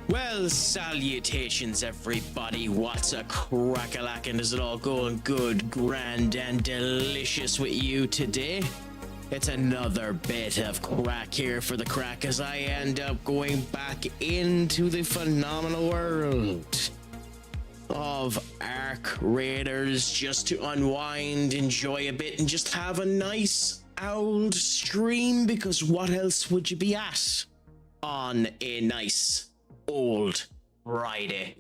Well, salutations, everybody. What's a crack-a-lackin'? Is it all going good, grand, and delicious with you today? It's another bit of crack here for the crack as I end up going back into the phenomenal world of Ark Raiders just to unwind, enjoy a bit, and just have a nice old stream, because what else would you be at on a nice old Friday?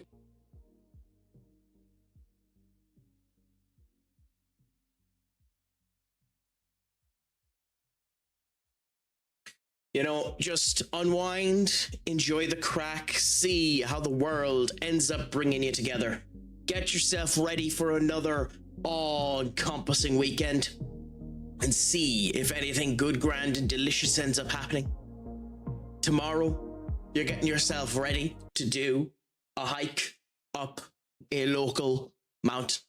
You know, just unwind, enjoy the crack, see how the world ends up bringing you together. Get yourself ready for another all-encompassing weekend and see if anything good, grand, and delicious ends up happening. Tomorrow, you're getting yourself ready to do a hike up a local mountain.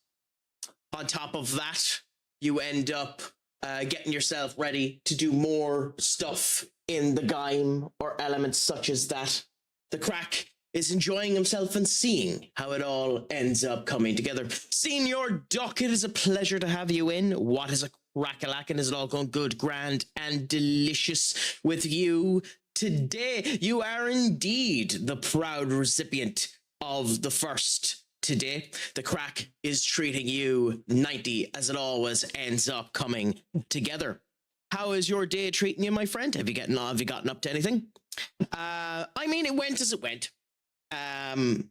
On top of that, you end up getting yourself ready to do more stuff in the game or elements such as that. The crack is enjoying himself and seeing how it all ends up coming together. Senior Duck, it is a pleasure to have you in. What is a crack-a-lackin'? Is it all going good, grand, and delicious with you today? You are indeed the proud recipient of the first today. The crack is treating you 90 as it always ends up coming together. How is your day treating you, my friend? Have you gotten up to anything? I mean, it went as it went. There's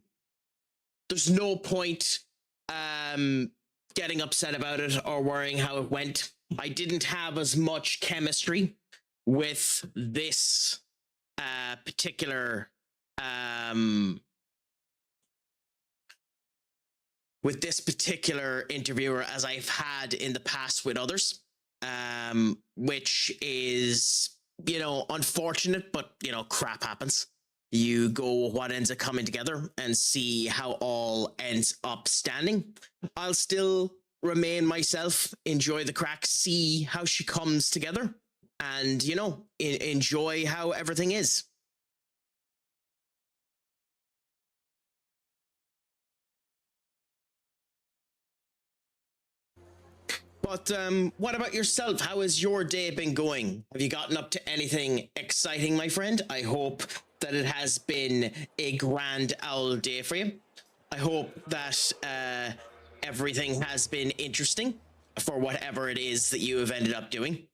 no point getting upset about it or worrying how it went. I didn't have as much chemistry with this particular interviewer as I've had in the past with others, which is, you know, unfortunate, but, you know, crap happens. You go with what ends up coming together and see how all ends up standing. I'll still remain myself, enjoy the crack, see how she comes together, and, you know, enjoy how everything is. But what about yourself? How has your day been going? Have you gotten up to anything exciting, my friend? I hope that it has been a grand old day for you. I hope that everything has been interesting for whatever it is that you have ended up doing.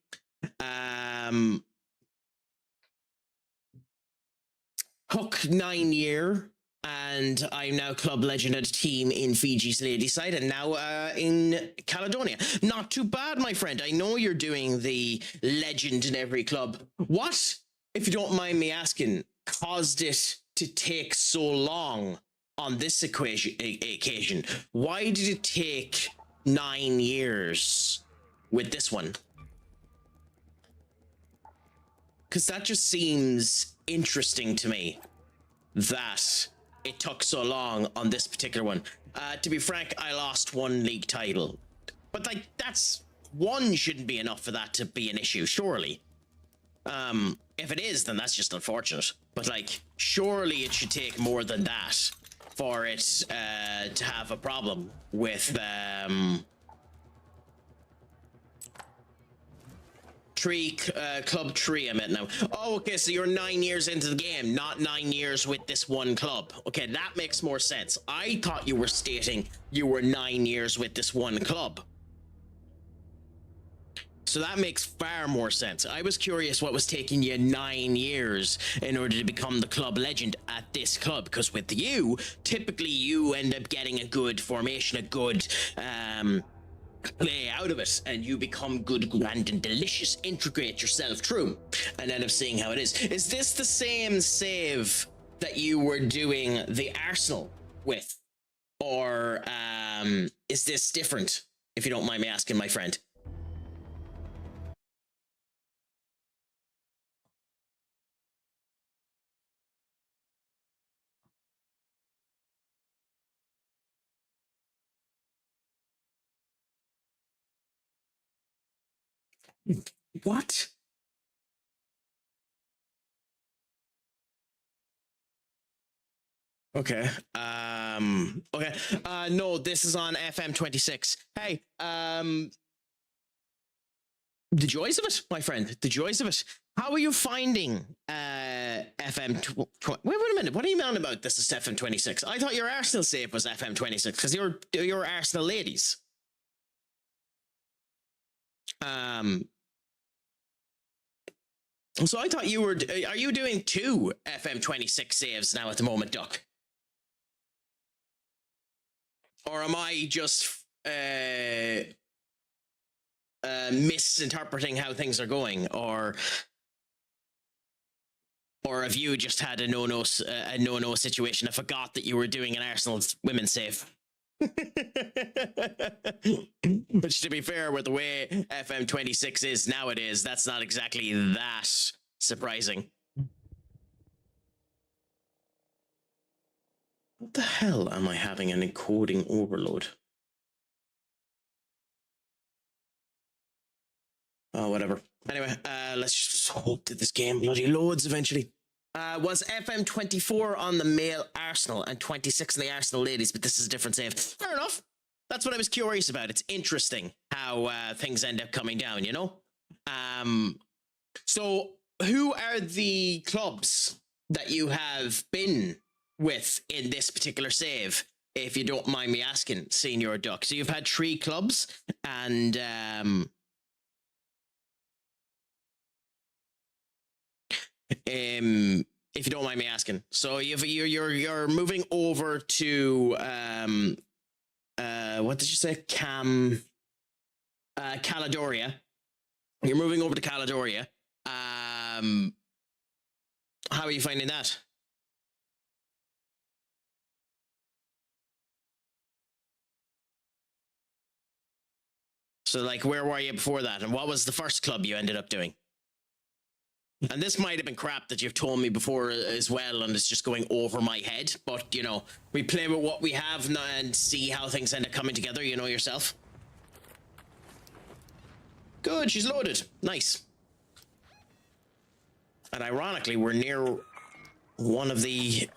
Hook 9-year, and I'm now club legend at a team in Fiji's ladies side, and now in Caledonia. Not too bad, my friend. I know you're doing the legend in every club. What, if you don't mind me asking, caused it to take so long on this occasion? Why did it take 9 years with this one? Because that just seems interesting to me, that it took so long on this particular one. To be frank, I lost one league title, but like, that's one shouldn't be enough for that to be an issue, surely. If it is, then that's just unfortunate, but like, surely it should take more than that for it to have a problem with club 3 I meant now. Oh, okay, so you're 9 years into the game, not 9 years with this one club. Okay, that makes more sense. I thought you were stating you were 9 years with this one club. So that makes far more sense. I was curious what was taking you 9 years in order to become the club legend at this club, because with you, typically you end up getting a good formation, a good play out of it, and you become good, grand, and delicious, integrate yourself through, and end up seeing how it is. Is this the same save that you were doing the Arsenal with? Or is this different, if you don't mind me asking, my friend? What? Okay. Okay. No, this is on FM 26. Hey, the joys of it, my friend. The joys of it. How are you finding FM 20? Wait a minute. What are you on about? This is FM 26. I thought your Arsenal save was FM 26 because you're Arsenal ladies. So I thought you were. Are you doing 2 FM 26 saves now at the moment, Duck? Or am I just misinterpreting how things are going, or have you just had a no situation? I forgot that you were doing an Arsenal women's save. Which, to be fair, with the way FM 26 is nowadays, that's not exactly that surprising. What the hell am I having an encoding overload? Oh, whatever. Anyway, let's just hope that this game bloody loads eventually. Was FM 24 on the male Arsenal and 26 on the Arsenal ladies, but this is a different save. Fair enough. That's what I was curious about. It's interesting how things end up coming down, you know? So who are the clubs that you have been with in this particular save, if you don't mind me asking, Senior Duck? So you've had 3 clubs, and if you don't mind me asking, so you're moving over to what did you say? Caledoria. You're moving over to Caledoria. How are you finding that? So, like, where were you before that? And what was the first club you ended up doing? And this might have been crap that you've told me before as well, and it's just going over my head. But, you know, we play with what we have and see how things end up coming together, you know yourself. Good, she's loaded. Nice. And ironically, we're near one of the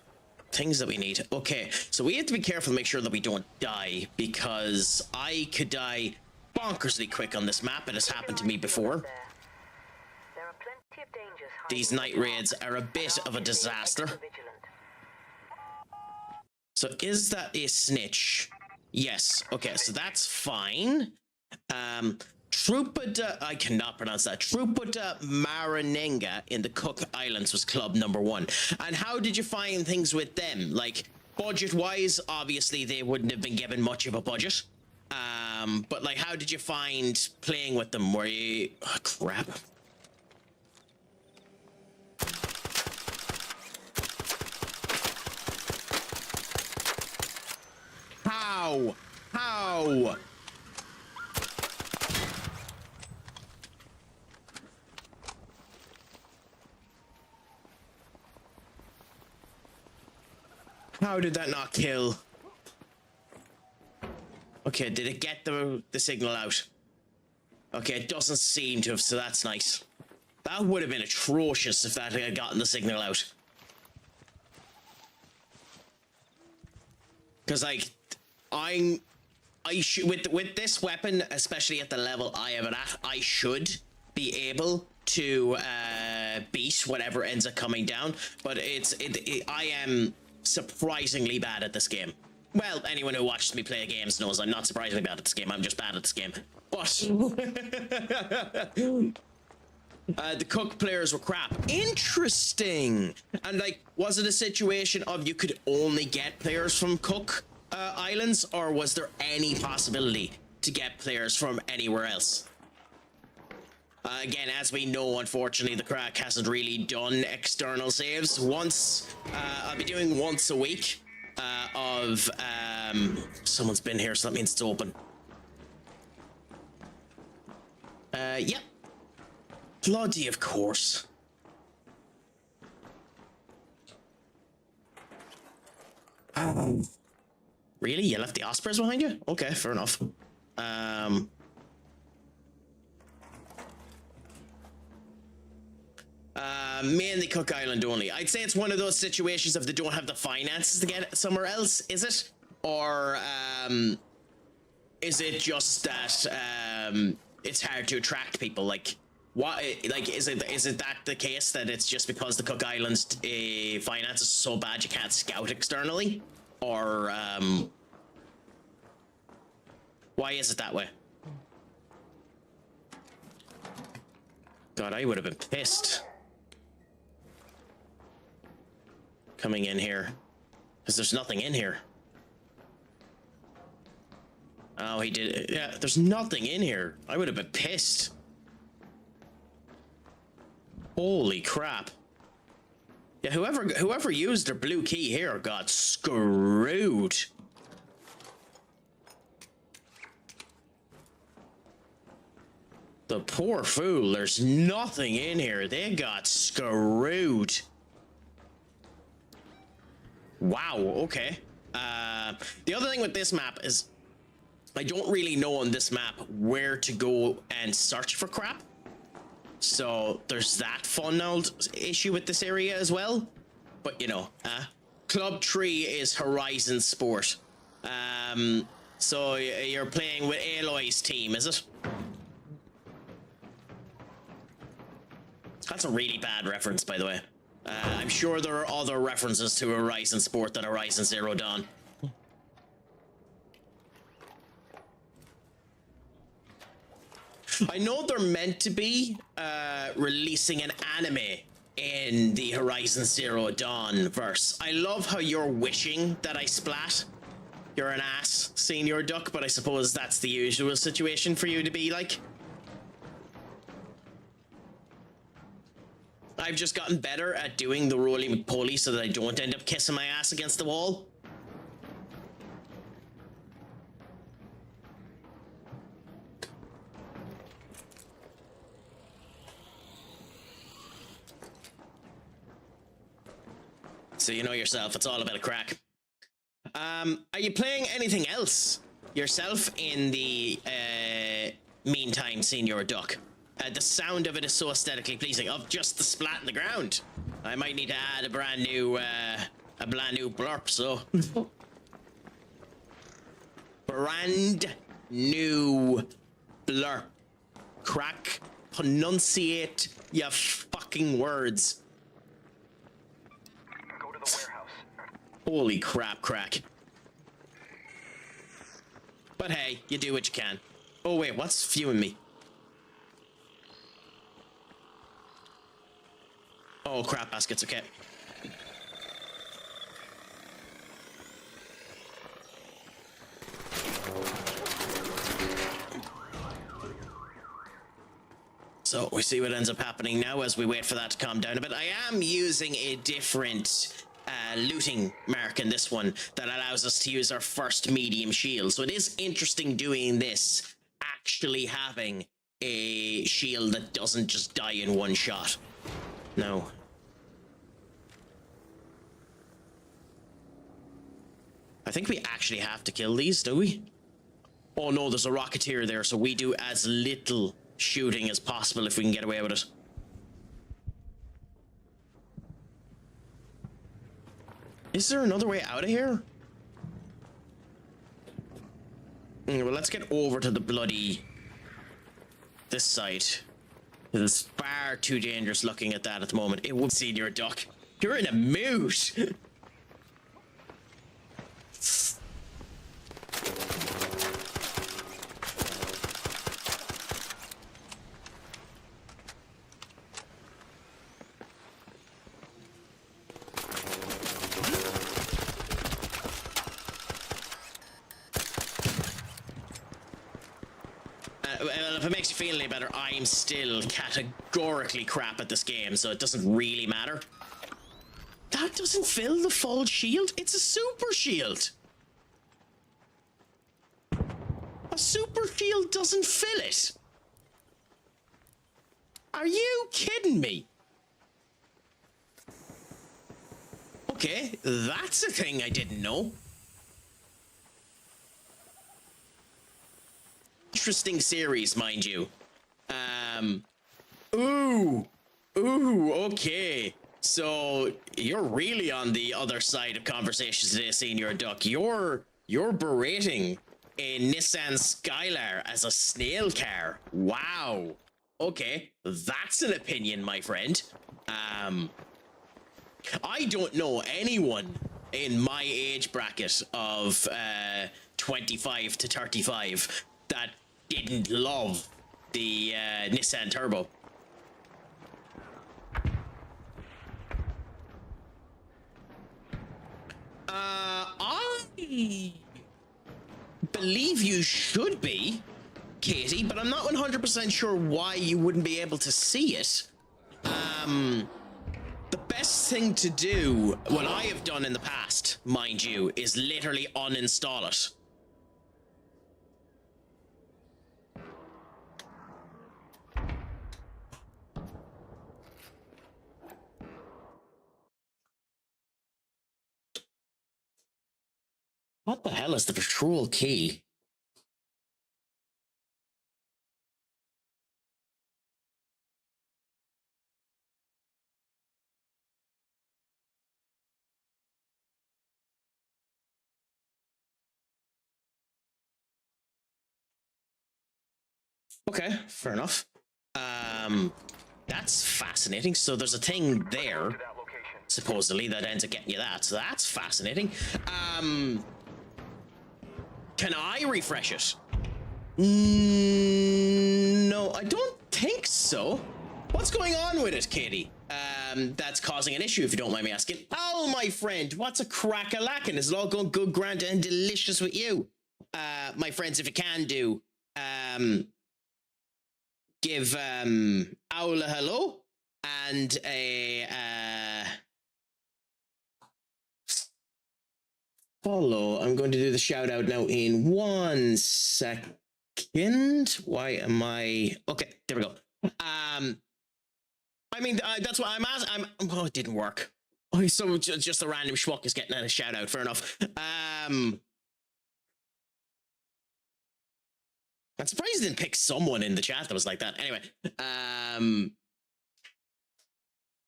things that we need. Okay, so we have to be careful to make sure that we don't die, because I could die bonkersly quick on this map. It has happened to me before. These night raids are a bit of a disaster. So is that a snitch? Yes. Okay, so that's fine. Trupada, I cannot pronounce that. Trupada Maranenga in the Cook Islands was club number 1. And how did you find things with them? Like, budget-wise, obviously they wouldn't have been given much of a budget. But, like, how did you find playing with them? Were you... Oh, crap. How? How? How did that not kill? Okay, did it get the signal out? Okay, it doesn't seem to have, so that's nice. That would have been atrocious if that had gotten the signal out. Because, like, I should, with this weapon, especially at the level I am at, I should be able to beat whatever ends up coming down. But I am surprisingly bad at this game. Well, anyone who watches me play games knows I'm not surprisingly bad at this game. I'm just bad at this game. But the Cook players were crap. Interesting. And, like, was it a situation of you could only get players from Cook Islands, or was there any possibility to get players from anywhere else? Again, as we know, unfortunately, the Craic hasn't really done external saves. Once, I'll be doing once a week of... someone's been here, so that means it's open. Yep. Bloody, of course. Really? You left the Ospreys behind you? Okay, fair enough. Mainly Cook Island only. I'd say it's one of those situations if they don't have the finances to get it somewhere else, is it? Or is it just that it's hard to attract people? Like, what? Like, is it that the case that it's just because the Cook Islands finances are so bad you can't scout externally, or why is it that way? God, I would have been pissed coming in here because there's nothing in here. Oh, he did. Yeah, there's nothing in here. I would have been pissed. Holy crap. Yeah, whoever used their blue key here got screwed. The poor fool, there's nothing in here. They got screwed. Wow, okay. The other thing with this map is I don't really know on this map where to go and search for crap. So there's that fun old issue with this area as well. But you know, Club Tree is Horizon Sport. So you're playing with Aloy's team, is it? That's a really bad reference, by the way. I'm sure there are other references to Horizon Sport than Horizon Zero Dawn. I know they're meant to be releasing an anime in the Horizon Zero Dawn verse. I love how you're wishing that I splat. You're an ass, Senior Duck, but I suppose that's the usual situation for you to be like. I've just gotten better at doing the roly-poly so that I don't end up kissing my ass against the wall. So you know yourself, it's all about a crack. Are you playing anything else yourself in the meantime, Senior Duck? The sound of it is so aesthetically pleasing. Of just the splat in the ground. I might need to add a brand new blurp. So brand new blurp. Crack, pronunciate your fucking words. Go to the warehouse. Holy crap, Crack. But hey, you do what you can. Oh wait, what's fuming me? Oh, crap baskets, okay. So we see what ends up happening now as we wait for that to calm down a bit. I am using a different looting mark in this one that allows us to use our first medium shield. So it is interesting doing this, actually having a shield that doesn't just die in one shot. No. I think we actually have to kill these, do we? Oh no, there's a Rocketeer there, so we do as little shooting as possible if we can get away with it. Is there another way out of here? Well, let's get over to the bloody... this side. It's far too dangerous looking at that at the moment. It would see your duck. You're in a mood. Well, if it makes you feel any better, I'm still categorically crap at this game, so it doesn't really matter. That doesn't fill the full shield? It's a super shield! A super shield doesn't fill it! Are you kidding me? Okay, that's a thing I didn't know. Interesting series, mind you. Ooh, Ooh, okay. So you're really on the other side of conversations today, Senior Duck. You're berating a Nissan Skylar as a snail car. Wow. Okay, that's an opinion, my friend. I don't know anyone in my age bracket of 25 to 35 that didn't love the Nissan Turbo. I believe you should be, Katie, but I'm not 100% sure why you wouldn't be able to see it. The best thing to do, what I have done in the past, mind you, is literally uninstall it. What the hell is the patrol key? Okay, fair enough. That's fascinating. So there's a thing there, supposedly, that ends up getting you that. So that's fascinating. Can I refresh it? No, I don't think so. What's going on with it, Katie? That's causing an issue, if you don't mind me asking. Oh, my friend, what's a crack-a-lackin'? Is it all going good, grand, and delicious with you? My friends, if you can do, give Owl a hello and a follow. I'm going to do the shout out now in 1 second. Why am I okay? There we go. I mean, that's why I'm asking. Oh, it didn't work. Oh, so just a random schmuck is getting a shout out. Fair enough. I'm surprised you didn't pick someone in the chat that was like that. Anyway,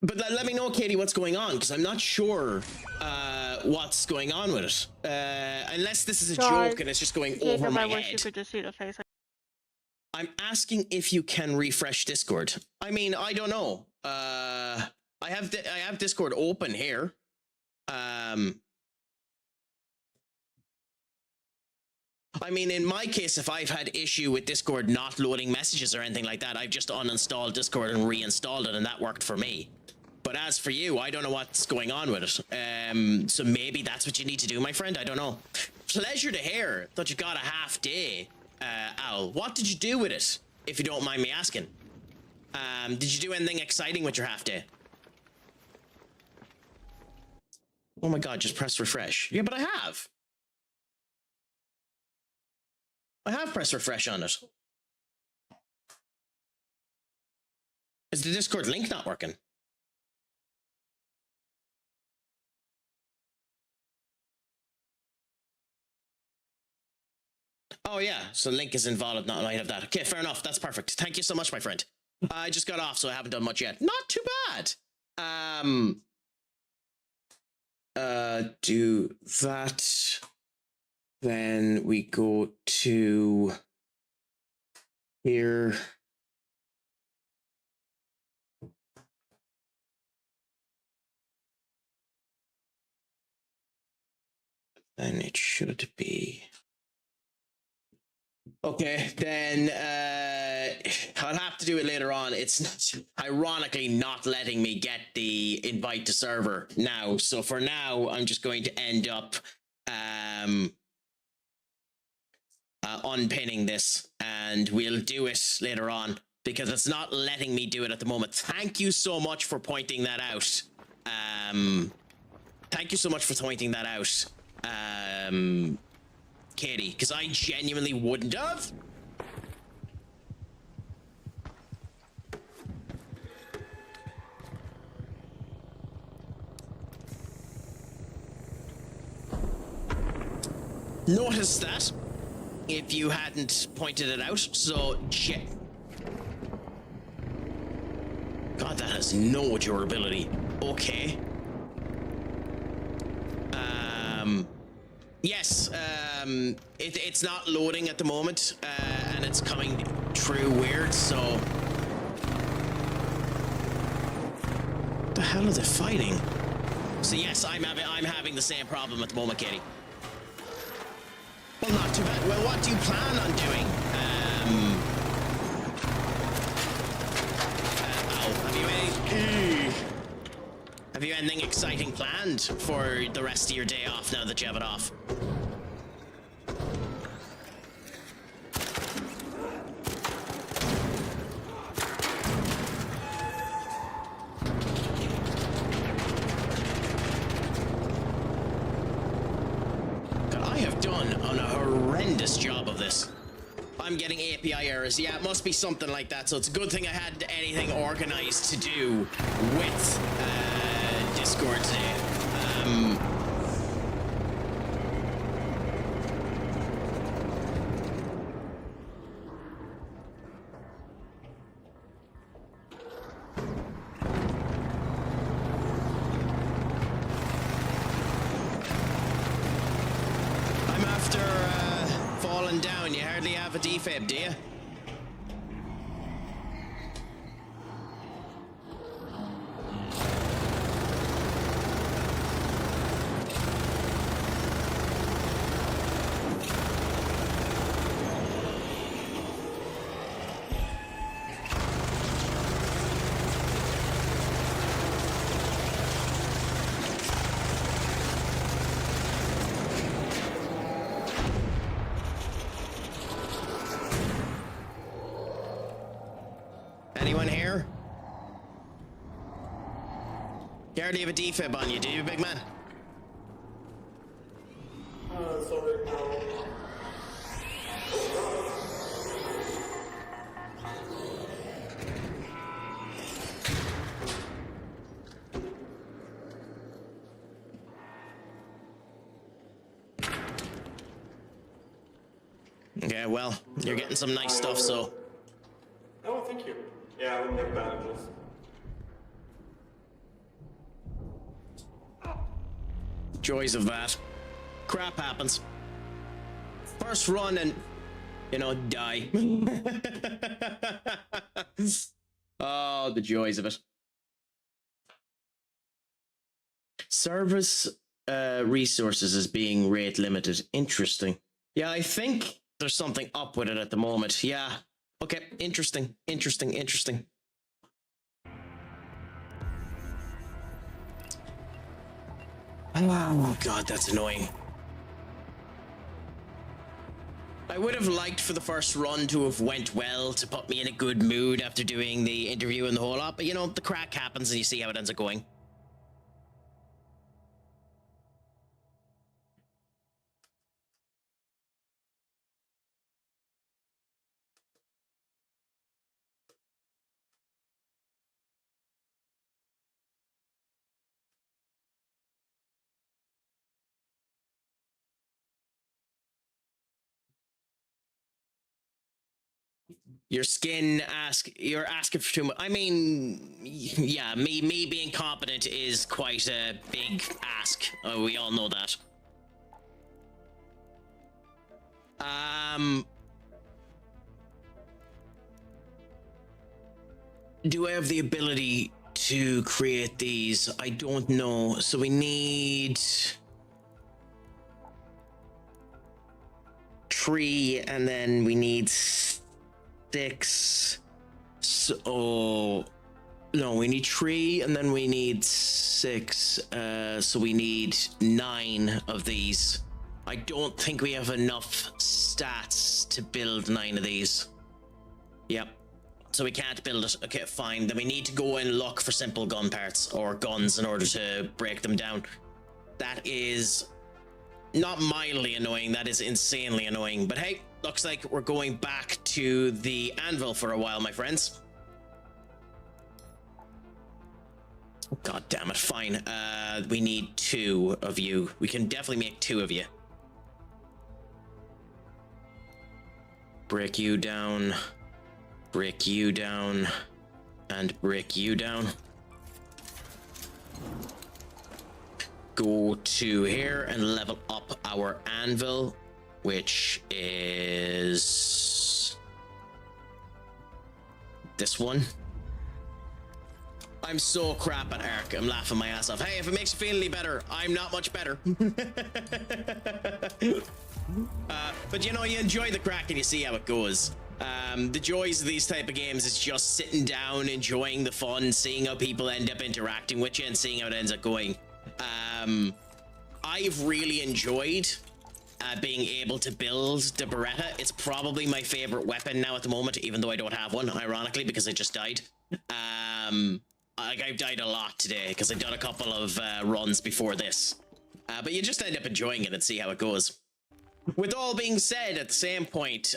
but let me know, Katie, what's going on, because I'm not sure what's going on with it. Unless this is a joke and it's just going over my head. You could just see the face. I'm asking if you can refresh Discord. I mean, I don't know. I have Discord open here. I mean, in my case, if I've had issue with Discord not loading messages or anything like that, I've just uninstalled Discord and reinstalled it, and that worked for me. But as for you, I don't know what's going on with it. So maybe that's what you need to do, my friend. I don't know. Pleasure to hear that you got a half day, Owl. What did you do with it, if you don't mind me asking? Did you do anything exciting with your half day? Oh my god, just press refresh. Yeah, but I have. I have pressed refresh on it. Is the Discord link not working? Oh yeah, so link is invalid, not I have that. Okay, fair enough, that's perfect. Thank you so much, my friend. I just got off, so I haven't done much yet. Not too bad. Do that. Then we go to here. Then it should be. Okay, then I'll have to do it later on. It's ironically not letting me get the invite to server now. So for now, I'm just going to end up unpinning this, and we'll do it later on because it's not letting me do it at the moment. Thank you so much for pointing that out. Thank you so much for pointing that out, Katie, because I genuinely wouldn't have. Noticed that if you hadn't pointed it out. So God, That has no durability. Okay. Yes, it's not loading at the moment, and it's coming through weird, so... What the hell are they fighting? So yes, I'm having the same problem at the moment, Katie. Well, not too bad. Well, what do you plan on doing? Have you anything exciting planned for the rest of your day off now that you have it off? God, I have done a horrendous job of this. I'm getting API errors. Yeah, it must be something like that. So it's a good thing I had anything organized to do with Discord today. I'm after falling down. You hardly have a defib, do you? Anyone here? You hardly have a defib on you, do you, big man? Sorry, no. Okay, well, you're getting some nice stuff, so... Oh, thank you. Yeah, I'll make bandages. Joys of that. Crap happens. First run and, you know, die. Oh, the joys of it. Service resources is being rate limited. Interesting. Yeah, I think there's something up with it at the moment. Yeah. Okay, interesting. Oh god, that's annoying. I would have liked for the first run to have went well, to put me in a good mood after doing the interview and the whole lot, but you know, the crack happens and you see how it ends up going. You're asking for too much. I mean, yeah, me being competent is quite a big ask. We all know that. Do I have the ability to create these? I don't know. So we need 3, and then we need 6. So no, we need 3, and then we need 6. So we need 9 of these. I don't think we have enough stats to build 9 of these. Yep. So we can't build it. Okay, fine. Then we need to go and look for simple gun parts or guns in order to break them down. That is not mildly annoying, that is insanely annoying. But hey, looks like we're going back to the anvil for a while, my friends. God damn it, fine. We need 2 of you. We can definitely make 2 of you. Break you down. Break you down. And break you down. Go to here and level up our anvil, which is this one. I'm so crap at Arc. I'm laughing my ass off. Hey, if it makes you feel any better, I'm not much better. But you know, you enjoy the crack and you see how it goes. The joys of these type of games is just sitting down, enjoying the fun, seeing how people end up interacting with you and seeing how it ends up going. I've really enjoyed being able to build the Beretta. It's probably my favorite weapon now at the moment, even though I don't have one, ironically, because I just died. I've died a lot today because I've done a couple of runs before this. But you just end up enjoying it and see how it goes. With all being said, at the same point,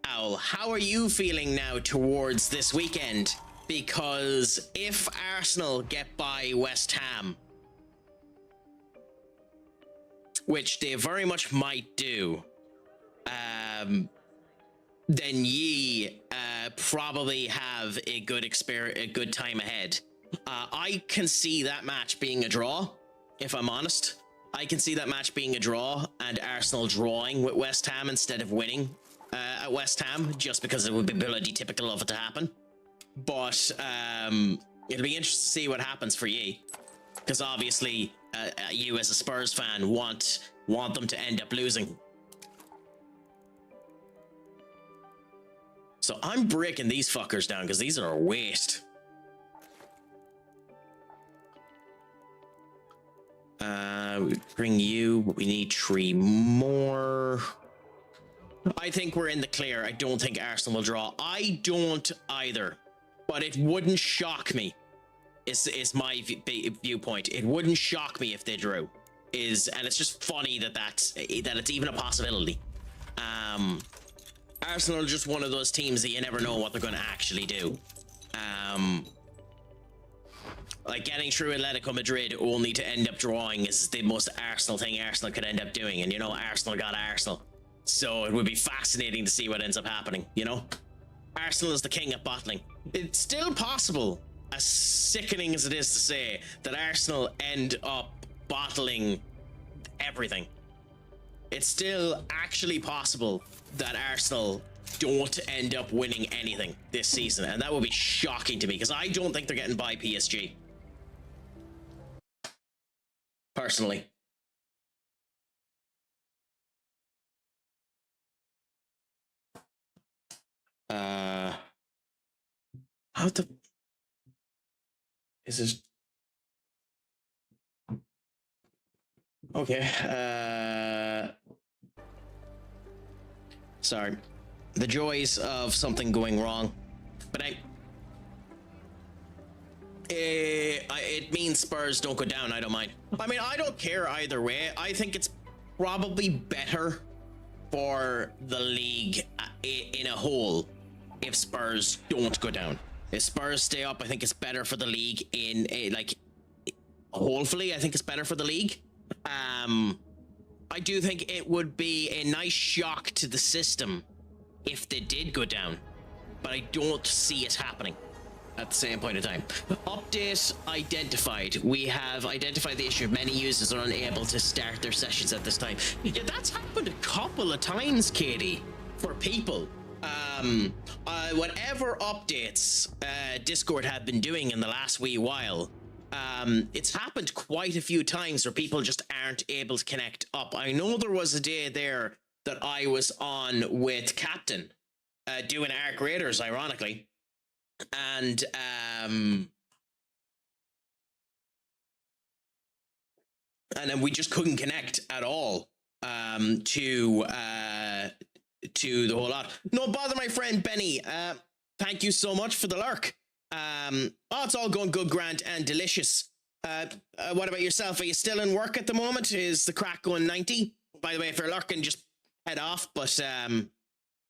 Owl, how are you feeling now towards this weekend? Because if Arsenal get by West Ham, which they very much might do, then ye probably have a good time ahead. I can see that match being a draw, if I'm honest. I can see that match being a draw and Arsenal drawing with West Ham instead of winning at West Ham, just because it would be bloody typical of it to happen. But it'll be interesting to see what happens for ye, because obviously you as a Spurs fan want them to end up losing. So I'm breaking these fuckers down because these are a waste. We bring you, but we need 3 more. I think we're in the clear. I don't think Arsenal will draw. I don't either, but it wouldn't shock me. Is my viewpoint. It wouldn't shock me if they drew. And it's just funny that it's even a possibility. Arsenal are just one of those teams that you never know what they're going to actually do. Like getting through Atletico Madrid only to end up drawing is the most Arsenal thing Arsenal could end up doing. And you know, Arsenal got Arsenal. So it would be fascinating to see what ends up happening, you know? Arsenal is the king at bottling. It's still possible, as sickening as it is to say, that Arsenal end up bottling everything. It's still actually possible that Arsenal don't end up winning anything this season, and that would be shocking to me, because I don't think they're getting by PSG. Personally. How the... Is this... Okay, sorry. The joys of something going wrong. But it means Spurs don't go down, I don't mind. I mean, I don't care either way. I think it's probably better for the league in a whole if Spurs don't go down. If Spurs stay up, I think it's better for the league hopefully, I think it's better for the league. I do think it would be a nice shock to the system if they did go down, but I don't see it happening at the same point in time. Update identified. We have identified the issue of many users are unable to start their sessions at this time. Yeah, that's happened a couple of times, Katie, for people. Whatever updates Discord have been doing in the last wee while, it's happened quite a few times where people just aren't able to connect up. I know there was a day there that I was on with Captain, doing Arc Raiders, ironically, and then we just couldn't connect at all to the whole lot. No bother, my friend Benny. Thank you so much for the lurk. It's all going good, grand, and delicious. What about yourself? Are you still in work at the moment? Is the crack going 90? By the way, if you're lurking, just head off. But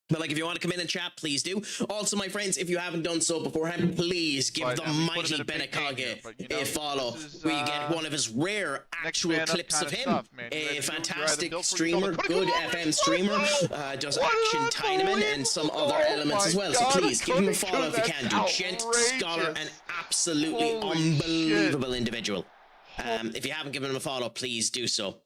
But like, if you want to come in and chat, please do. Also, my friends, if you haven't done so beforehand, please give the mighty Benekage a follow. We get one of his rare actual clips of him. A fantastic streamer, good FM streamer, does action tournament and some other elements as well. So please give him a follow if you can. Do gent, scholar, and absolutely unbelievable individual. If you haven't given him a follow, please do so.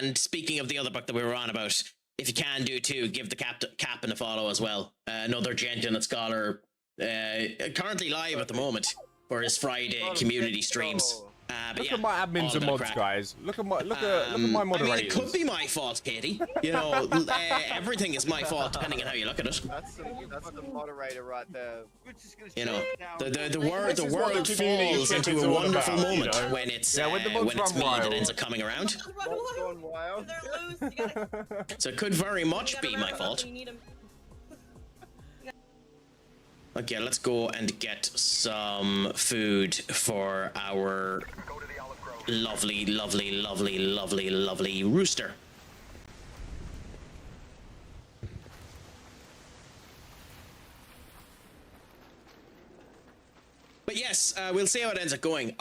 And speaking of the other book that we were on about, if you can do too, give the Captain a follow as well. Another gent and a scholar, currently live at the moment for his Friday community streams. But look at my admins and mods, guys. Look at my my moderators. I mean, it could be my fault, Katie. You know, everything is my fault depending on how you look at it. That's the moderator right there. You know, the world falls into a wonderful moment when it's me that ends up coming around. So it could very much be my fault. Okay, let's go and get some food for our lovely rooster. But yes, we'll see how it ends up going.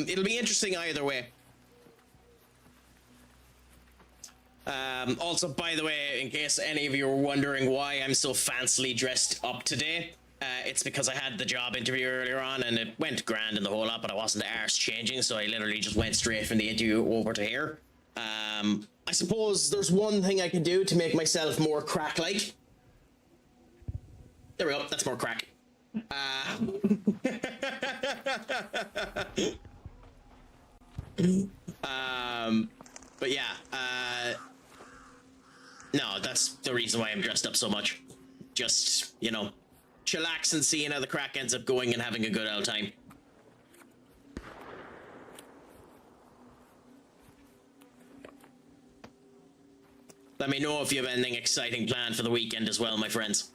It'll be interesting either way. Also, by the way, in case any of you are wondering why I'm so fancily dressed up today, it's because I had the job interview earlier on and it went grand and the whole lot, but I wasn't arse changing, so I literally just went straight from the interview over to here. I suppose there's one thing I could do to make myself more Craic-like. There we go, that's more Craic. But yeah, no, that's the reason why I'm dressed up so much. Just, you know, chillax and seeing how the Craic ends up going and having a good old time. Let me know if you have anything exciting planned for the weekend as well, my friends.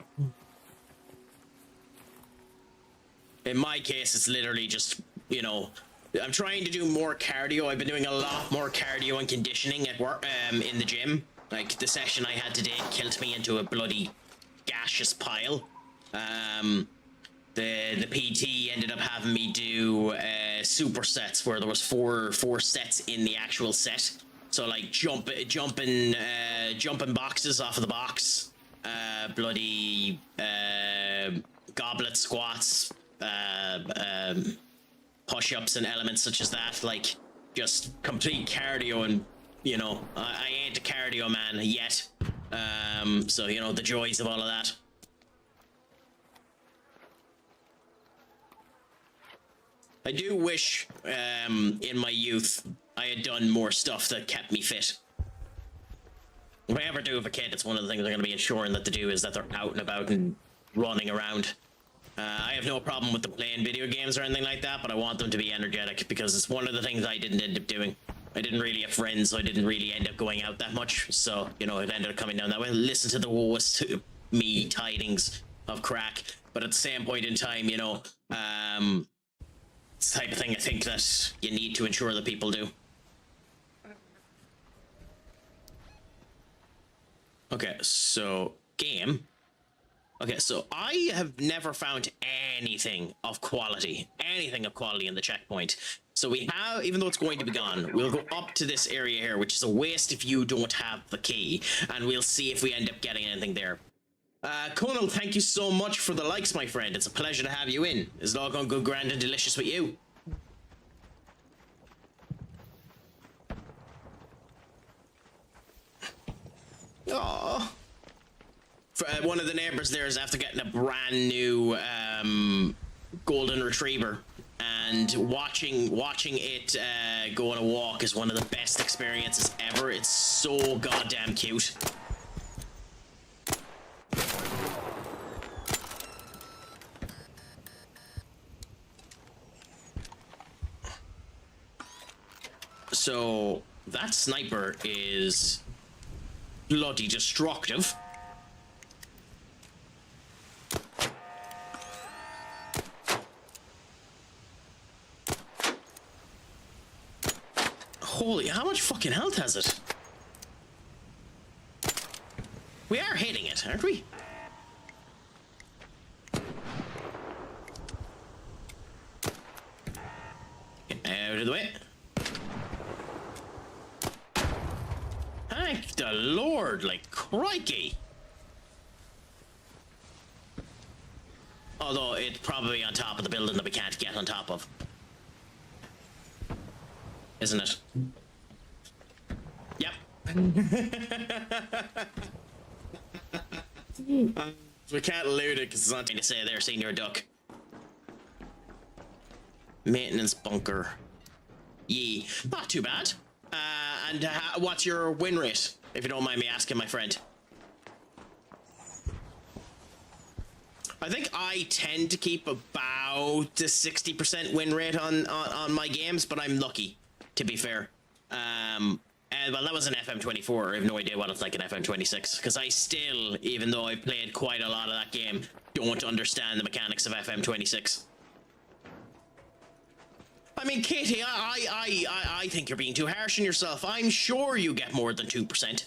In my case, it's literally just, you know, I'm trying to do more cardio. I've been doing a lot more cardio and conditioning at work, in the gym. Like, the session I had today killed me into a bloody gaseous pile. The PT ended up having me do supersets where there was four sets in the actual set. So like jumping boxes off of the box, bloody goblet squats, push-ups and elements such as that. Like, just complete cardio, and you know, I ain't a cardio man yet. So you know, the joys of all of that. I do wish, in my youth, I had done more stuff that kept me fit. If I ever do have a kid, it's one of the things I'm going to be ensuring that they do, is that they're out and about and running around. I have no problem with them playing video games or anything like that, but I want them to be energetic, because it's one of the things I didn't end up doing. I didn't really have friends, so I didn't really end up going out that much, so, you know, it ended up coming down that way. Listen to the woes to me tidings of Craic, but at the same point in time, you know, it's the type of thing I think that you need to ensure that people do. Okay, so game. Okay, so I have never found anything of quality in the checkpoint. So we have, even though it's going to be gone, we'll go up to this area here, which is a waste if you don't have the key, and we'll see if we end up getting anything there. Conal, thank you so much for the likes, my friend. It's a pleasure to have you in. Is it all going good, grand, and delicious with you? Aww. One of the neighbors there is after getting a brand new golden retriever, and watching it go on a walk is one of the best experiences ever. It's so goddamn cute. So that sniper is bloody destructive. Holy, how much fucking health has it? We are hitting it, aren't we? Get out of the way. Thank the Lord, like, crikey. Although it's probably on top of the building that we can't get on top of. Isn't it? Yep. We can't loot it because it's not to say there, Senior Duck. Maintenance bunker. Yee. Not too bad. And what's your win rate, if you don't mind me asking, my friend? I think I tend to keep about the 60% win rate on my games, but I'm lucky, to be fair. And well, that was an FM24. I have no idea what it's like in FM26, because I still, even though I played quite a lot of that game, don't understand the mechanics of FM26. I mean, Katie, I think you're being too harsh on yourself. I'm sure you get more than 2%.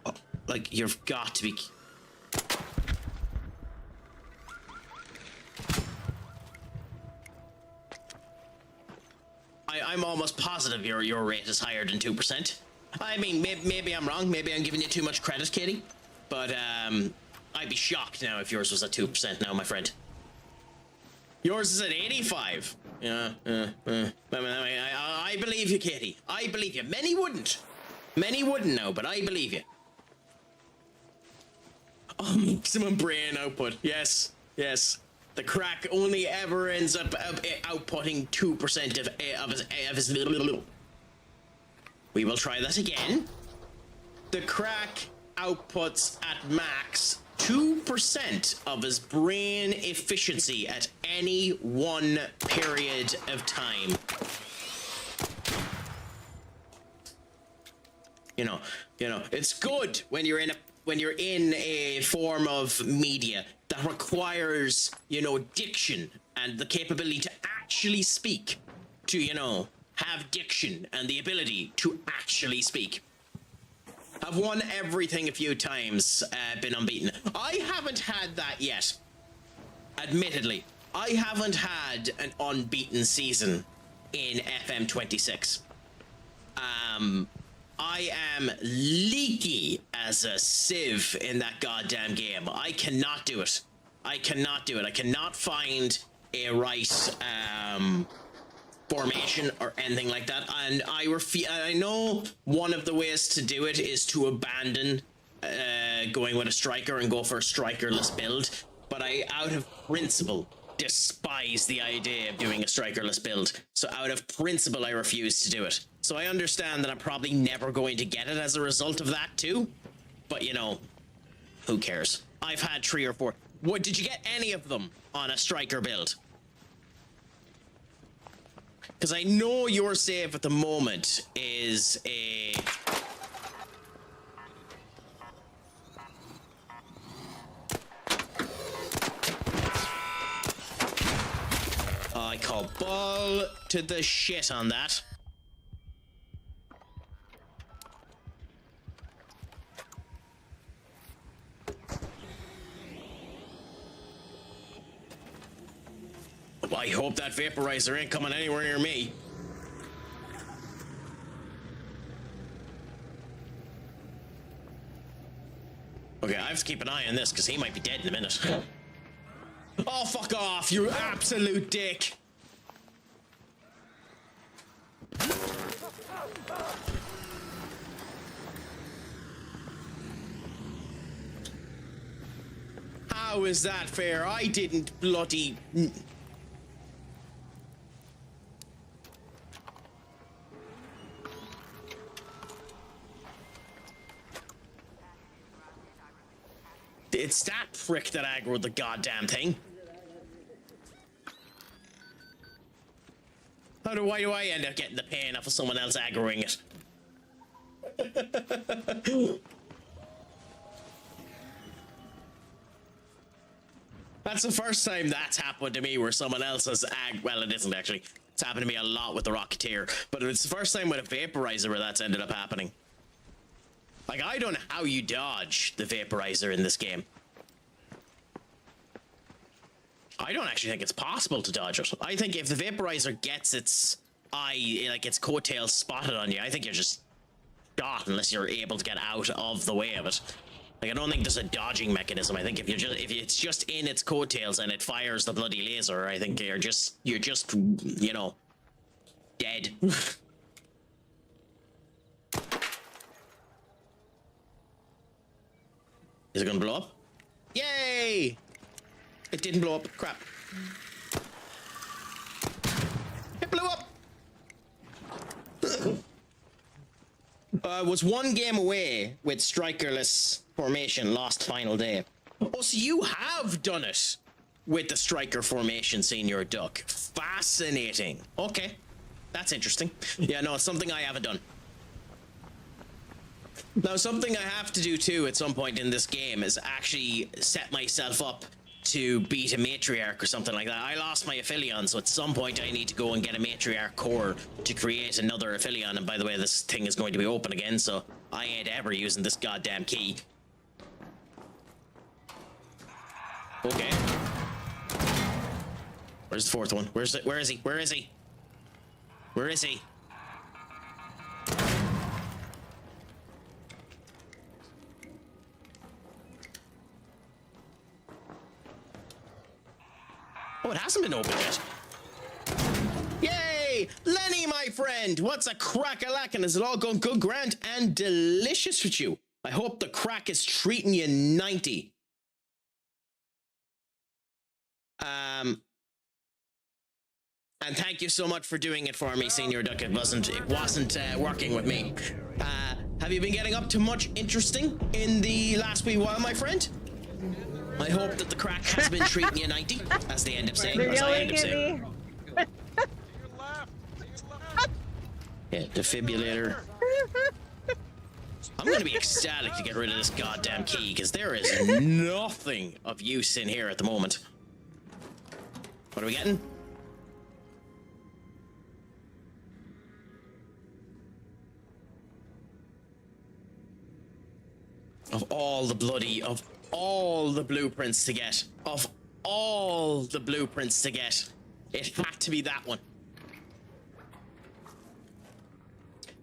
Oh, like, you've got to be... I'm almost positive your rate is higher than 2%. I mean, maybe I'm wrong. Maybe I'm giving you too much credit, Katie. But, I'd be shocked now if yours was at 2% now, my friend. Yours is at 85. Yeah. I believe you, Katie. I believe you. Many wouldn't. Many wouldn't know, but I believe you. Oh, maximum brain output. Yes. Yes. The Craic only ever ends up outputting 2% of his little. We will try that again. The Craic outputs at max 2% of his brain efficiency at any one period of time. You know, it's good when you're in a form of media that requires, diction and the capability to actually speak, to, have diction and the ability to actually speak. I've won everything a few times, been unbeaten. I haven't had that yet. Admittedly, I haven't had an unbeaten season in FM26. I am leaky as a sieve in that goddamn game. I cannot do it. I cannot find a right formation or anything like that, and I know one of the ways to do it is to abandon going with a striker and go for a strikerless build, but I, out of principle, despise the idea of doing a strikerless build. So out of principle, I refuse to do it. So I understand that I'm probably never going to get it as a result of that too, but who cares? I've had 3 or 4. What, did you get any of them on a striker build? Because I know your save at the moment is a... I call ball to the shit on that. I hope that vaporizer ain't coming anywhere near me. Okay, I have to keep an eye on this because he might be dead in a minute. Oh, fuck off, you absolute dick. How is that fair? I didn't bloody... It's that prick that aggroed the goddamn thing. Why do I end up getting the pain off of someone else aggroing it? That's the first time that's happened to me where someone else has well, it isn't actually. It's happened to me a lot with the Rocketeer, but it's the first time with a Vaporizer where that's ended up happening. Like, I don't know how you dodge the Vaporizer in this game. I don't actually think it's possible to dodge it. I think if the Vaporizer gets its eye, like its coattails spotted on you, I think you're just shot unless you're able to get out of the way of it. Like, I don't think there's a dodging mechanism. I think if it's just in its coattails and it fires the bloody laser, I think you're just you know, dead. Is it gonna blow up? Yay! It didn't blow up. Crap. It blew up! Was one game away with strikerless formation lost final day. Oh, so you have done it with the striker formation, Senior Duck. Fascinating. Okay. That's interesting. Yeah, no, it's something I haven't done. Now, something I have to do too at some point in this game is actually set myself up to beat a matriarch or something like that. I lost my Aphelion, so at some point I need to go and get a matriarch core to create another Aphelion. And by the way, this thing is going to be open again, so I ain't ever using this goddamn key. Okay. Where's the fourth one? Where is it? Where is he? Where is he? Where is he? Oh, it hasn't been opened yet. Yay! Lenny, my friend! What's a crack-a-lackin'? Is it all going good, grand, and delicious with you? I hope the crack is treating you 90. And thank you so much for doing it for me, Senior Duck. It wasn't working with me. Have you been getting up to much interesting in the last wee while, my friend? I hope that the crack has been treating you 90, as they end up saying. They're As I yelling end up at saying. me. Yeah, defibrillator. I'm gonna be ecstatic to get rid of this goddamn key, because there is nothing of use in here at the moment. What are we getting? Of all the blueprints to get, it had to be that one.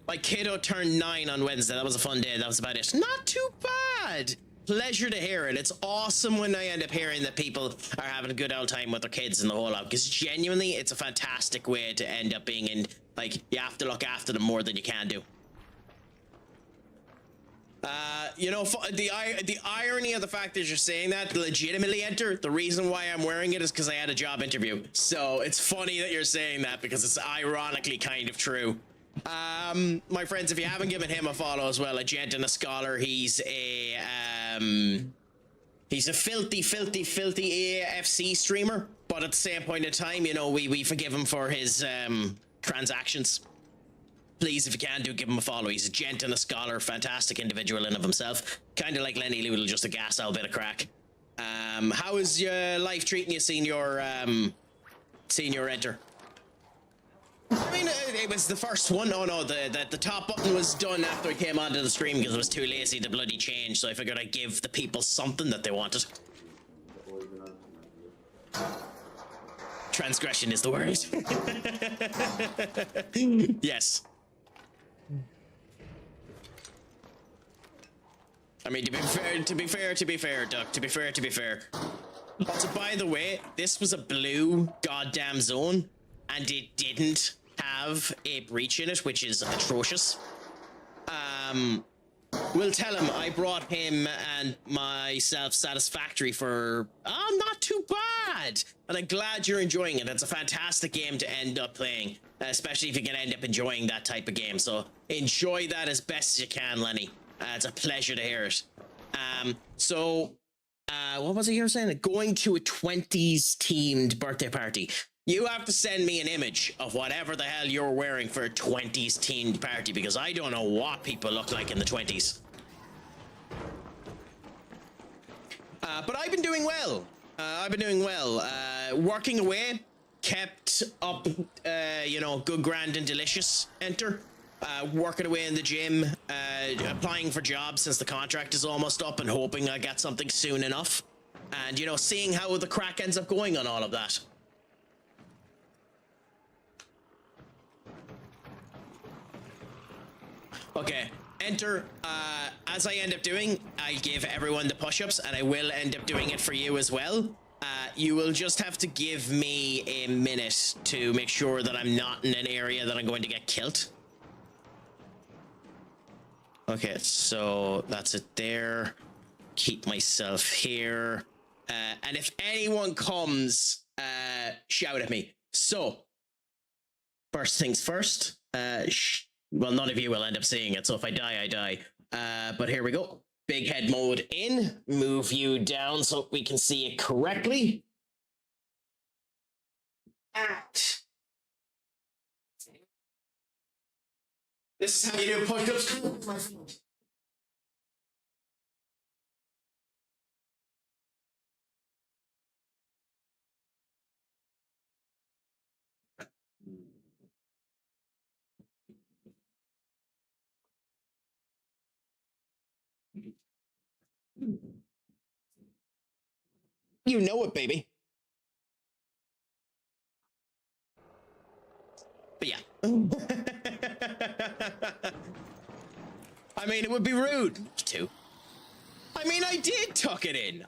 My kiddo turned 9 on Wednesday. That was a fun day. That was about it. Not too bad. Pleasure to hear it. It's awesome when I end up hearing that people are having a good old time with their kids and the whole lot, because genuinely it's a fantastic way to end up being in, like, you have to look after them more than you can do. You know, the irony of the fact that you're saying that, legitimately, Enter, the reason why I'm wearing it is because I had a job interview. So it's funny that you're saying that, because it's ironically kind of true. My friends, if you haven't given him a follow as well, a gent and a scholar, he's a filthy AFC streamer, but at the same point in time, you know, we forgive him for his transactions. Please, if you can, do give him a follow. He's a gent and a scholar, fantastic individual in of himself. Kind of like Lenny Loodle, just a gas old bit of crack. How is your life treating you, Senior Enter? I mean, it was the first one. Oh no, the top button was done after I came onto the stream because I was too lazy to bloody change, so I figured I'd give the people something that they wanted. Transgression is the word. Yes. I mean, to be fair, Duck, to be fair. Also, by the way, this was a blue goddamn zone, and it didn't have a breach in it, which is atrocious. We'll tell him I brought him and myself Satisfactory for, not too bad. And I'm glad you're enjoying it. It's a fantastic game to end up playing, especially if you can end up enjoying that type of game. So enjoy that as best as you can, Lenny. It's a pleasure to hear it. What was it you were saying? Going to a 20s themed birthday party. You have to send me an image of whatever the hell you're wearing for a 20s themed party, because I don't know what people look like in the 20s. But I've been doing well. Working away. kept up, you know, good, grand, and delicious. Enter. Working away in the gym, applying for jobs since the contract is almost up and hoping I get something soon enough. And, you know, seeing how the crack ends up going on all of that. Okay, enter. As I end up doing, I give everyone the push-ups, and I will end up doing it for you as well. You will just have to give me a minute to make sure that I'm not in an area that I'm going to get killed. Okay, so that's it there. Keep myself here. And if anyone comes, shout at me. So, first things first. Well, none of you will end up seeing it, so if I die, I die. But here we go. Big head mode in. Move you down so we can see it correctly. Act. This is how you do push-ups. You know it, baby. But yeah. I mean, it would be rude to. I mean, I did tuck it in.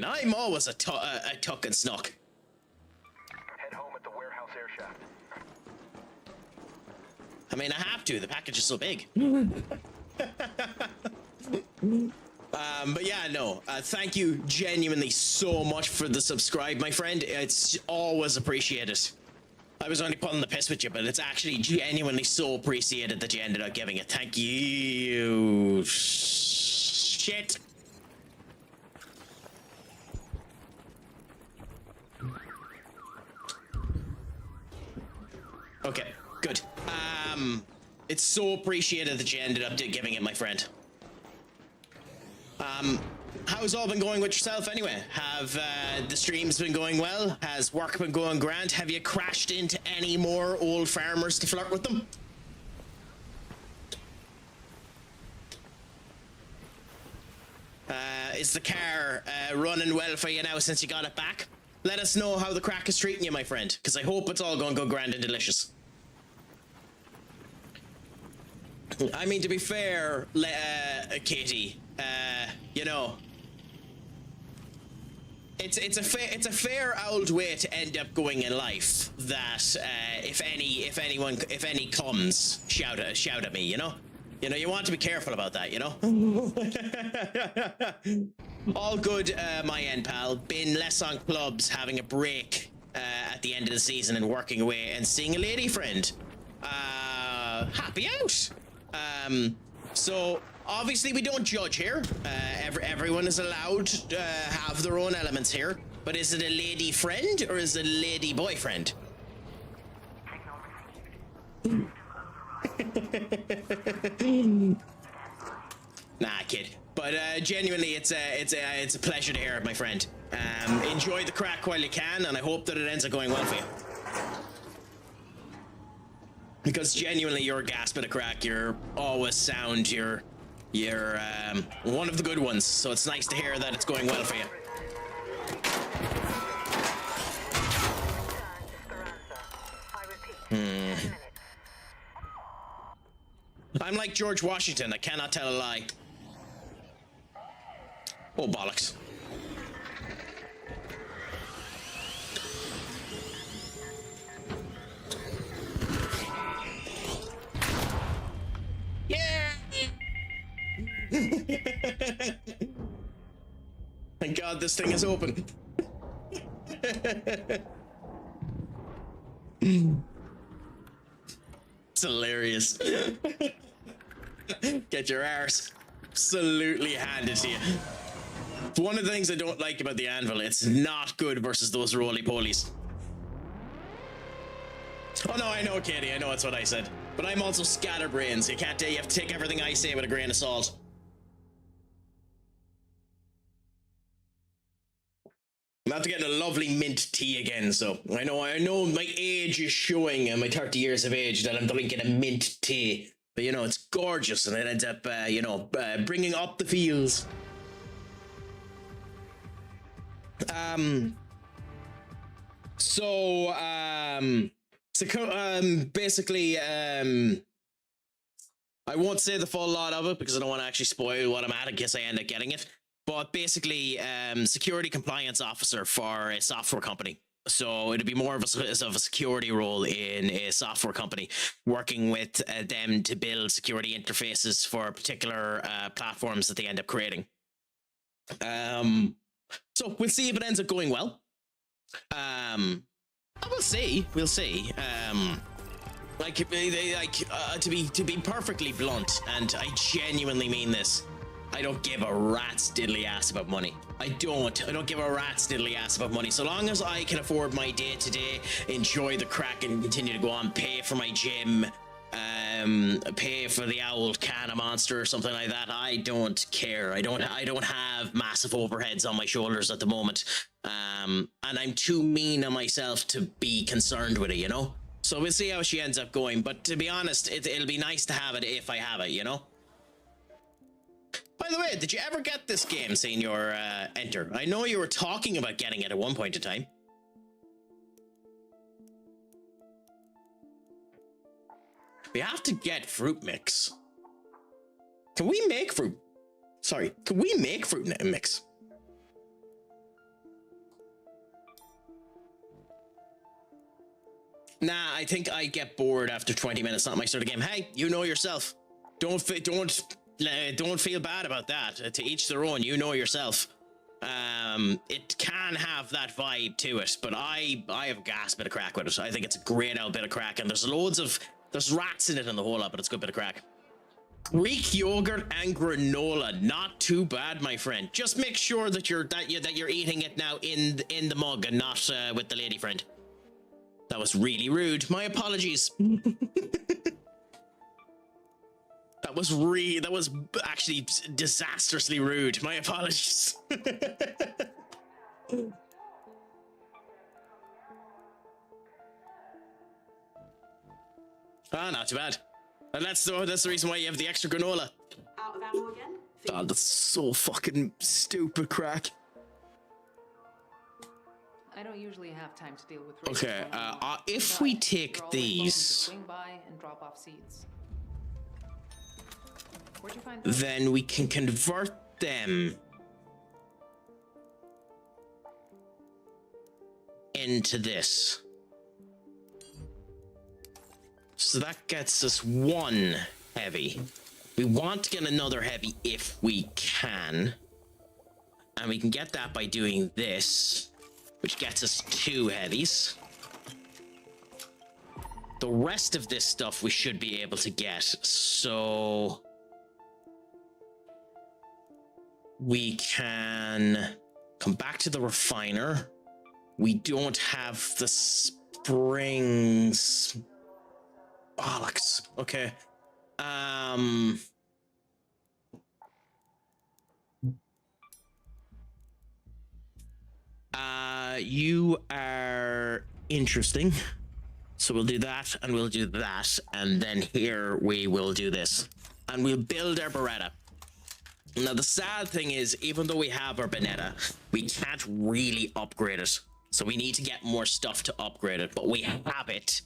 I'm always a tuck and snuck. Head home at the warehouse air shaft. I mean, I have to. The package is so big. But yeah, no. Thank you genuinely so much for the subscribe, my friend. It's always appreciated. I was only pulling the piss with you, but it's actually genuinely so appreciated that you ended up giving it. Thank you. Shit. Okay, good. It's so appreciated that you ended up giving it, my friend. How's all been going with yourself anyway? Have the streams been going well? Has work been going grand? Have you crashed into any more old farmers to flirt with them? Is the car running well for you now since you got it back? Let us know how the crack is treating you, my friend, because I hope it's all going to go grand and delicious. I mean, to be fair, Katie, you know, it's a fair old way to end up going in life. That if any comes, shout at me. You know, you want to be careful about that. You know. All good, my end, pal. Been less on clubs, having a break at the end of the season, and working away, and seeing a lady friend. Happy out. So obviously we don't judge here. Everyone is allowed to have their own elements here. But is it a lady friend or is it a lady boyfriend? Nah, kid. But genuinely, it's a pleasure to hear it, my friend. Enjoy the crack while you can, and I hope that it ends up going well for you. Because genuinely, you're a gasp at a crack. You're always sound. You're one of the good ones. So it's nice to hear that it's going well for you. I'm like George Washington. I cannot tell a lie. Oh, bollocks. Yeah! Thank God this thing is open. It's hilarious. Get your arse absolutely handed to you. It's one of the things I don't like about the anvil. It's not good versus those roly-polies. Oh no, I know, Katie. I know it's what I said. But I'm also scatterbrains. You have to take everything I say with a grain of salt. I'm after getting a lovely mint tea again, so I know my age is showing and my 30 years of age that I'm drinking a mint tea. But you know, it's gorgeous and it ends up, bringing up the feels. Basically, I won't say the full lot of it because I don't want to actually spoil what I'm at in case I end up getting it. But basically, security compliance officer for a software company. So it'd be more of a security role in a software company, working with them to build security interfaces for particular platforms that they end up creating. So we'll see if it ends up going well. We'll see. We'll see. To be perfectly blunt, and I genuinely mean this, I don't give a rat's diddly ass about money. I don't give a rat's diddly ass about money. So long as I can afford my day-to-day, enjoy the crack and continue to go on, pay for my gym, pay for the old can of Monster or something like that, I don't care. I don't have massive overheads on my shoulders at the moment. And I'm too mean on myself to be concerned with it, you know? So we'll see how she ends up going. But to be honest, it'll be nice to have it if I have it, you know? By the way, did you ever get this game, Senior Enter? I know you were talking about getting it at one point in time. We have to get fruit mix. Can we make fruit? Sorry, can we make fruit mix? Nah, I think I get bored after 20 minutes. Not my sort of game. Hey, you know yourself. Don't feel bad about that. To each their own. You know yourself. It can have that vibe to it, but I have a gas bit of crack with it. I think it's a great old bit of crack, and there's rats in it and the whole lot, but it's a good bit of crack. Greek yogurt and granola, not too bad, my friend. Just make sure that you're eating it now in the mug and not with the lady friend. That was really rude. My apologies. That was actually disastrously rude. My apologies. Not too bad. And that's the reason why you have the extra granola. Out of ammo again? God, that's so fucking stupid crack. I don't usually have time to deal with. Okay, if we take these, swing by and drop off seeds. Where'd you find them? Then we can convert them into this. So that gets us one heavy. We want to get another heavy if we can. And we can get that by doing this, which gets us 2 heavies. The rest of this stuff we should be able to get. So we can come back to the refiner. We don't have the springs. Bollocks. Okay. You are interesting. So we'll do that, and we'll do that, and then here we will do this. And we'll build our Beretta. Now, the sad thing is, even though we have our Beretta, we can't really upgrade it. So we need to get more stuff to upgrade it, but we have it.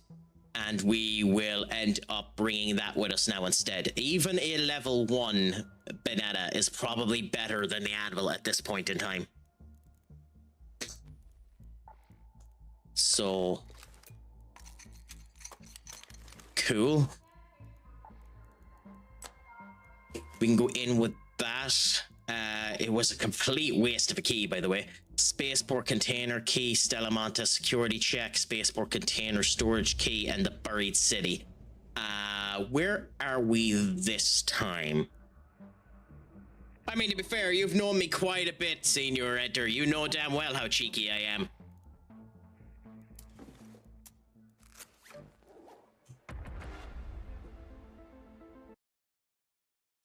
And we will end up bringing that with us now instead. Even a level 1 Beretta is probably better than the Anvil at this point in time. So cool. We can go in with that. It was a complete waste of a key, by the way. Spaceport container key, Stellamonta security check, spaceport container storage key, and the buried city. Where are we this time? I mean, to be fair, you've known me quite a bit, Senior Enter. You know damn well how cheeky I am.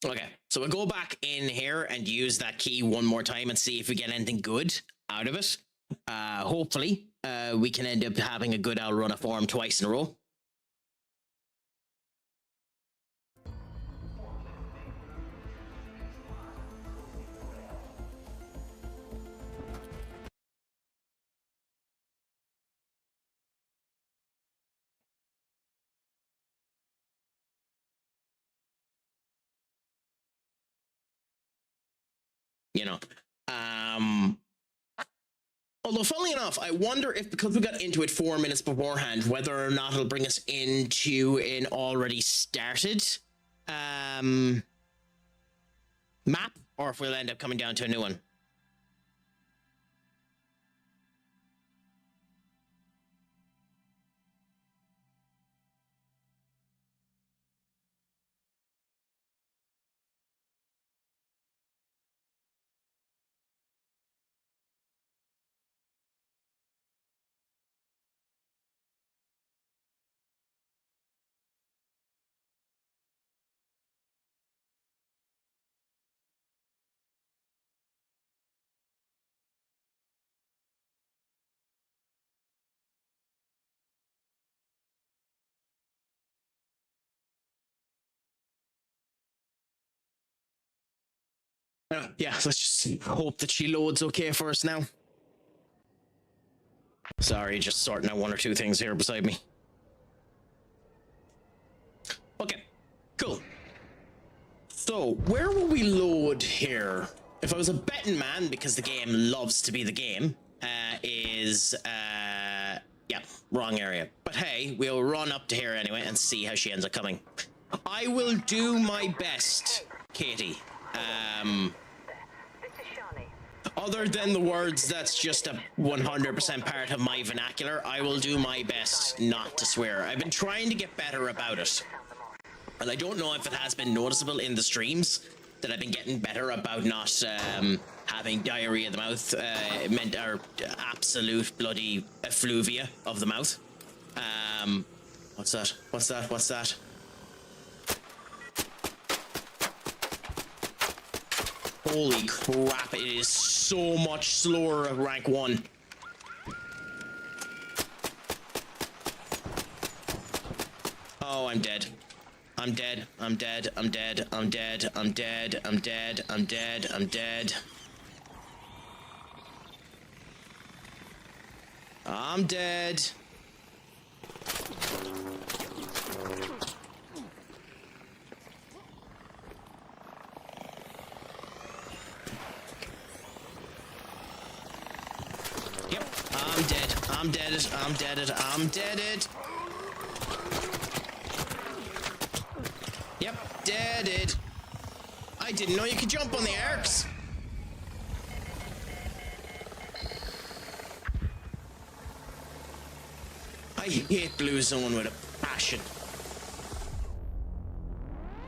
Okay, so we'll go back in here and use that key one more time and see if we get anything good out of it. Hopefully, we can end up having a good old run of form twice in a row. You know, although, funnily enough, I wonder if because we got into it 4 minutes beforehand, whether or not it'll bring us into an already started map, or if we'll end up coming down to a new one. Yeah, let's just hope that she loads okay for us now. Sorry, just sorting out 1 or 2 things here beside me. Okay, cool. So, where will we load here? If I was a betting man, because the game loves to be the game, yeah, wrong area. But hey, we'll run up to here anyway and see how she ends up coming. I will do my best, Katie. Other than the words, that's just a 100% part of my vernacular. I will do my best not to swear. I've been trying to get better about it. And I don't know if it has been noticeable in the streams that I've been getting better about not having diarrhea of the mouth, or absolute bloody effluvia of the mouth. What's that? What's that? What's that? Holy crap, it is so much slower at rank 1. Oh, I'm dead. I'm dead. I'm dead. I'm dead. I'm dead. I'm dead. I'm dead. I'm dead. I'm dead. I'm dead. Yep, I'm dead. I'm dead. I'm dead. I'm dead. Yep, dead. I didn't know you could jump on the arcs. I hate Blue Zone with a passion.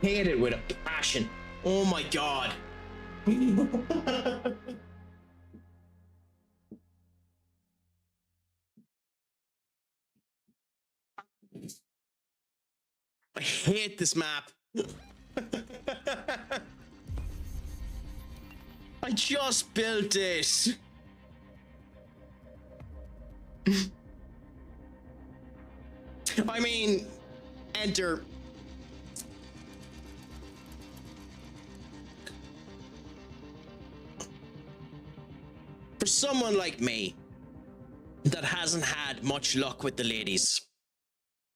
Hate it with a passion. Oh my god. I hate this map. I just built it. I mean, enter. For someone like me that hasn't had much luck with the ladies,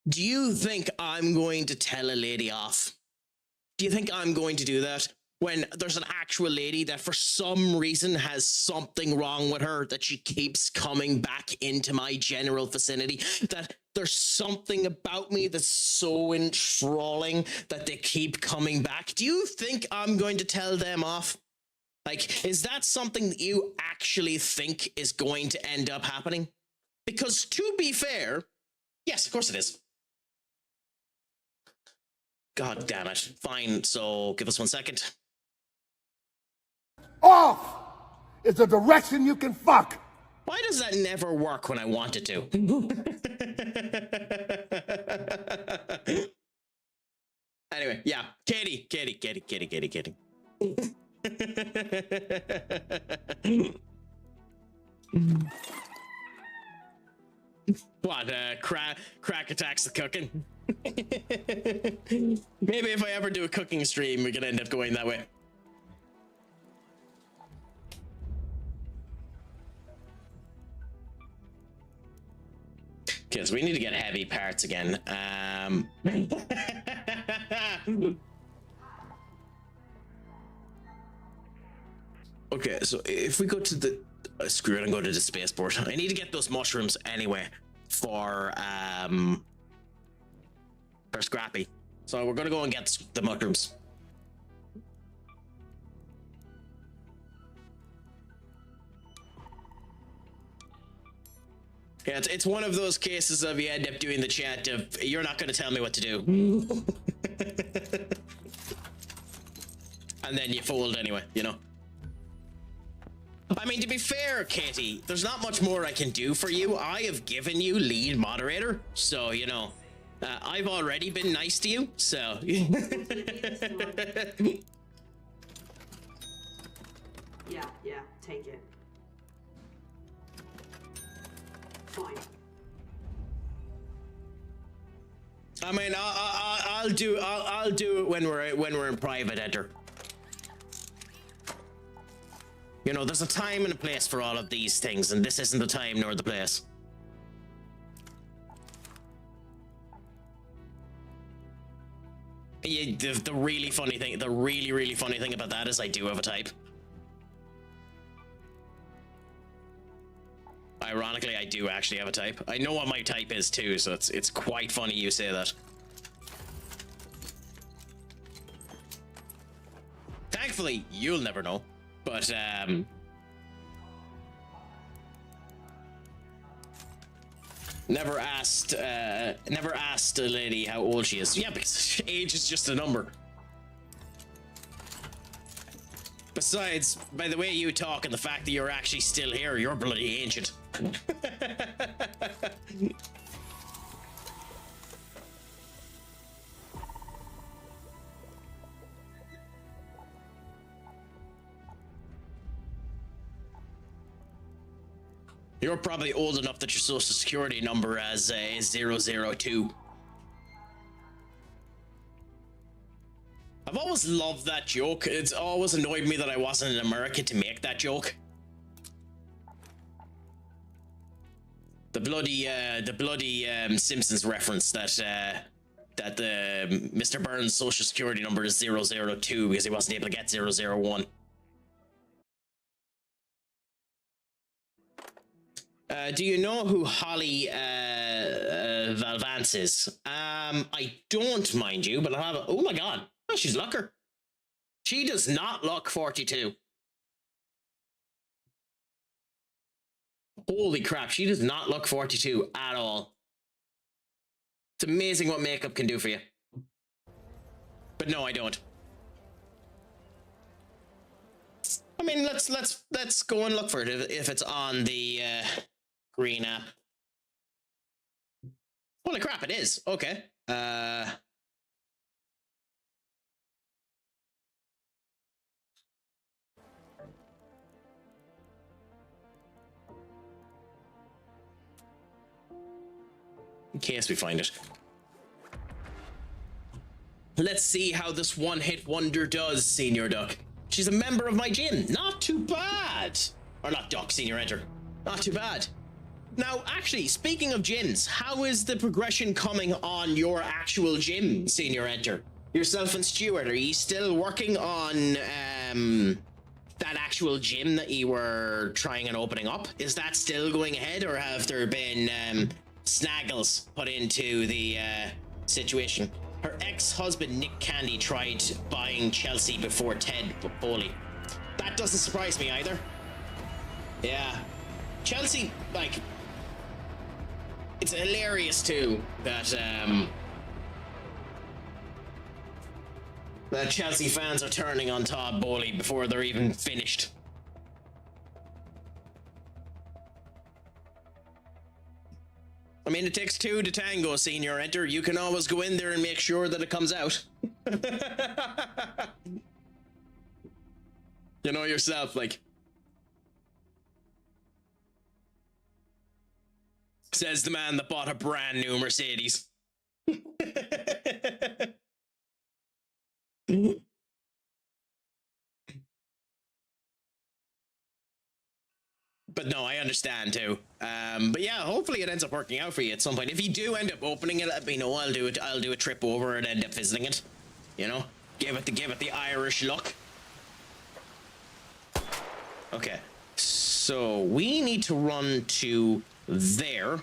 do you think I'm going to tell a lady off? Do you think I'm going to do that when there's an actual lady that for some reason has something wrong with her, that she keeps coming back into my general vicinity, that there's something about me that's so enthralling that they keep coming back? Do you think I'm going to tell them off? Like, is that something that you actually think is going to end up happening? Because to be fair, yes, of course it is. God damn it. Fine, so give us 1 second. Off is a direction you can fuck. Why does that never work when I want it to? Anyway, yeah. Katie. What, Craic attacks the cooking? Maybe if I ever do a cooking stream, we could end up going that way. Okay, so we need to get heavy parts again. Okay, so if we go to the screw it and go to the spaceport, I need to get those mushrooms anyway for Scrappy. So we're gonna go and get the mushrooms. Yeah, it's one of those cases of you end up doing the chat of you're not gonna tell me what to do. And then you fold anyway, you know. I mean, to be fair, Katie, there's not much more I can do for you. I have given you lead moderator, so, you know, I've already been nice to you, so. Yeah, take it. Fine. I mean, I'll do it when we're in private enter. You know, there's a time and a place for all of these things, and this isn't the time nor the place. Yeah, the really funny thing, the really funny thing about that is I do have a type. Ironically, I do actually have a type. I know what my type is too, so it's quite funny you say that. Thankfully, you'll never know. But never asked a lady how old she is. Yeah, because age is just a number. Besides, by the way you talk and the fact that you're actually still here, you're bloody ancient. You're probably old enough that your social security number is 002. I've always loved that joke. It's always annoyed me that I wasn't in America to make that joke. The bloody Simpsons reference that the Mr. Burns' social security number is 002 because he wasn't able to get 001. Do you know who Holly Valvance is? I don't, mind you, but I'll have a... Oh my god. Oh, she's lucker. She does not look 42. Holy crap, she does not look 42 at all. It's amazing what makeup can do for you. But no, I don't. I mean, let's go and look for it if it's on the green app. Holy crap, it is. Okay. In case we find it. Let's see how this one-hit wonder does, Senior Duck. She's a member of my gym. Not too bad. Or not Duck, Senior Enter. Not too bad. Now, actually, speaking of gyms, how is the progression coming on your actual gym, Senior Enter? Yourself and Stuart, are you still working on that actual gym that you were trying and opening up? Is that still going ahead, or have there been snaggles put into the situation? Her ex-husband Nick Candy tried buying Chelsea before Ted Bowley. That doesn't surprise me either. Yeah. Chelsea, like... It's hilarious too that that Chelsea fans are turning on Todd Bowley before they're even finished. I mean, it takes two to tango, Senior Enter. You can always go in there and make sure that it comes out. You know yourself, like... Says the man that bought a brand new Mercedes. But no, I understand too. But yeah, hopefully it ends up working out for you at some point. If you do end up opening it, let me know. I'll do it. I'll do a trip over and end up visiting it. You know, give it the Irish look. Okay, so we need to run to there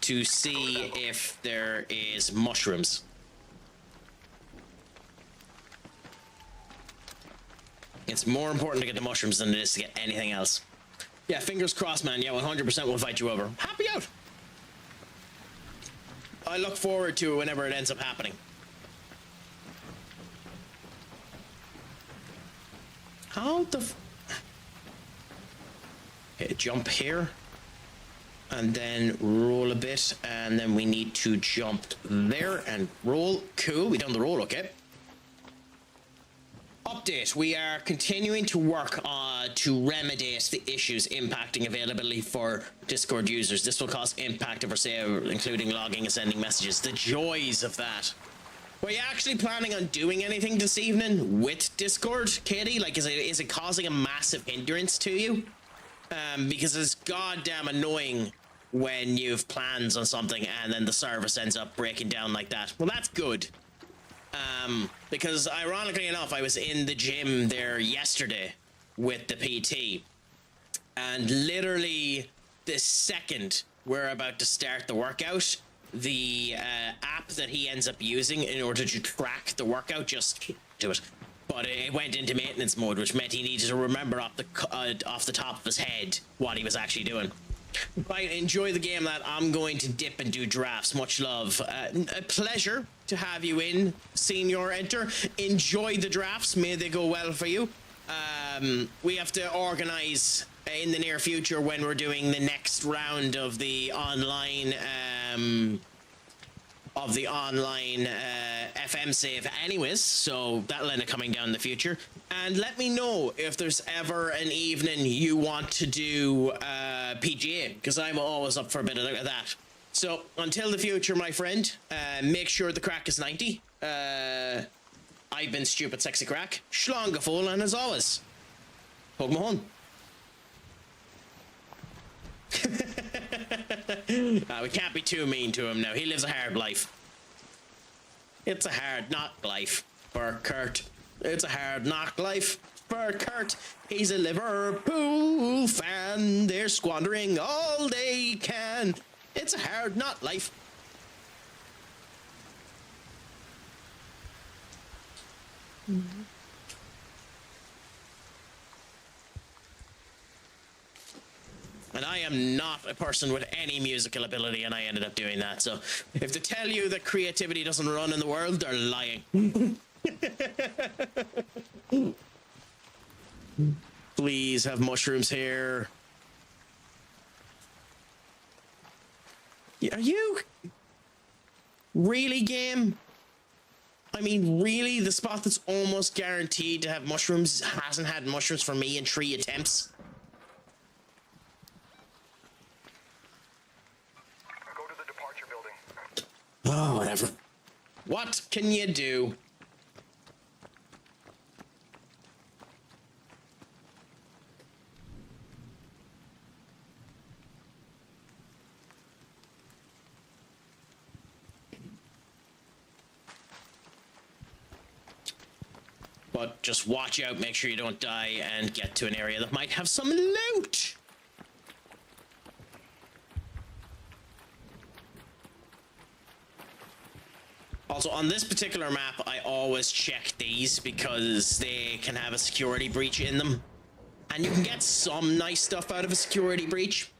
to see if there is mushrooms. It's more important to get the mushrooms than it is to get anything else. Yeah, fingers crossed, man. Yeah, 100% will fight you over. Happy out. I look forward to it whenever it ends up happening. How the okay, jump here. And then roll a bit. And then we need to jump there and roll. Cool, we done the roll, okay. Update, we are continuing to work to remediate the issues impacting availability for Discord users. This will cause impact over sale, including logging and sending messages. The joys of that. Were you actually planning on doing anything this evening with Discord, Katie? Like, is it causing a massive hindrance to you? Because it's goddamn annoying when you've plans on something and then the service ends up breaking down like that. Well, that's good. Because ironically enough, I was in the gym there yesterday with the PT, and literally the second we're about to start the workout, the app that he ends up using in order to track the workout just do it. But it went into maintenance mode, which meant he needed to remember off the top of his head what he was actually doing. Right, enjoy the game, lad. I'm going to dip and do drafts. Much love. A pleasure to have you in, Senior Enter. Enjoy the drafts. May they go well for you. We have to organize in the near future when we're doing the next round of the online FM save anyways, so that'll end up coming down in the future. And let me know if there's ever an evening you want to do PGA, because I'm always up for a bit of that. So until the future, my friend, make sure the crack is 90. I've been stupid sexy crack, Schlongafol, and as always, hug my hon. We can't be too mean to him now. He lives a hard life. It's a hard knock life for Kurt. It's a hard knock life for Kurt. He's a Liverpool fan. They're squandering all they can. It's a hard knock life. Mm-hmm. And I am not a person with any musical ability, and I ended up doing that. So if they tell you that creativity doesn't run in the world, they're lying. Please have mushrooms here. Are you really, game? I mean, really? The spot that's almost guaranteed to have mushrooms hasn't had mushrooms for me in 3 attempts? Oh, whatever. What can you do? But just watch out, make sure you don't die, and get to an area that might have some loot. Also, on this particular map, I always check these because they can have a security breach in them. And you can get some nice stuff out of a security breach.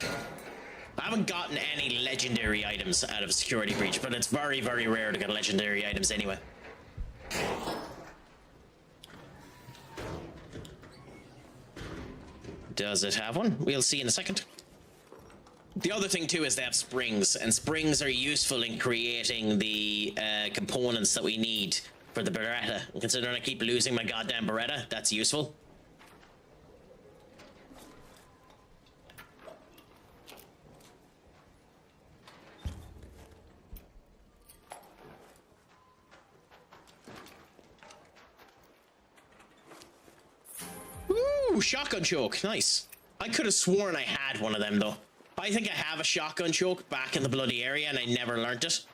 I haven't gotten any legendary items out of a security breach, but it's very, very rare to get legendary items anyway. Does it have one? We'll see in a second. The other thing too is they have springs, and springs are useful in creating the components that we need for the Beretta. And considering I keep losing my goddamn Beretta, that's useful. Ooh, shotgun choke. Nice. I could have sworn I had one of them, though. I think I have a shotgun choke back in the bloody area, and I never learnt it.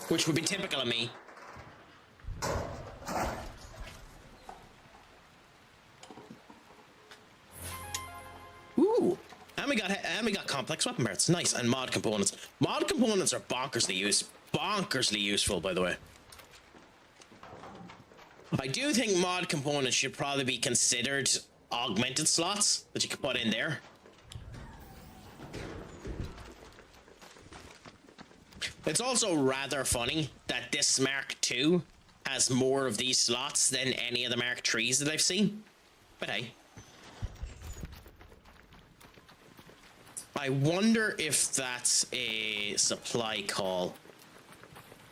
Which would be typical of me. Ooh. And we got complex weapon parts. Nice. And mod components. Mod components are bonkersly useful, by the way. I do think mod components should probably be considered augmented slots that you can put in there. It's also rather funny that this Mark II has more of these slots than any of the Mark IIIs that I've seen. But hey. I wonder if that's a supply call.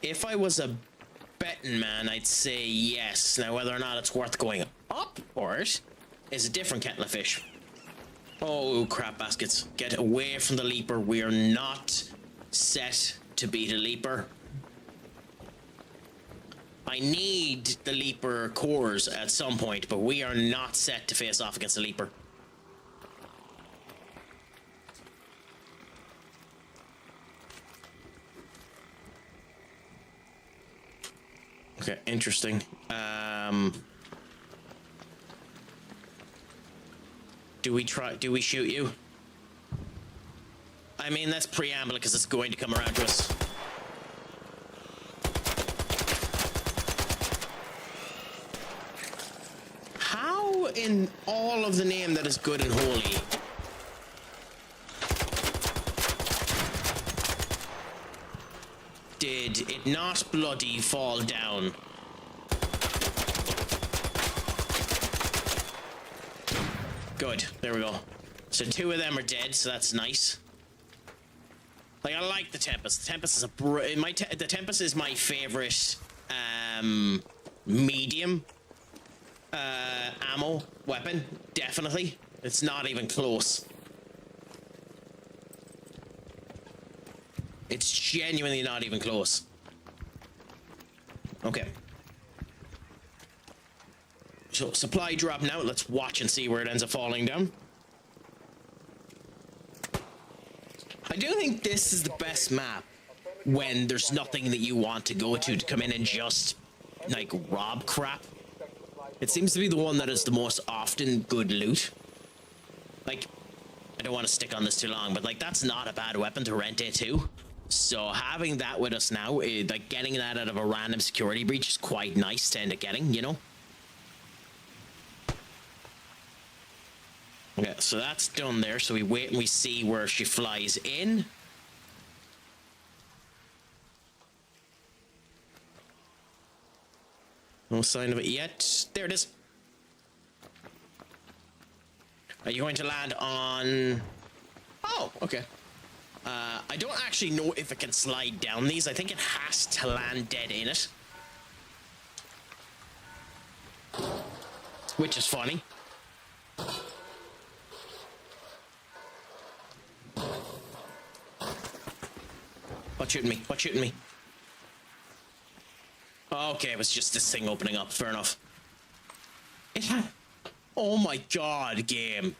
If I was a betting man, I'd say yes. Now, whether or not it's worth going up for it is a different kettle of fish. Oh, crap baskets. Get away from the leaper. We are not set to beat a leaper. I need the leaper cores at some point, but we are not set to face off against a leaper. Okay, interesting. Do we shoot you? I mean, that's preamble because it's going to come around to us. How in all of the name that is good and holy did it not bloody fall down? Good, there we go. So 2 of them are dead, so that's nice. Like, I like the Tempest. The Tempest is the Tempest is my favorite medium ammo weapon. Definitely. It's not even close. It's genuinely not even close. Okay. So, supply dropping out. Let's watch and see where it ends up falling down. I do think this is the best map when there's nothing that you want to go to come in and just, like, rob crap. It seems to be the one that is the most often good loot. Like, I don't want to stick on this too long, but, like, that's not a bad weapon to rent it too. So having that with us now, like, getting that out of a random security breach is quite nice to end up getting, you know? Okay, so that's done there. So we wait and we see where she flies in. No sign of it yet. There it is. Are you going to land on... Oh, okay. I don't actually know if it can slide down these. I think it has to land dead in it. Which is funny. What's shooting me? What's shooting me? Okay, it was just this thing opening up. Fair enough. It had... Oh my god, game.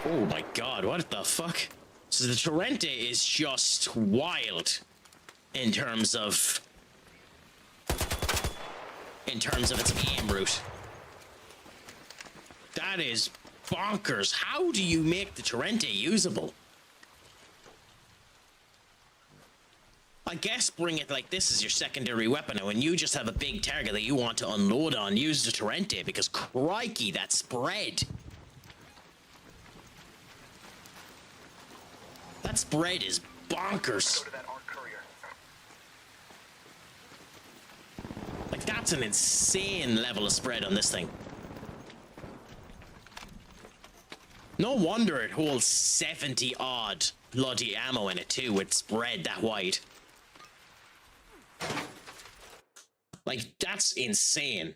Oh my god, what the fuck? So the Torrente is just wild in terms of its aim route. That is bonkers. How do you make the Torrente usable? I guess bring it like this as your secondary weapon, and when you just have a big target that you want to unload on, use the Torrente, because crikey, that spread. That spread is bonkers. Like, that's an insane level of spread on this thing. No wonder it holds 70 odd bloody ammo in it too, with spread that wide. Like, that's insane.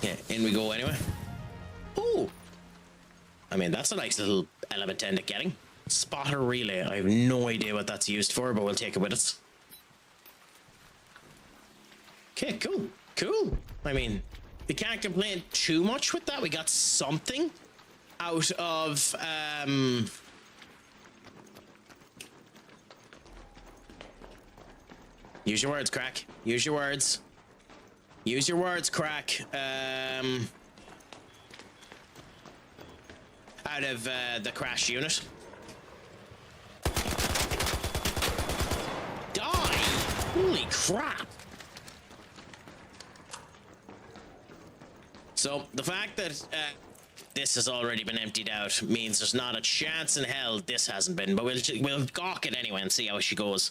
Yeah, in we go anyway. Oh! I mean, that's a nice little element to end up getting. Spotter relay. I have no idea what that's used for, but we'll take it with us. Okay, cool. Cool. I mean, we can't complain too much with that. We got something out of, Use your words, Craic. Use your words. Use your words, Craic. Out of the crash unit. Die! Holy crap! So the fact that this has already been emptied out means there's not a chance in hell this hasn't been. But we'll gawk it anyway and see how she goes.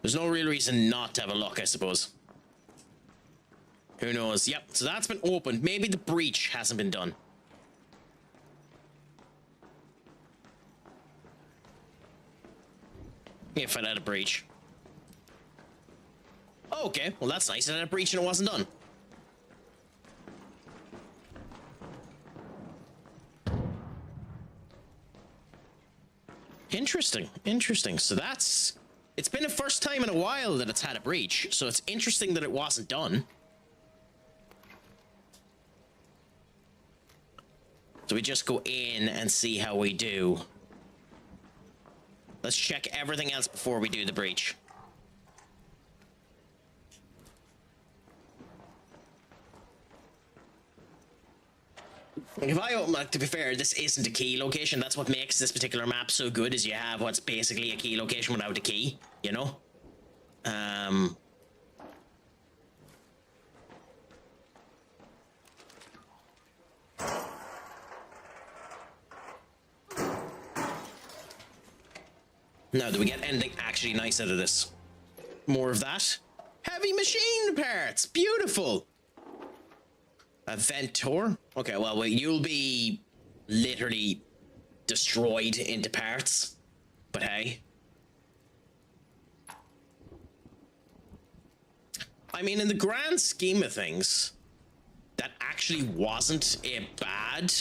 There's no real reason not to have a look, I suppose. Who knows? Yep, so that's been opened. Maybe the breach hasn't been done. If it had a breach. Okay, well that's nice. It had a breach and it wasn't done. Interesting, interesting. So that's... It's been the first time in a while that it's had a breach, so it's interesting that it wasn't done. So we just go in and see how we do. Let's check everything else before we do the breach. If I open, to be fair, this isn't a key location. That's what makes this particular map so good, is you have what's basically a key location without a key, you know? Now, do we get anything actually nice out of this? More of that? Heavy machine parts! Beautiful! A Ventor? Okay, well, you'll be literally destroyed into parts. But hey. I mean, in the grand scheme of things, that actually wasn't a bad...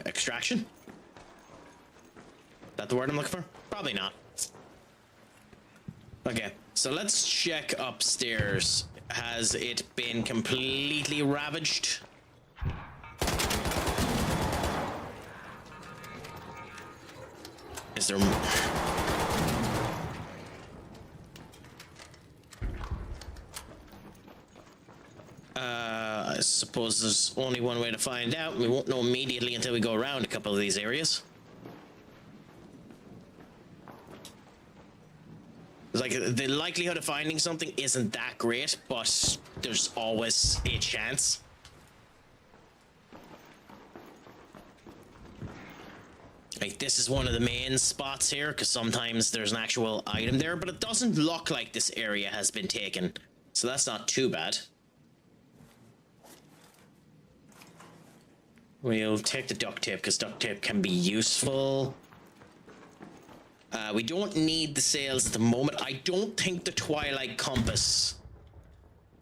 extraction? That the word I'm looking for? Probably not. Okay, so let's check upstairs. Has it been completely ravaged? Is there... I suppose there's only one way to find out. We won't know immediately until we go around a couple of these areas. It's like the likelihood of finding something isn't that great, but there's always a chance. Like, this is one of the main spots here, because sometimes there's an actual item there, but it doesn't look like this area has been taken. So that's not too bad. We'll take the duct tape, because duct tape can be useful. We don't need the sails at the moment. I don't think the Twilight Compass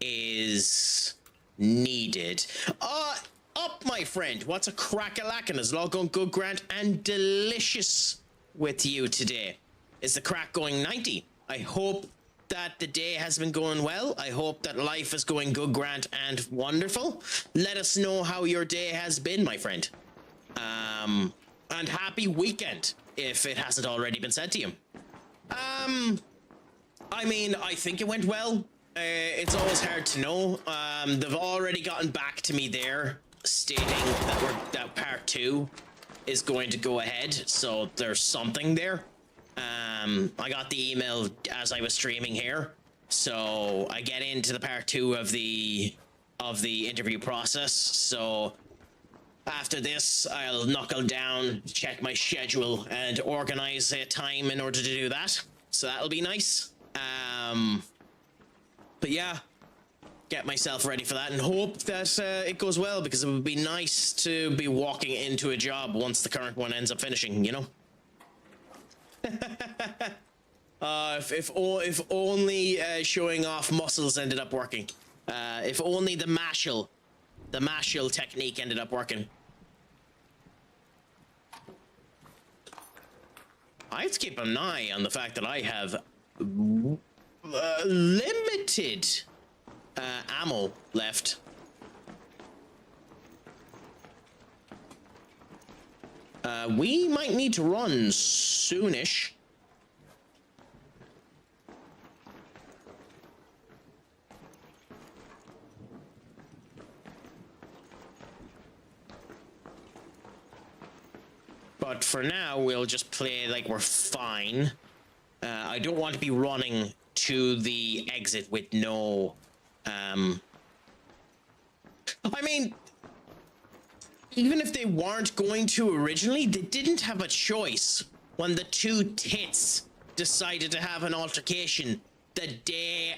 is needed. Up, my friend. What's a crack-a-lackin'? Is it all going good, Grant? And delicious with you today. Is the crack going 90? I hope that the day has been going well. I hope that life is going good, Grant, and wonderful. Let us know how your day has been, my friend. And happy weekend, if it hasn't already been said to you. I mean, I think it went well. It's always hard to know. They've already gotten back to me there, stating that part 2 is going to go ahead, so there's something there. I got the email as I was streaming here, so I get into the part 2 of the interview process. So After this, I'll knuckle down, check my schedule, and organize a time in order to do that. So that'll be nice. But yeah, get myself ready for that and hope that it goes well, because it would be nice to be walking into a job once the current one ends up finishing, you know? If only showing off muscles ended up working. If only the mashal technique ended up working. I have to keep an eye on the fact that I have limited ammo left. We might need to run soonish. But for now, we'll just play like we're fine. I don't want to be running to the exit with no... I mean, even if they weren't going to originally, they didn't have a choice when the two tits decided to have an altercation the day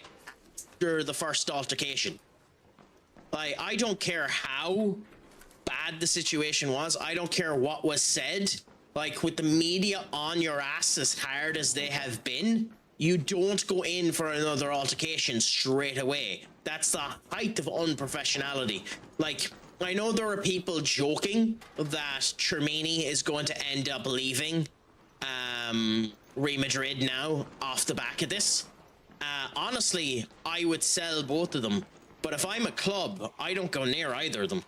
after the first altercation. Like, I don't care how bad the situation was. I don't care what was said. Like, with the media on your ass as hard as they have been, you don't go in for another altercation straight away. That's the height of unprofessionality. Like, I know there are people joking that Chermini is going to end up leaving Real Madrid now off the back of this. Honestly, I would sell both of them. But if I'm a club, I don't go near either of them.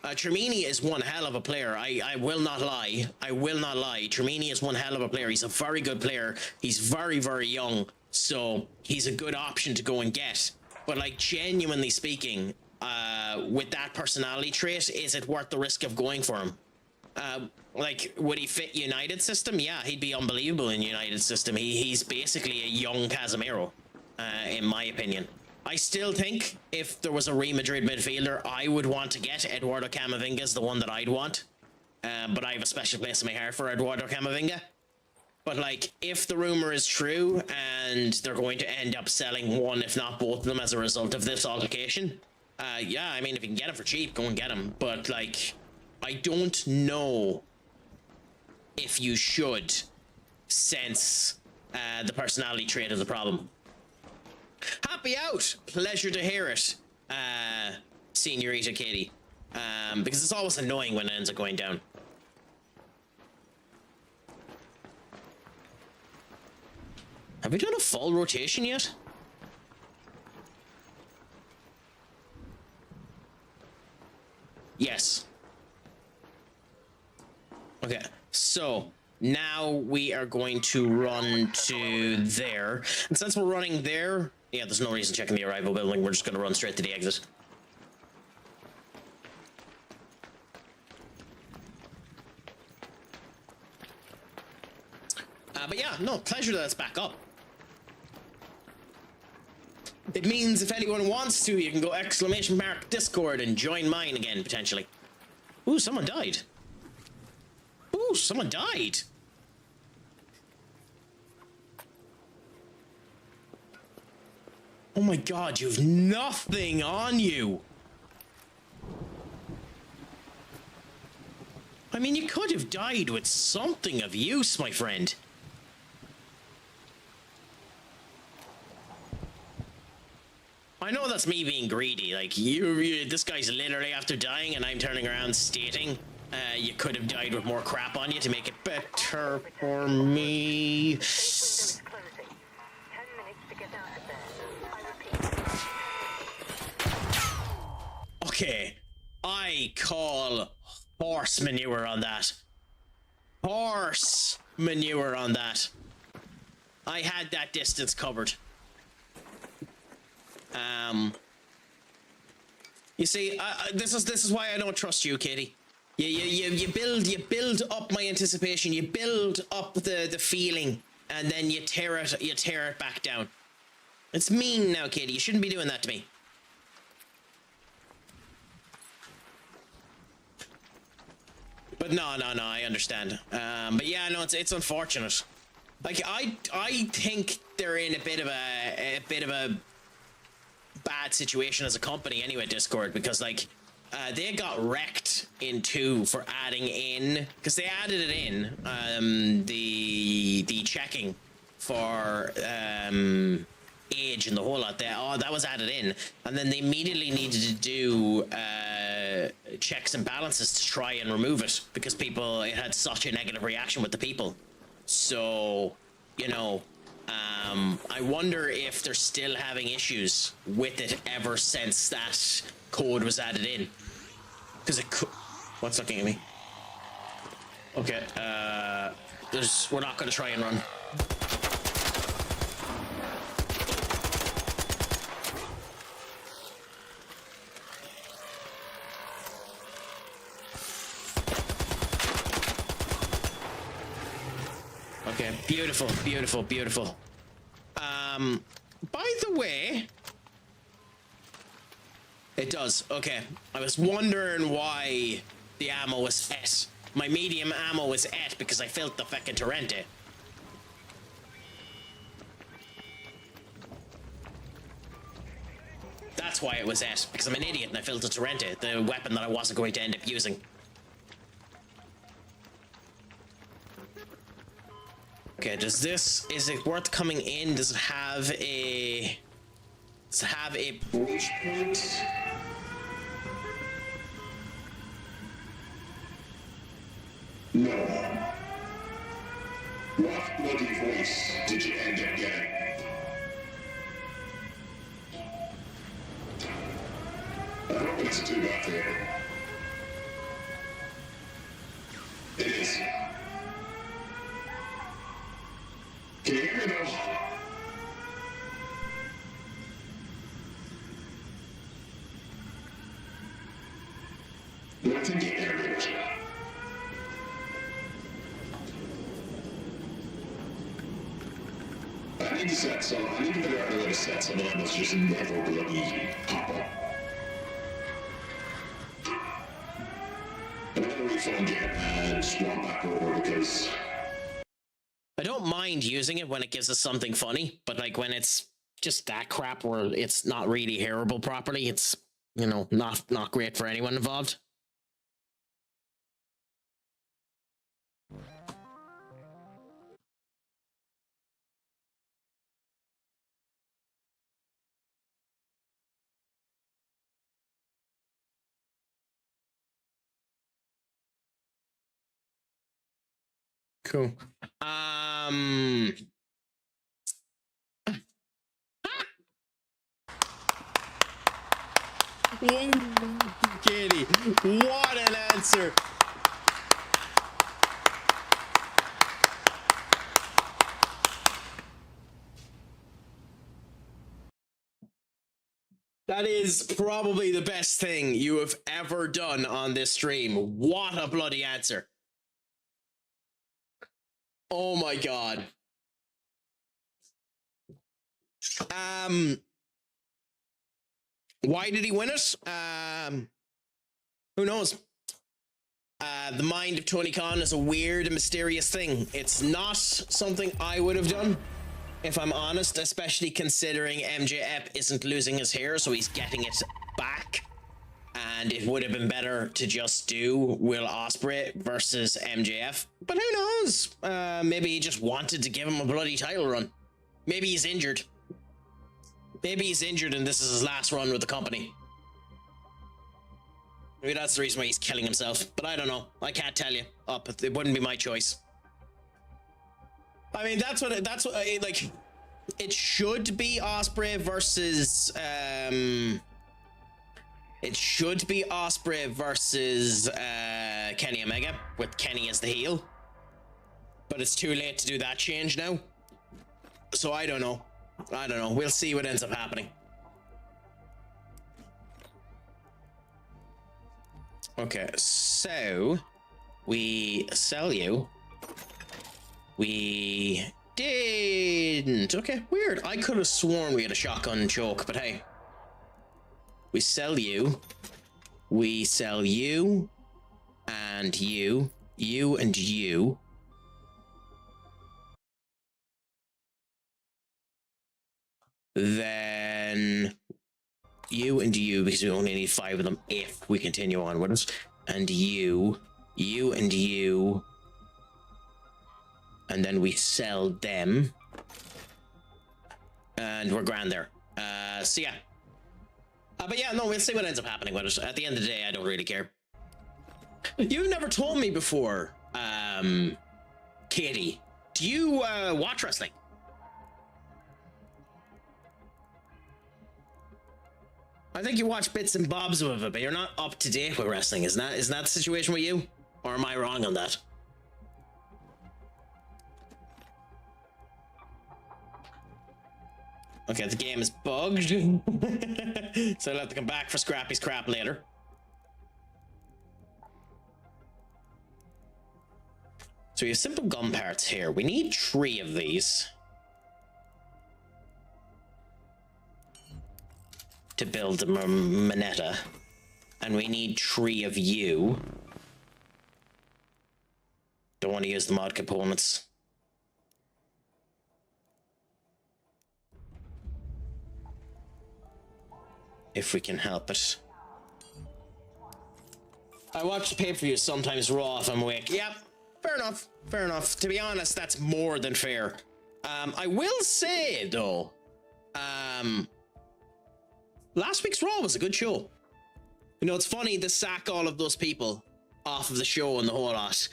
Chermini is one hell of a player. I will not lie. I will not lie. Chermini is one hell of a player. He's a very good player. He's very, very young. So he's a good option to go and get. But like, genuinely speaking, with that personality trait, is it worth the risk of going for him? Like, would he fit United system? Yeah, he'd be unbelievable in United system. He's basically a young Casemiro, in my opinion. I still think if there was a Real Madrid midfielder, I would want to get Eduardo Camavinga is the one that I'd want. But I have a special place in my heart for Eduardo Camavinga. But like, if the rumor is true and they're going to end up selling one, if not both of them, as a result of this altercation, yeah, I mean, if you can get him for cheap, go and get him. But like, I don't know if you should, since the personality trait is a problem. Happy out! Pleasure to hear it, Senorita Katie. Because it's always annoying when it ends up going down. Have we done a full rotation yet? Yes. Okay, so now we are going to run to there. And since we're running there, yeah, there's no reason checking the arrival building. We're just going to run straight to the exit. But yeah, no, pleasure that it's back up. It means if anyone wants to, you can go !Discord and join mine again, potentially. Ooh, someone died. Ooh, someone died. Oh my god, you've nothing on you. I mean, you could have died with something of use, my friend. I know that's me being greedy. Like, this guy's literally after dying, and I'm turning around stating you could have died with more crap on you to make it better for me. Okay, I call horse manure on that. Horse manure on that. I had that distance covered. You see, this is why I don't trust you, Katie. You build up my anticipation. You build up the feeling, and then you tear it back down. It's mean now, Katie. You shouldn't be doing that to me. But no, I understand. But yeah, no, it's unfortunate. Like I think they're in a bit of a bad situation as a company anyway, Discord, because like they got wrecked in 2 for adding in, because they added it in the checking for age and the whole lot there. Oh, that was added in, and then they immediately needed to do checks and balances to try and remove it, because it had such a negative reaction with the people. So, you know, I wonder if they're still having issues with it ever since that code was added in. Because it could... What's looking at me? Okay, we're not going to try and run. Okay, beautiful, beautiful, beautiful. By the way, it does. Okay, I was wondering why the ammo was at. My medium ammo was at because I filled the fucking Torrente. That's why it was at, because I'm an idiot and I filled the Torrente, the weapon that I wasn't going to end up using. Okay, is it worth coming in? Does it have a push point? No. What bloody voice did you end up getting? I hope it's too bad for you. It is. Can you hear me now? What did you hear me? I need to set some. I need to figure out a way to set some of that's just never bloody pop up. I'm gonna refund you and swap back over because I don't mind using it when it gives us something funny, but like when it's just that crap where it's not really hearable properly, it's, you know, not great for anyone involved. Cool. Kitty, what an answer. That is probably the best thing you have ever done on this stream. What a bloody answer. Oh my god. Why did he win it? Who knows? The mind of Tony Khan is a weird and mysterious thing. It's not something I would have done, if I'm honest, especially considering MJF isn't losing his hair, so he's getting it back. And it would have been better to just do Will Ospreay versus MJF. But who knows? Maybe he just wanted to give him a bloody title run. Maybe he's injured. Maybe he's injured and this is his last run with the company. Maybe that's the reason why he's killing himself. But I don't know. I can't tell you. It wouldn't be my choice. I mean, that's what like, it should be Ospreay versus, it should be Ospreay versus Kenny Omega, with Kenny as the heel. But it's too late to do that change now. So I don't know. We'll see what ends up happening. Okay, so we sell you. We didn't. Okay, weird. I could have sworn we had a shotgun choke, but hey. We sell you. We sell you. and you and you. Then you and you, because we only need 5 of them if we continue on with it. And you and you. And then we sell them. And we're grand there. So yeah. But yeah, no, we'll see what ends up happening with it. At the end of the day, I don't really care. You never told me before, Katie. Do you watch wrestling? I think you watch bits and bobs of it, but you're not up to date with wrestling. Isn't that the situation with you? Or am I wrong on that? Okay, the game is bugged. So I'll have to come back for Scrappy's crap later. So we have simple gun parts here. We need 3 of these to build the Manetta. And we need 3 of you. Don't want to use the mod components. If we can help it. I watch the pay-per-view sometimes raw if I'm awake. Yep, fair enough. Fair enough. To be honest, that's more than fair. I will say though, last week's Raw was a good show. You know, it's funny to sack all of those people off of the show and the whole lot,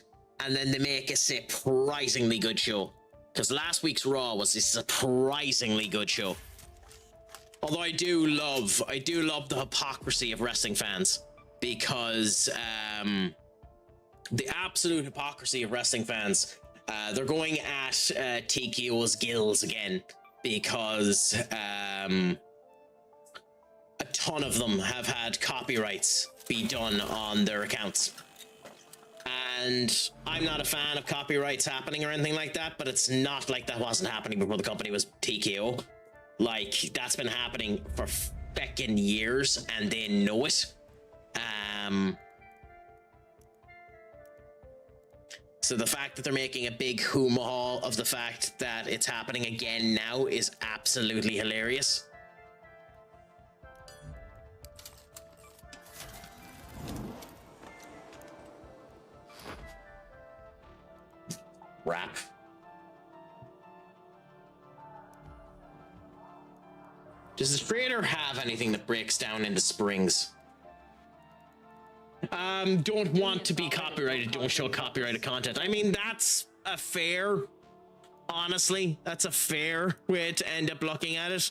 and then they make a surprisingly good show. Because last week's Raw was a surprisingly good show. Although I do love the hypocrisy of wrestling fans, because the absolute hypocrisy of wrestling fans, they're going at TKO's gills again, because a ton of them have had copyrights be done on their accounts. And I'm not a fan of copyrights happening or anything like that, but it's not like that wasn't happening before the company was TKO. Like, that's been happening for feckin' years, and they know it. So the fact that they're making a big hoo-ha of the fact that it's happening again now is absolutely hilarious. Rap. Does the trader have anything that breaks down into springs? Don't want to be copyrighted, don't show copyrighted content. I mean, that's a fair, honestly, that's a fair way to end up looking at it.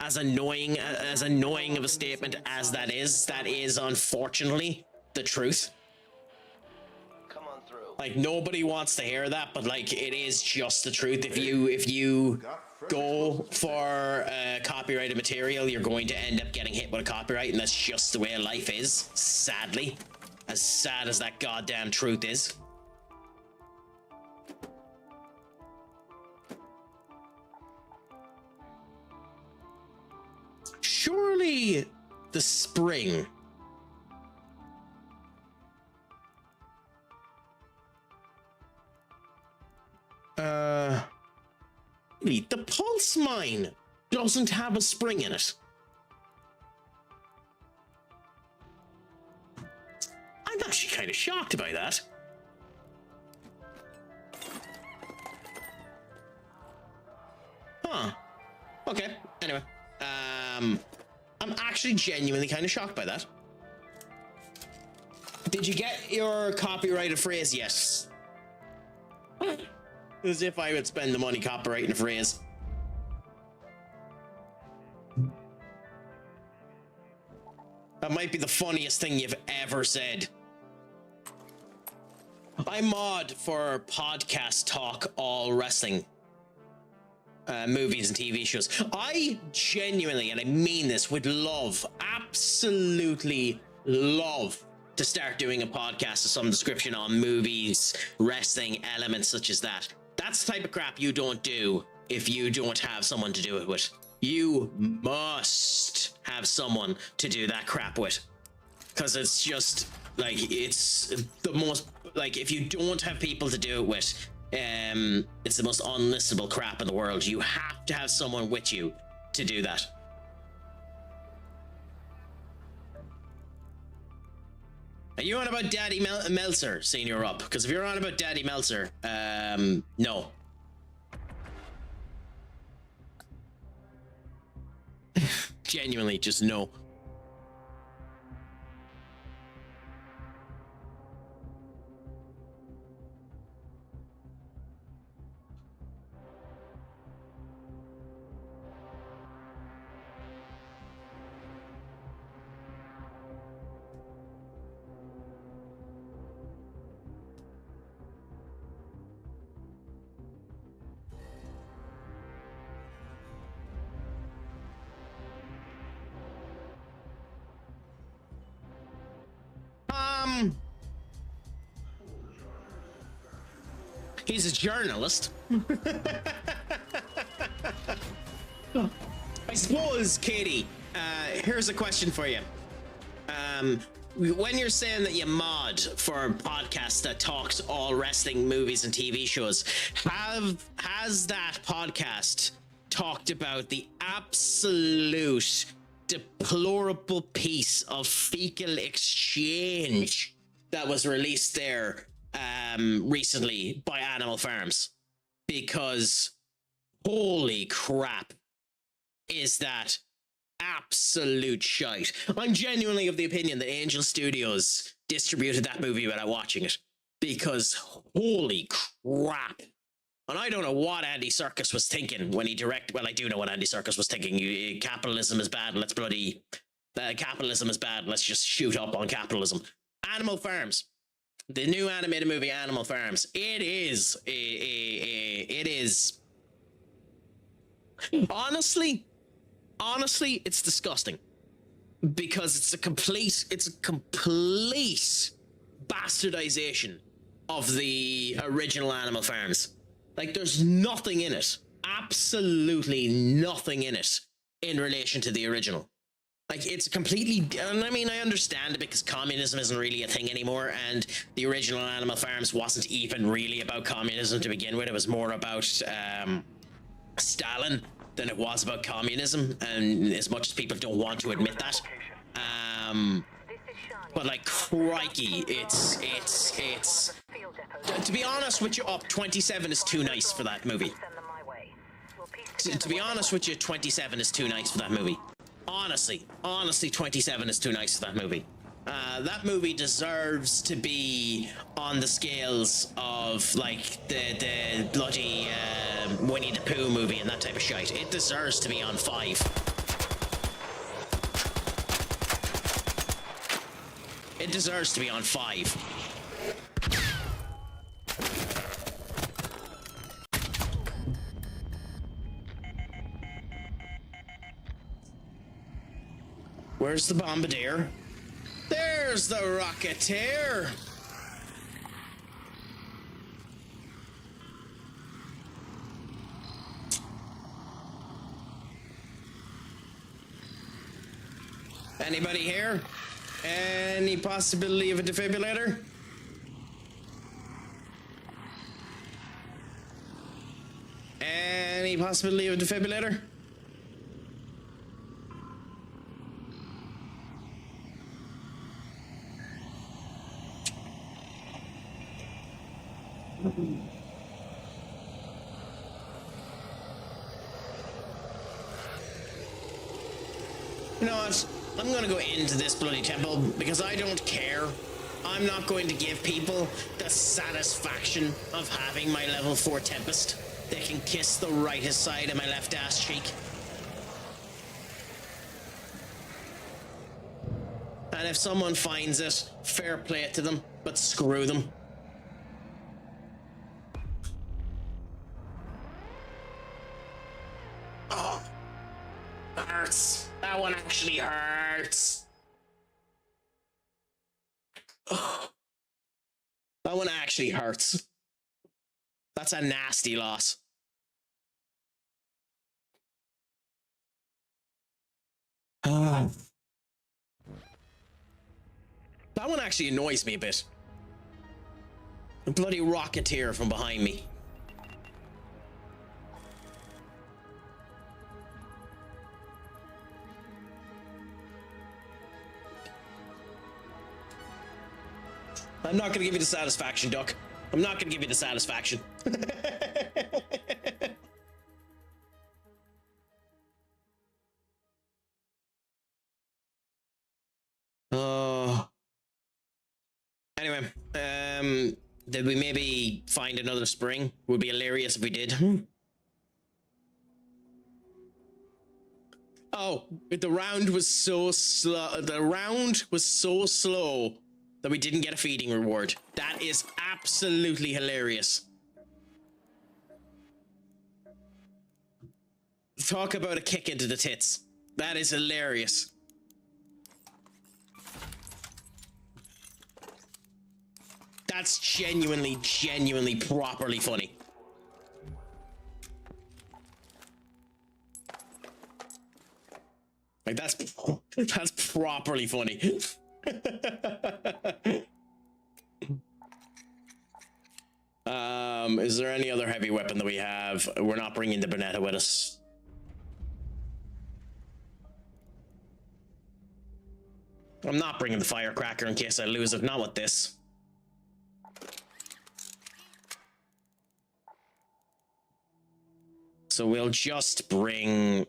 As annoying of a statement as that is unfortunately the truth. Come on through. Like, nobody wants to hear that, but like, it is just the truth. If you go for copyrighted material, you're going to end up getting hit with a copyright, and that's just the way life is, sadly. As sad as that goddamn truth is. Surely the spring. Wait, the pulse mine doesn't have a spring in it. I'm actually kind of shocked by that. Huh. Okay, anyway. I'm actually genuinely kind of shocked by that. Did you get your copyrighted phrase? Yes. As if I would spend the money copyrighting a phrase. That might be the funniest thing you've ever said. I mod for podcast talk all wrestling. Movies and TV shows. I genuinely, and I mean this, would love, absolutely love to start doing a podcast of some description on movies, wrestling, elements such as that. That's the type of crap you don't do if you don't have someone to do it with. You must have someone to do that crap with. Because it's just Like, it's the most, like, if you don't have people to do it with, it's the most unlistenable crap in the world. You have to have someone with you to do that. Are you on about Daddy Meltzer, Senior Up? Because if you're on about Daddy Meltzer, no. Genuinely, just no. He's a journalist. I suppose, Katie, here's a question for you. When you're saying that you mod for podcasts that talks all wrestling movies and TV shows, has that podcast talked about the absolute deplorable piece of fecal exchange that was released there recently by Animal Farms? Because holy crap, is that absolute shite. I'm genuinely of the opinion that Angel Studios distributed that movie without watching it, because holy crap. And I don't know what Andy Serkis was thinking when he directed. Well, I do know what Andy Serkis was thinking. Capitalism is bad. Let's capitalism is bad. Let's just shoot up on capitalism. Animal Farms. The new animated movie Animal Farms. It is honestly, it's disgusting, because it's a complete bastardization of the original Animal Farms. Like, there's nothing in it, absolutely nothing in it in relation to the original. Like, it's completely, and I mean, I understand it because communism isn't really a thing anymore, and the original Animal Farms wasn't even really about communism to begin with. It was more about Stalin than it was about communism, and as much as people don't want to admit that, but like, crikey, it's to be honest with you, 27 is too nice for that movie. To be honest with you, 27 is too nice for that movie. Honestly, 27 is too nice for that movie. That movie deserves to be on the scales of, like, the bloody Winnie the Pooh movie and that type of shite. It deserves to be on 5. It deserves to be on 5. Where's the bombardier? There's the rocketeer! Anybody here? Any possibility of a defibrillator? Any possibility of a defibrillator? You know what? I'm gonna go into this bloody temple because I don't care. I'm not going to give people the satisfaction of having my level 4 Tempest. They can kiss the rightest side of my left ass cheek. And if someone finds it, fair play to them, but screw them. Oh, that hurts. That one actually hurts. Oh, that one actually hurts. That's a nasty loss. That That one actually annoys me a bit. The bloody rocketeer from behind me. I'm not gonna give you the satisfaction, Duck. I'm not gonna give you the satisfaction. Anyway, did we maybe find another spring? Would be hilarious if we did. Oh, the round was so slow. The round was so slow that we didn't get a feeding reward. That is absolutely hilarious. Talk about a kick into the tits. That is hilarious. That's genuinely properly funny. Like that's properly funny. Is there any other heavy weapon that we have? We're not bringing the Bonetta with us. I'm not bringing the firecracker in case I lose it. Not with this. So we'll just bring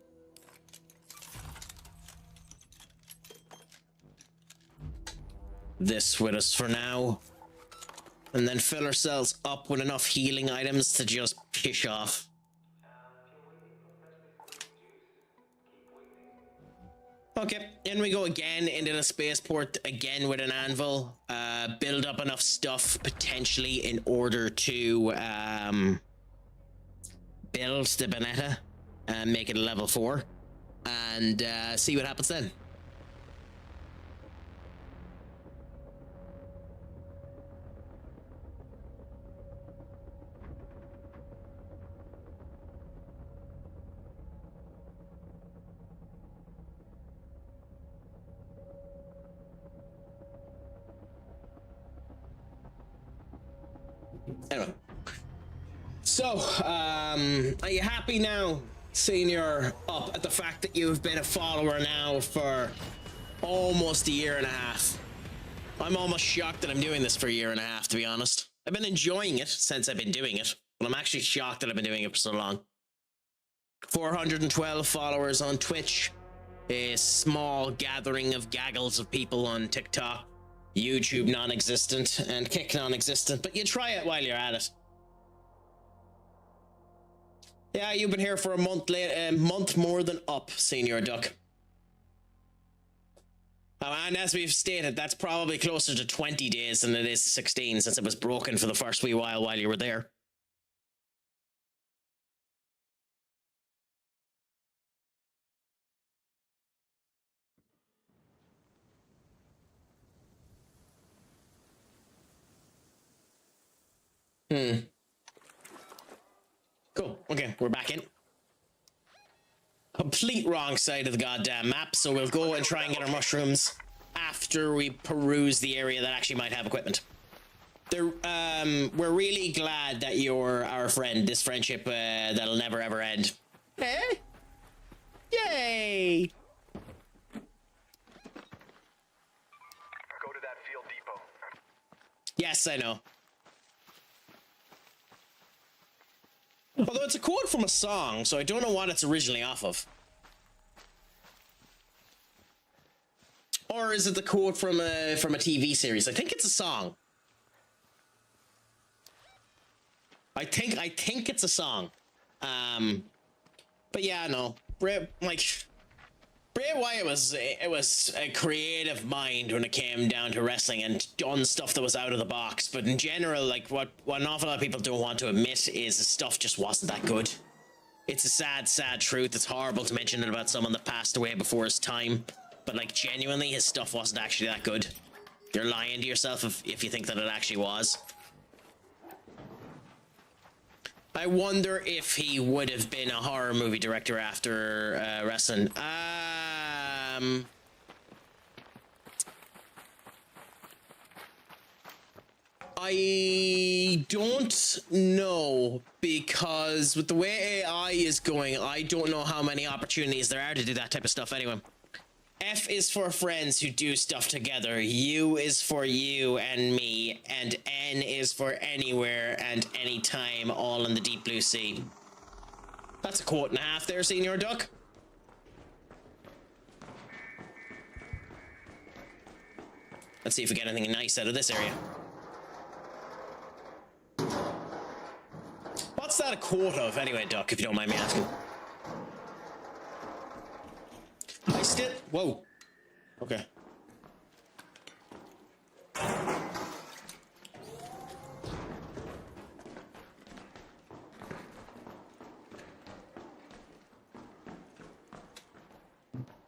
this with us for now. And then fill ourselves up with enough healing items to just piss off. Okay, in we go again into the spaceport again with an anvil. Build up enough stuff potentially in order to build the Bonetta and make it a level 4 and see what happens then. Anyway. So, are you happy now, Senior, up at the fact that you've been a follower now for almost a year and a half? I'm almost shocked that I'm doing this for a year and a half, to be honest. I've been enjoying it since I've been doing it, but I'm actually shocked that I've been doing it for so long. 412 followers on Twitch, a small gathering of gaggles of people on TikTok, YouTube non-existent, and Kick non-existent, but you try it while you're at it. Yeah, you've been here for a month more than up, Senior Duck. Oh, and as we've stated, that's probably closer to 20 days than it is 16, since it was broken for the first wee while you were there. Cool. Okay, we're back in. Complete wrong side of the goddamn map, so we'll go and try and get our mushrooms after we peruse the area that actually might have equipment. We're really glad that you're our friend. This friendship that'll never ever end. Eh? Yay! Go to that field depot. Yes, I know. Although it's a quote from a song, so I don't know what it's originally off of. Or is it the quote from a TV series? I think it's a song. I think it's a song. But yeah, no. Bray Wyatt was a creative mind when it came down to wrestling and done stuff that was out of the box. But in general, like what an awful lot of people don't want to admit is the stuff just wasn't that good. It's a sad truth. It's horrible to mention it about someone that passed away before his time. But like genuinely, his stuff wasn't actually that good. You're lying to yourself if you think that it actually was. I wonder if he would have been a horror movie director after wrestling. I don't know, because with the way AI is going, I don't know how many opportunities there are to do that type of stuff anyway. F is for friends who do stuff together. U is for you and me. And N is for anywhere and anytime, all in the deep blue sea. That's a quote and a half there, Senior Duck. Let's see if we get anything nice out of this area. What's that a quote of anyway, Duck, if you don't mind me asking? I still... Whoa. Okay.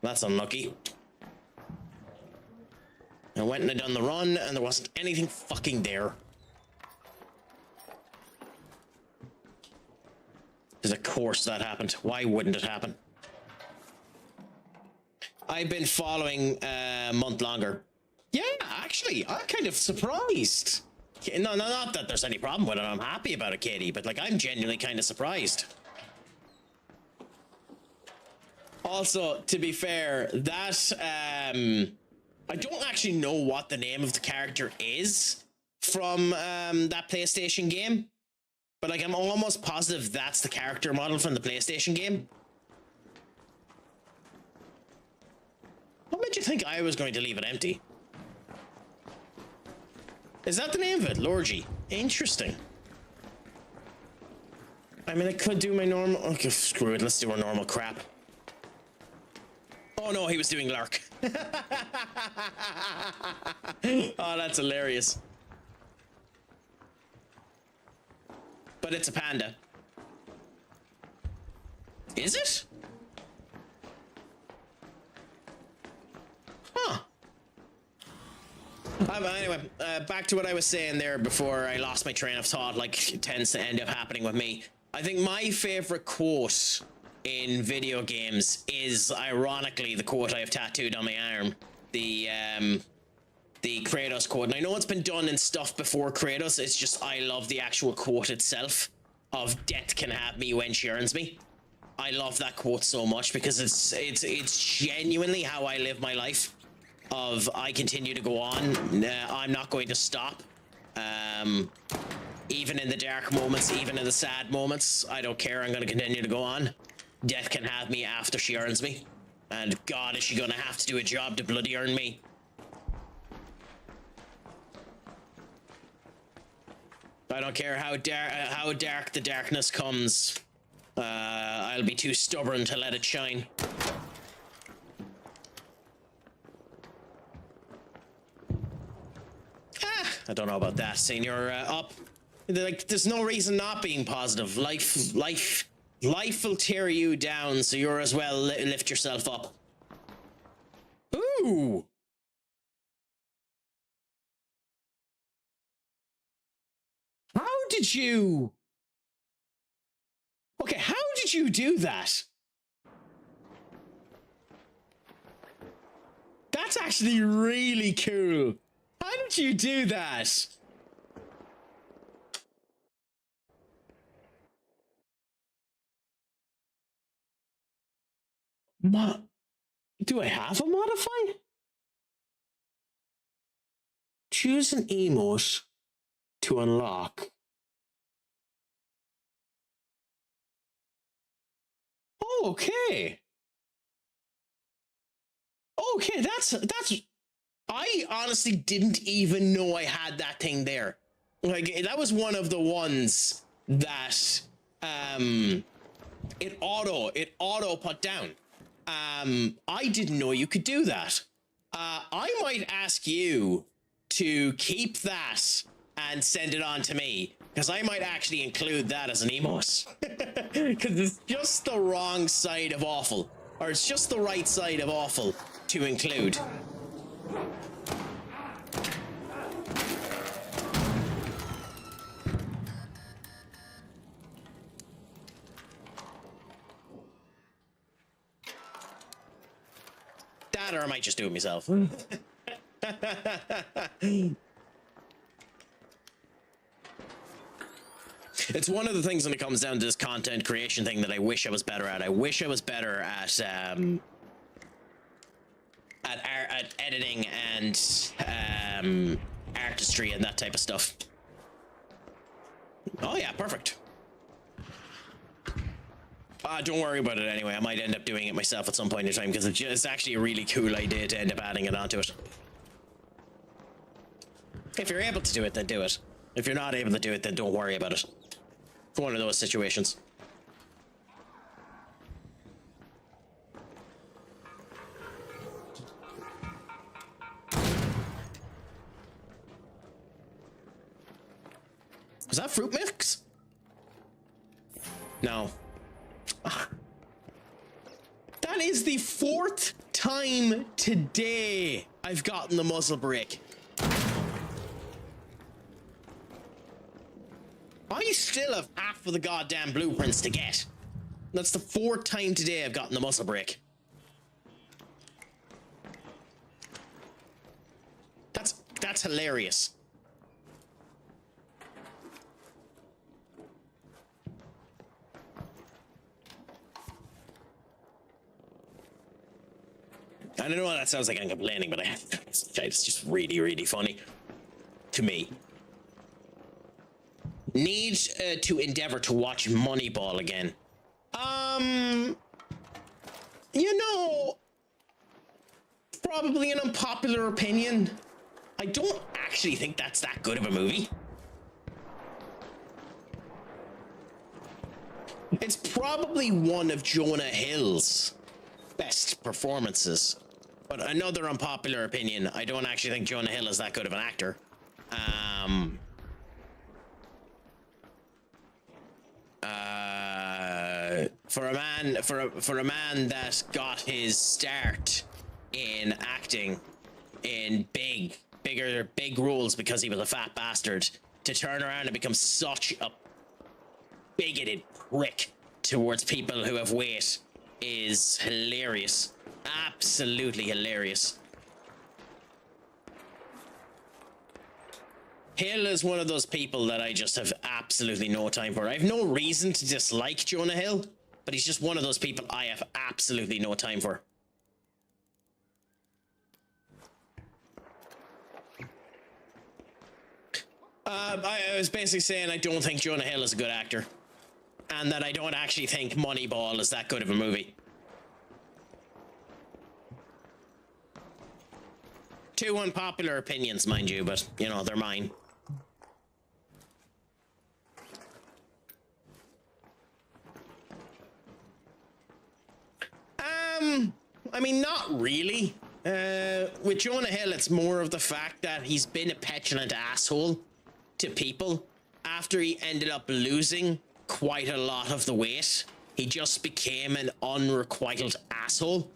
That's unlucky. I went and I done the run, and there wasn't anything fucking there. Because of course that happened. Why wouldn't it happen? I've been following a month longer. Yeah, actually, I'm kind of surprised. No, not that there's any problem with it. I'm happy about it, Katie, but like, I'm genuinely kind of surprised. Also, to be fair, that I don't actually know what the name of the character is from that PlayStation game, but like, I'm almost positive that's the character model from the PlayStation game. What made you think I was going to leave it empty? Is that the name of it? Lorgy. Interesting. I mean, I could do my normal... Okay, screw it. Let's do our normal crap. Oh no, he was doing Lurk. Oh, that's hilarious. But it's a panda. Is it? Huh. Anyway, back to what I was saying there before I lost my train of thought, like it tends to end up happening with me. I think my favorite quote in video games is, ironically, the quote I have tattooed on my arm. The Kratos quote. And I know it's been done in stuff before Kratos, it's just I love the actual quote itself of "Death can have me when she earns me." I love that quote so much because it's genuinely how I live my life. Of I continue to go on, I'm not going to stop. Even in the dark moments, even in the sad moments, I don't care, I'm going to continue to go on. Death can have me after she earns me. And God, is she going to have to do a job to bloody earn me. I don't care how dark the darkness comes. I'll be too stubborn to let it shine. I don't know about that, Senior. Up. Like, there's no reason not being positive. Life will tear you down, so you're as well lift yourself up. Ooh. How did you... Okay, how did you do that? That's actually really cool. How did you do that? Do I have a modify? Choose an emote to unlock. Oh, okay. Okay, that's... I honestly didn't even know I had that thing there. Like, that was one of the ones that it auto put down. I didn't know you could do that. I might ask you to keep that and send it on to me, because I might actually include that as an emote. Because it's just the wrong side of awful, or it's just the right side of awful to include. That, or I might just do it myself. It's one of the things when it comes down to this content creation thing that I wish I was better at. I wish I was better at editing and artistry and that type of stuff. Oh yeah, perfect. Don't worry about it anyway. I might end up doing it myself at some point in time because it's actually a really cool idea to end up adding it onto it. If you're able to do it, then do it. If you're not able to do it, then don't worry about it. It's one of those situations. Was that fruit mix? No. That is the 4th time today I've gotten the muzzle brake. I still have half of the goddamn blueprints to get. That's the 4th time today I've gotten the muzzle brake. That's hilarious. I don't know what that sounds like I'm complaining, but it's just really, really funny to me. Need to endeavor to watch Moneyball again. You know, probably an unpopular opinion. I don't actually think that's that good of a movie. It's probably one of Jonah Hill's best performances. But another unpopular opinion, I don't actually think Jonah Hill is that good of an actor. For a man that got his start in acting in big roles because he was a fat bastard, to turn around and become such a bigoted prick towards people who have weight is hilarious. Absolutely hilarious. Hill is one of those people that I just have absolutely no time for. I have no reason to dislike Jonah Hill, but he's just one of those people I have absolutely no time for. I was basically saying I don't think Jonah Hill is a good actor, and that I don't actually think Moneyball is that good of a movie. Two unpopular opinions, mind you, but, you know, they're mine. I mean, not really. With Jonah Hill, it's more of the fact that he's been a petulant asshole to people. After he ended up losing quite a lot of the weight, he just became an unrequited asshole.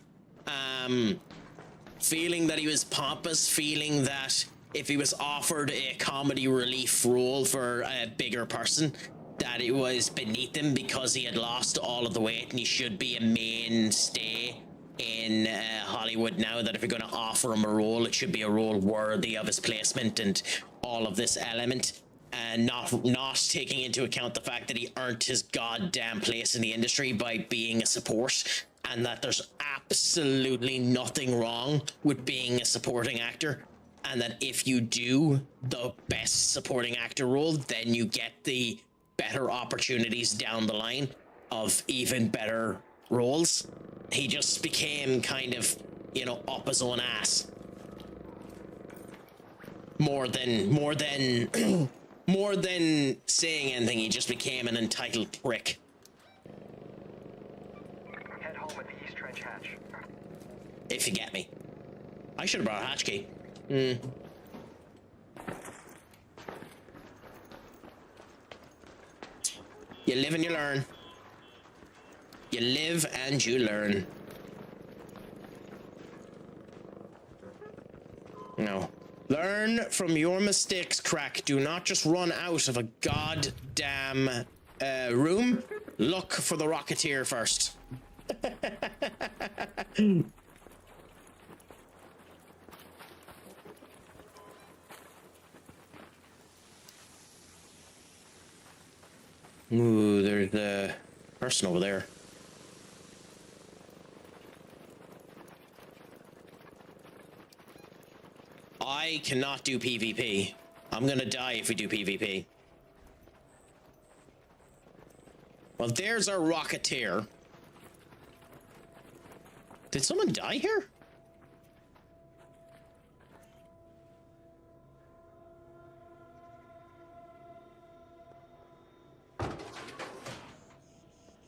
Feeling that he was pompous, feeling that if he was offered a comedy relief role for a bigger person, that it was beneath him because he had lost all of the weight and he should be a mainstay in Hollywood now, that if you're going to offer him a role, it should be a role worthy of his placement and all of this element, and not taking into account the fact that he earned his goddamn place in the industry by being a support, and that there's absolutely nothing wrong with being a supporting actor, and that if you do the best supporting actor role, then you get the better opportunities down the line of even better roles. He just became kind of, you know, up his own ass. More than more than saying anything, he just became an entitled prick. Head home at the East Trench hatch. If you get me. I should have brought a hatch key. You live and you learn. You live and you learn. No. Learn from your mistakes, Craic. Do not just run out of a goddamn room. Look for the Rocketeer first. Ooh, there's the person over there. I cannot do PvP. I'm gonna die if we do PvP. Well, there's our Rocketeer. Did someone die here?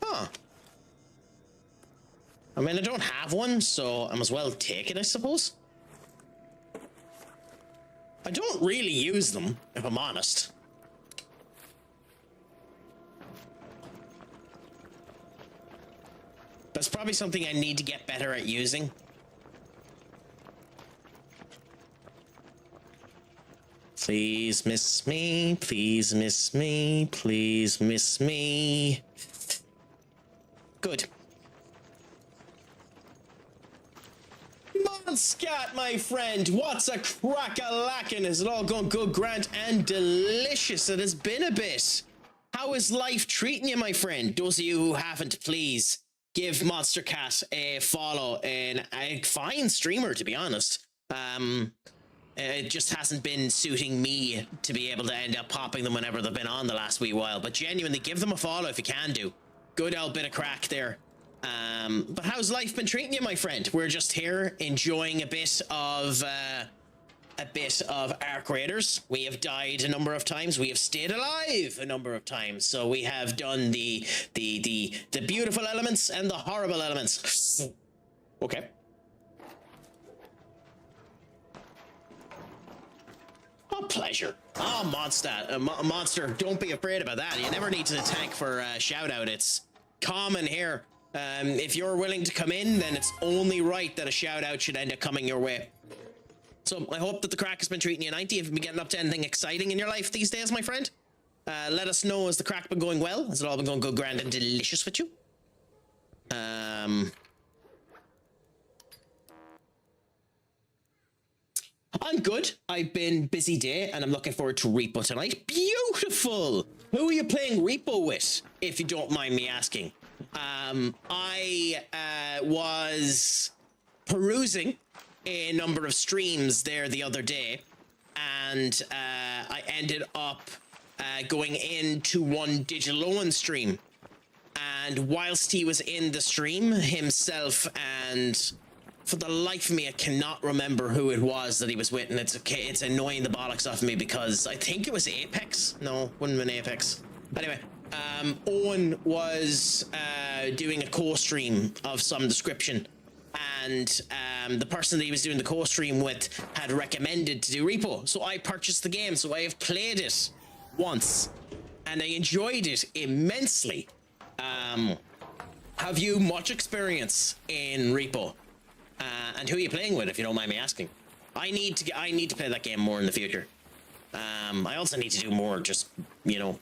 Huh. I mean, I don't have one, so I might as well take it, I suppose. I don't really use them, if I'm honest. That's probably something I need to get better at using. Please miss me, please miss me, please miss me. Good. Scat, my friend, what's a crack-a-lackin'? Is it all going good, grand, and delicious? It has been a bit. How is life treating you, my friend? Those of you who haven't, please give Monster Cat a follow. And a fine streamer, to be honest. It just hasn't been suiting me to be able to end up popping them whenever they've been on the last wee while. But genuinely, give them a follow if you can do. Good old bit of crack there. But how's life been treating you, my friend? We're just here enjoying a bit of Arc Raiders. We have died a number of times. We have stayed alive a number of times. So we have done the beautiful elements and the horrible elements. Okay. Oh, pleasure. Oh, monster, don't be afraid about that. You never need to tank for a shout out. It's common here. If you're willing to come in, then it's only right that a shout out should end up coming your way. So I hope that the crack has been treating you 90. Have you been getting up to anything exciting in your life these days, my friend? Let us know. Has the crack been going well? Has it all been going good, grand, and delicious with you? I'm good. I've been busy day, and I'm looking forward to Repo tonight. Beautiful! Who are you playing Repo with, if you don't mind me asking? I was perusing a number of streams there the other day, and I ended up going into one Digital Owen stream. And whilst he was in the stream himself, and for the life of me, I cannot remember who it was that he was with, and it's okay. It's annoying the bollocks off me because I think it was Apex. No, wouldn't have been Apex. Anyway, Owen was doing a co-stream of some description, and the person that he was doing the co-stream with had recommended to do Repo, so I purchased the game. So I have played it once, and I enjoyed it immensely. Have you much experience in Repo? And who are you playing with, if you don't mind me asking? I need to play that game more in the future. I also need to do more, just, you know,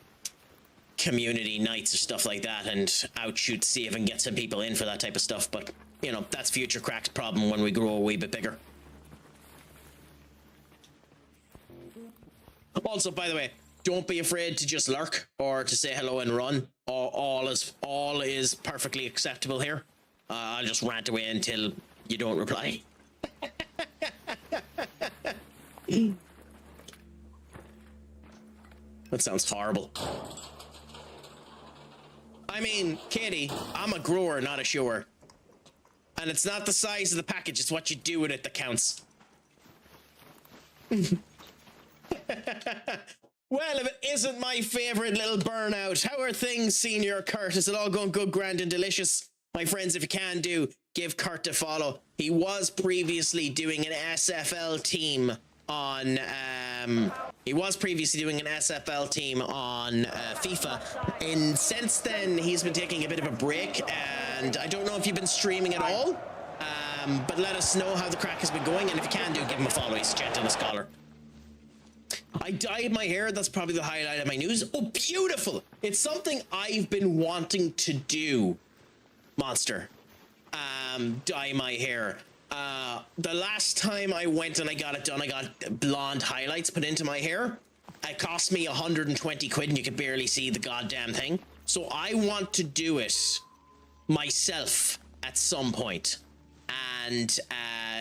community nights or stuff like that, and outshoot, see if I can get some people in for that type of stuff. But, you know, that's future Crack's problem when we grow a wee bit bigger. Also, by the way, don't be afraid to just lurk or to say hello and run. All is perfectly acceptable here. I'll just rant away until you don't reply. That sounds horrible. I mean, Katie, I'm a grower, not a shower. And it's not the size of the package, it's what you do with it that counts. Well, if it isn't my favorite little burnout, how are things, Senior Kurt? Is it all going good, grand, and delicious? My friends, if you can do, give Kurt a follow. He was previously doing an SFL team on FIFA, and since then he's been taking a bit of a break, and I don't know if you've been streaming at all, but let us know how the crack has been going, and if you can do, give him a follow. He's a gentle scholar. I dyed my hair. That's probably the highlight of my news. Oh, beautiful. It's something I've been wanting to do, Monster. Dye my hair. The last time I went and I got it done, I got blonde highlights put into my hair. It cost me 120 quid and you could barely see the goddamn thing. So I want to do it myself at some point and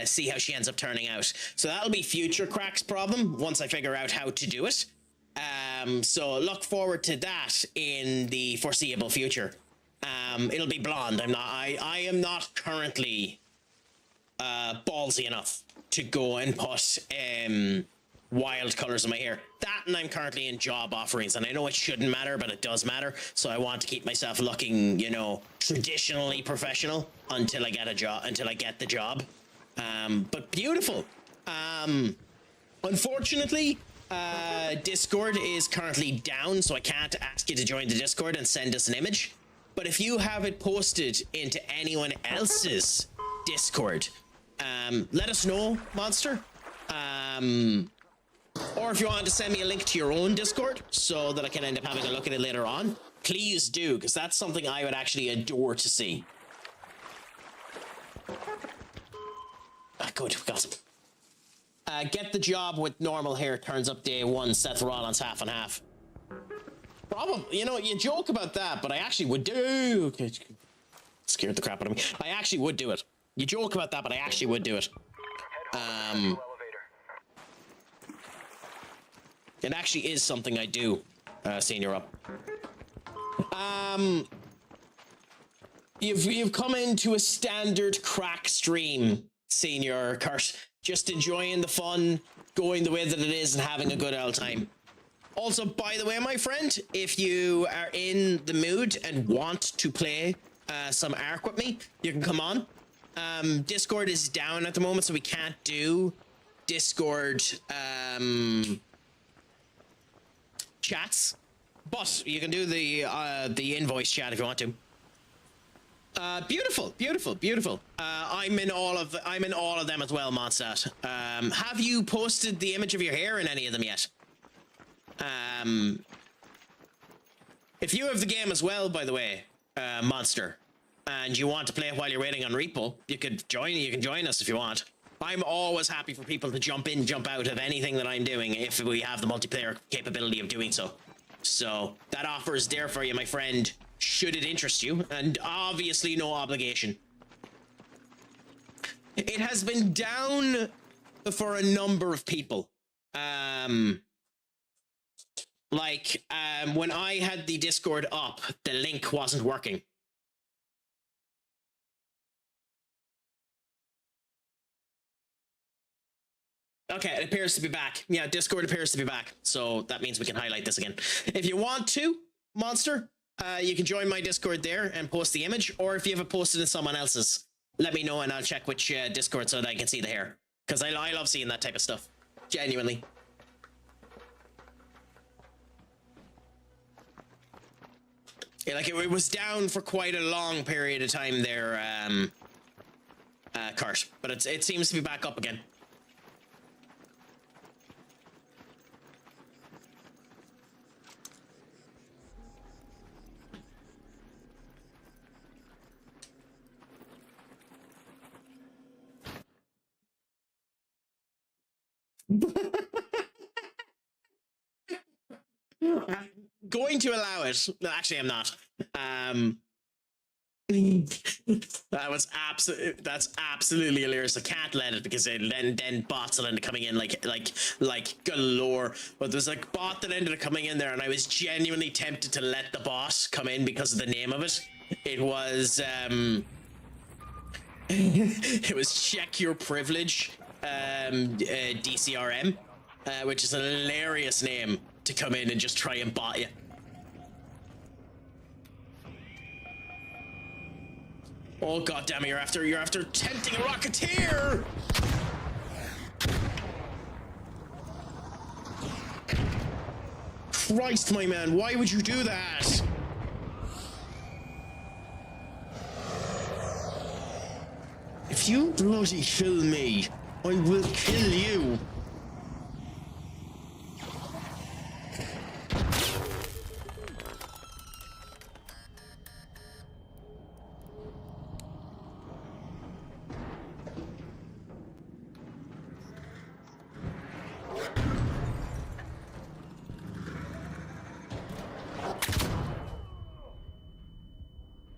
see how she ends up turning out. So that'll be future Craic's problem once I figure out how to do it. So look forward to that in the foreseeable future. It'll be blonde. I am not currently ballsy enough to go and put wild colors in my hair. That, and I'm currently in job offerings, and I know it shouldn't matter, but it does matter. So I want to keep myself looking, you know, traditionally professional until I get a job, until I get the job. But beautiful. Unfortunately, Discord is currently down, so I can't ask you to join the Discord and send us an image. But if you have it posted into anyone else's Discord, let us know, Monster. Or if you want to send me a link to your own Discord so that I can end up having a look at it later on, please do, because that's something I would actually adore to see. Good, we got some. Get the job with normal hair turns up day one, Seth Rollins half and half. Probably, you know, you joke about that, but I actually would do. Scared the crap out of me. I actually would do it. You joke about that, but I actually would do it. It actually is something I do, Senior Up. You've come into a standard Craic stream, Senior Kurt. Just enjoying the fun, going the way that it is, and having a good old time. Also, by the way, my friend, if you are in the mood and want to play some Ark with me, you can come on. Discord is down at the moment, so we can't do Discord chats, but you can do the invoice chat if you want to. Beautiful, beautiful, beautiful. I'm in all of them as well, Mondstadt. Have you posted the image of your hair in any of them yet? If you have the game as well, by the way, Monster, and you want to play it while you're waiting on Repo, you can join us if you want. I'm always happy for people to jump in, jump out of anything that I'm doing if we have the multiplayer capability of doing so. So that offer is there for you, my friend, should it interest you, and obviously no obligation. It has been down for a number of people. When I had the Discord up, the link wasn't working. Okay, it appears to be back. Yeah, Discord appears to be back. So that means we can highlight this again. If you want to, Monster, you can join my Discord there and post the image. Or if you have it posted in someone else's, let me know and I'll check which Discord so that I can see the hair. Because I love seeing that type of stuff. Genuinely. Yeah, like it was down for quite a long period of time there, Kurt. But it seems to be back up again. Going to allow it. No, actually, I'm not. That's absolutely hilarious. I can't let it because then bots will end up coming in like galore. But there's like bot that ended up coming in there, and I was genuinely tempted to let the bot come in because of the name of it. It was it was check your privilege, DCRM, which is a hilarious name to come in and just try and bot you. Oh god damn it, you're after tempting a rocketeer! Christ, my man, why would you do that? If you bloody kill me, I will kill you.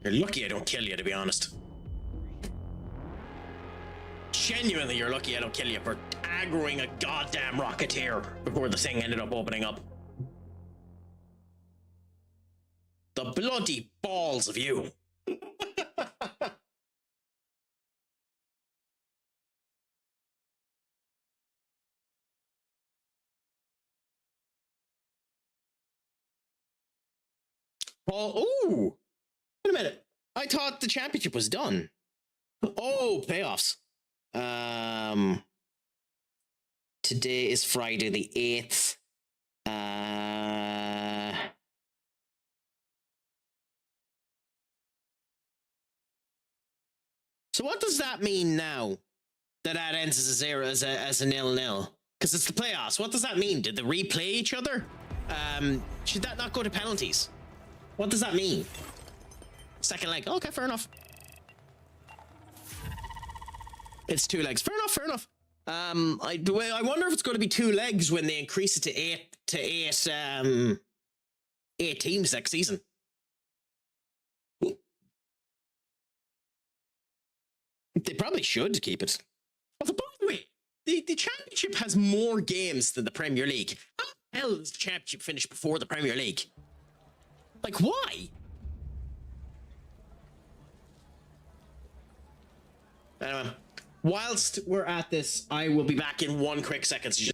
You're lucky I don't kill you, to be honest. Genuinely, you're lucky I don't kill you for aggroing a goddamn Rocketeer before the thing ended up opening up. The bloody balls of you. Paul, ooh! Wait a minute. I thought the championship was done. Oh, playoffs. Today is Friday the 8th. So what does that mean now? That ends as a 0, as a 0-0? Because it's the playoffs. What does that mean? Did they replay each other? Should that not go to penalties? What does that mean? Second leg. Okay, fair enough. It's 2 legs. Fair enough, fair enough. I wonder if it's going to be 2 legs when they increase it to 8 teams next season. They probably should keep it. Although, by the way, the championship has more games than the Premier League. How the hell does the championship finish before the Premier League? Like, why? Anyway, whilst we're at this, I will be back in 1 quick second. So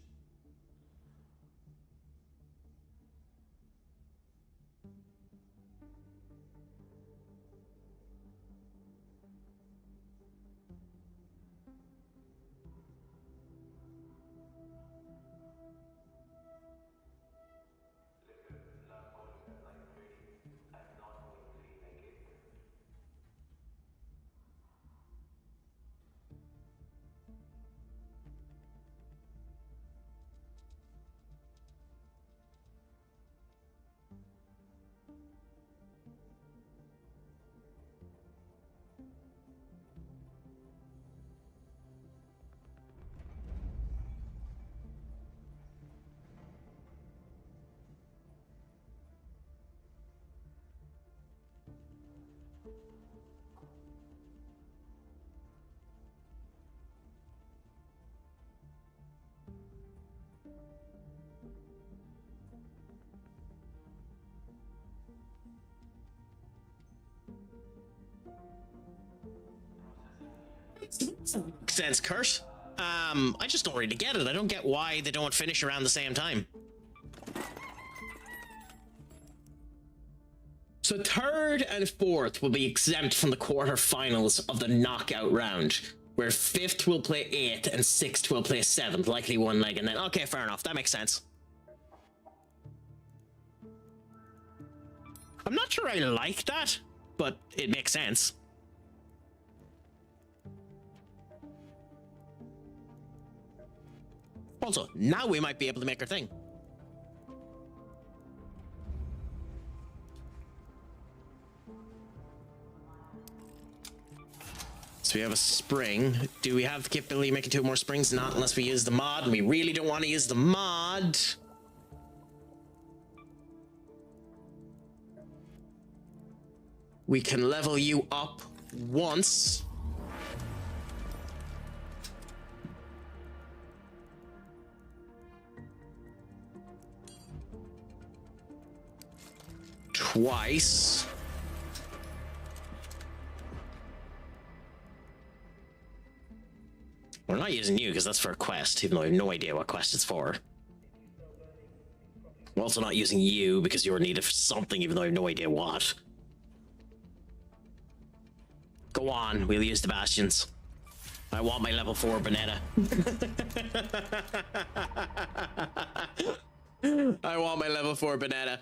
sense, Kurt. I just don't really get it. I don't get why they don't finish around the same time. So 3rd and 4th will be exempt from the quarterfinals of the knockout round, where 5th will play 8th and 6th will play 7th, likely 1 leg, and then okay, fair enough. That makes sense. I'm not sure I like that, but it makes sense. Also, now we might be able to make our thing. So we have a spring. Do we have the capability of making 2 more springs? Not unless we use the mod, and we really don't want to use the mod. We can level you up once. Twice. We're not using you because that's for a quest, even though I have no idea what quest it's for. We're also not using you because you're needed for something, even though I have no idea what. Go on, we'll use the bastions. I want my level 4 Bonetta. I want my level 4 Bonetta.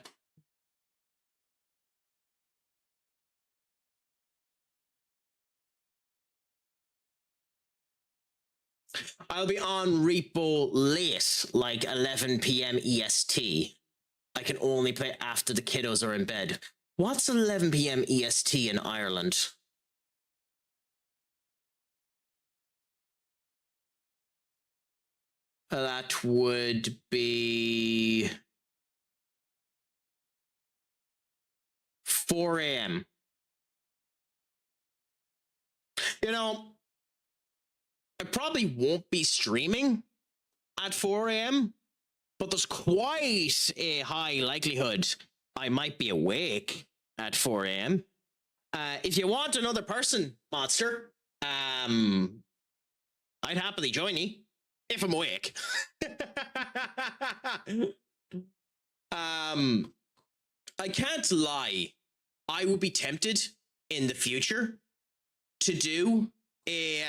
I'll be on Repo late, like 11 p.m. EST. I can only play after the kiddos are in bed. What's 11 p.m. EST in Ireland? That would be 4 a.m. You know, I probably won't be streaming at 4 a.m., but there's quite a high likelihood I might be awake at 4 a.m. If you want another person, Monster, I'd happily join you if I'm awake. I can't lie. I would be tempted in the future to do a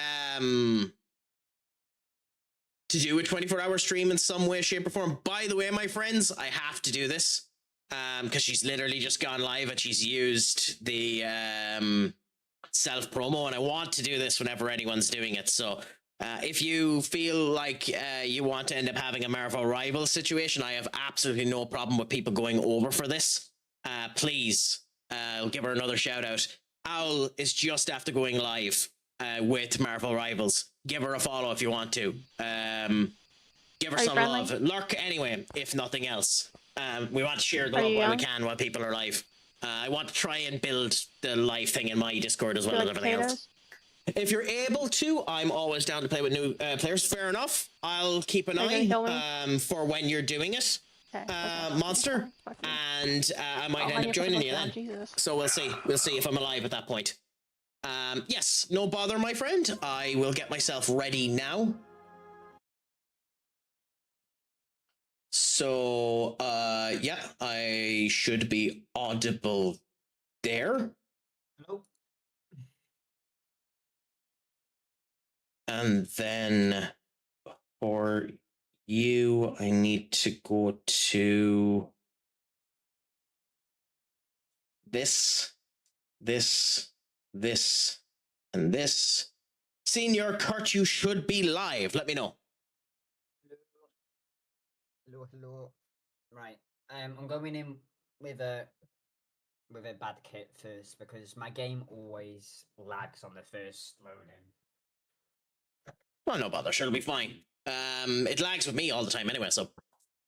24-hour stream in some way, shape, or form. By the way, my friends, I have to do this because she's literally just gone live and she's used the self promo, and I want to do this whenever anyone's doing it. So if you feel like you want to end up having a Marvel rival situation, I have absolutely no problem with people going over for this. Please, I'll give her another shout out. Owl is just after going live with Marvel Rivals. Give her a follow if you want to. Give her some love. Lurk anyway, if nothing else. We want to share the love while we can while people are live. I want to try and build the live thing in my Discord as well as everything else. If you're able to, I'm always down to play with new players. Fair enough. I'll keep an eye for when you're doing it, Monster, and I might end up joining you then. So we'll see. We'll see if I'm alive at that point. Yes, no bother, my friend. I will get myself ready now. So, yeah, I should be audible there. Hello. And then for you, I need to go to this, and this. Senior Kurt, you should be live. Let me know. Hello. Right. I'm going in with a bad kit first because my game always lags on the first loading. Well, no bother. Sure, it'll be fine. It lags with me all the time anyway, so.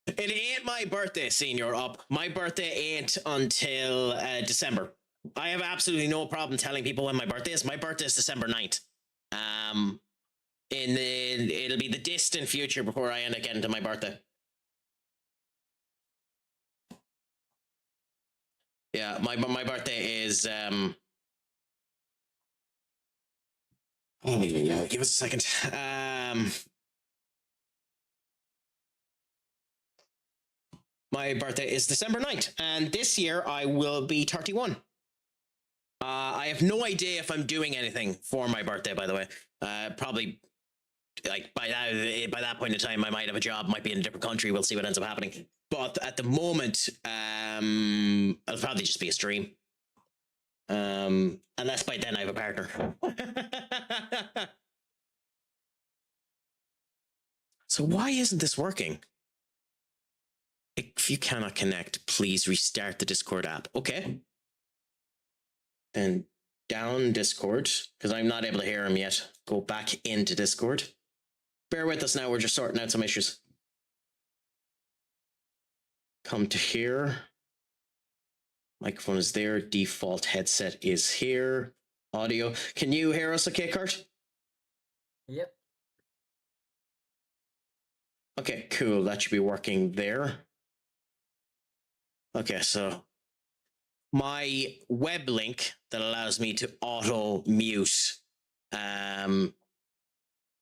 It ain't my birthday, Senior Up. My birthday ain't until December. I have absolutely no problem telling people when my birthday is. My birthday is December 9th. It'll be the distant future before I end up getting to my birthday. Yeah, my birthday is oh yeah, give us a second. My birthday is December 9th, and this year I will be 31. I have no idea if I'm doing anything for my birthday, by the way. Probably, like, by that point in time, I might have a job, might be in a different country. We'll see what ends up happening. But at the moment, it'll probably just be a stream. Unless by then I have a partner. So why isn't this working? If you cannot connect, please restart the Discord app. Okay. Then down Discord, because I'm not able to hear him yet. Go back into Discord. Bear with us now, we're just sorting out some issues. Come to here. Microphone is there. Default headset is here. Audio. Can you hear us okay, Kurt? Yep. Okay, cool. That should be working there. Okay, so my web link that allows me to auto mute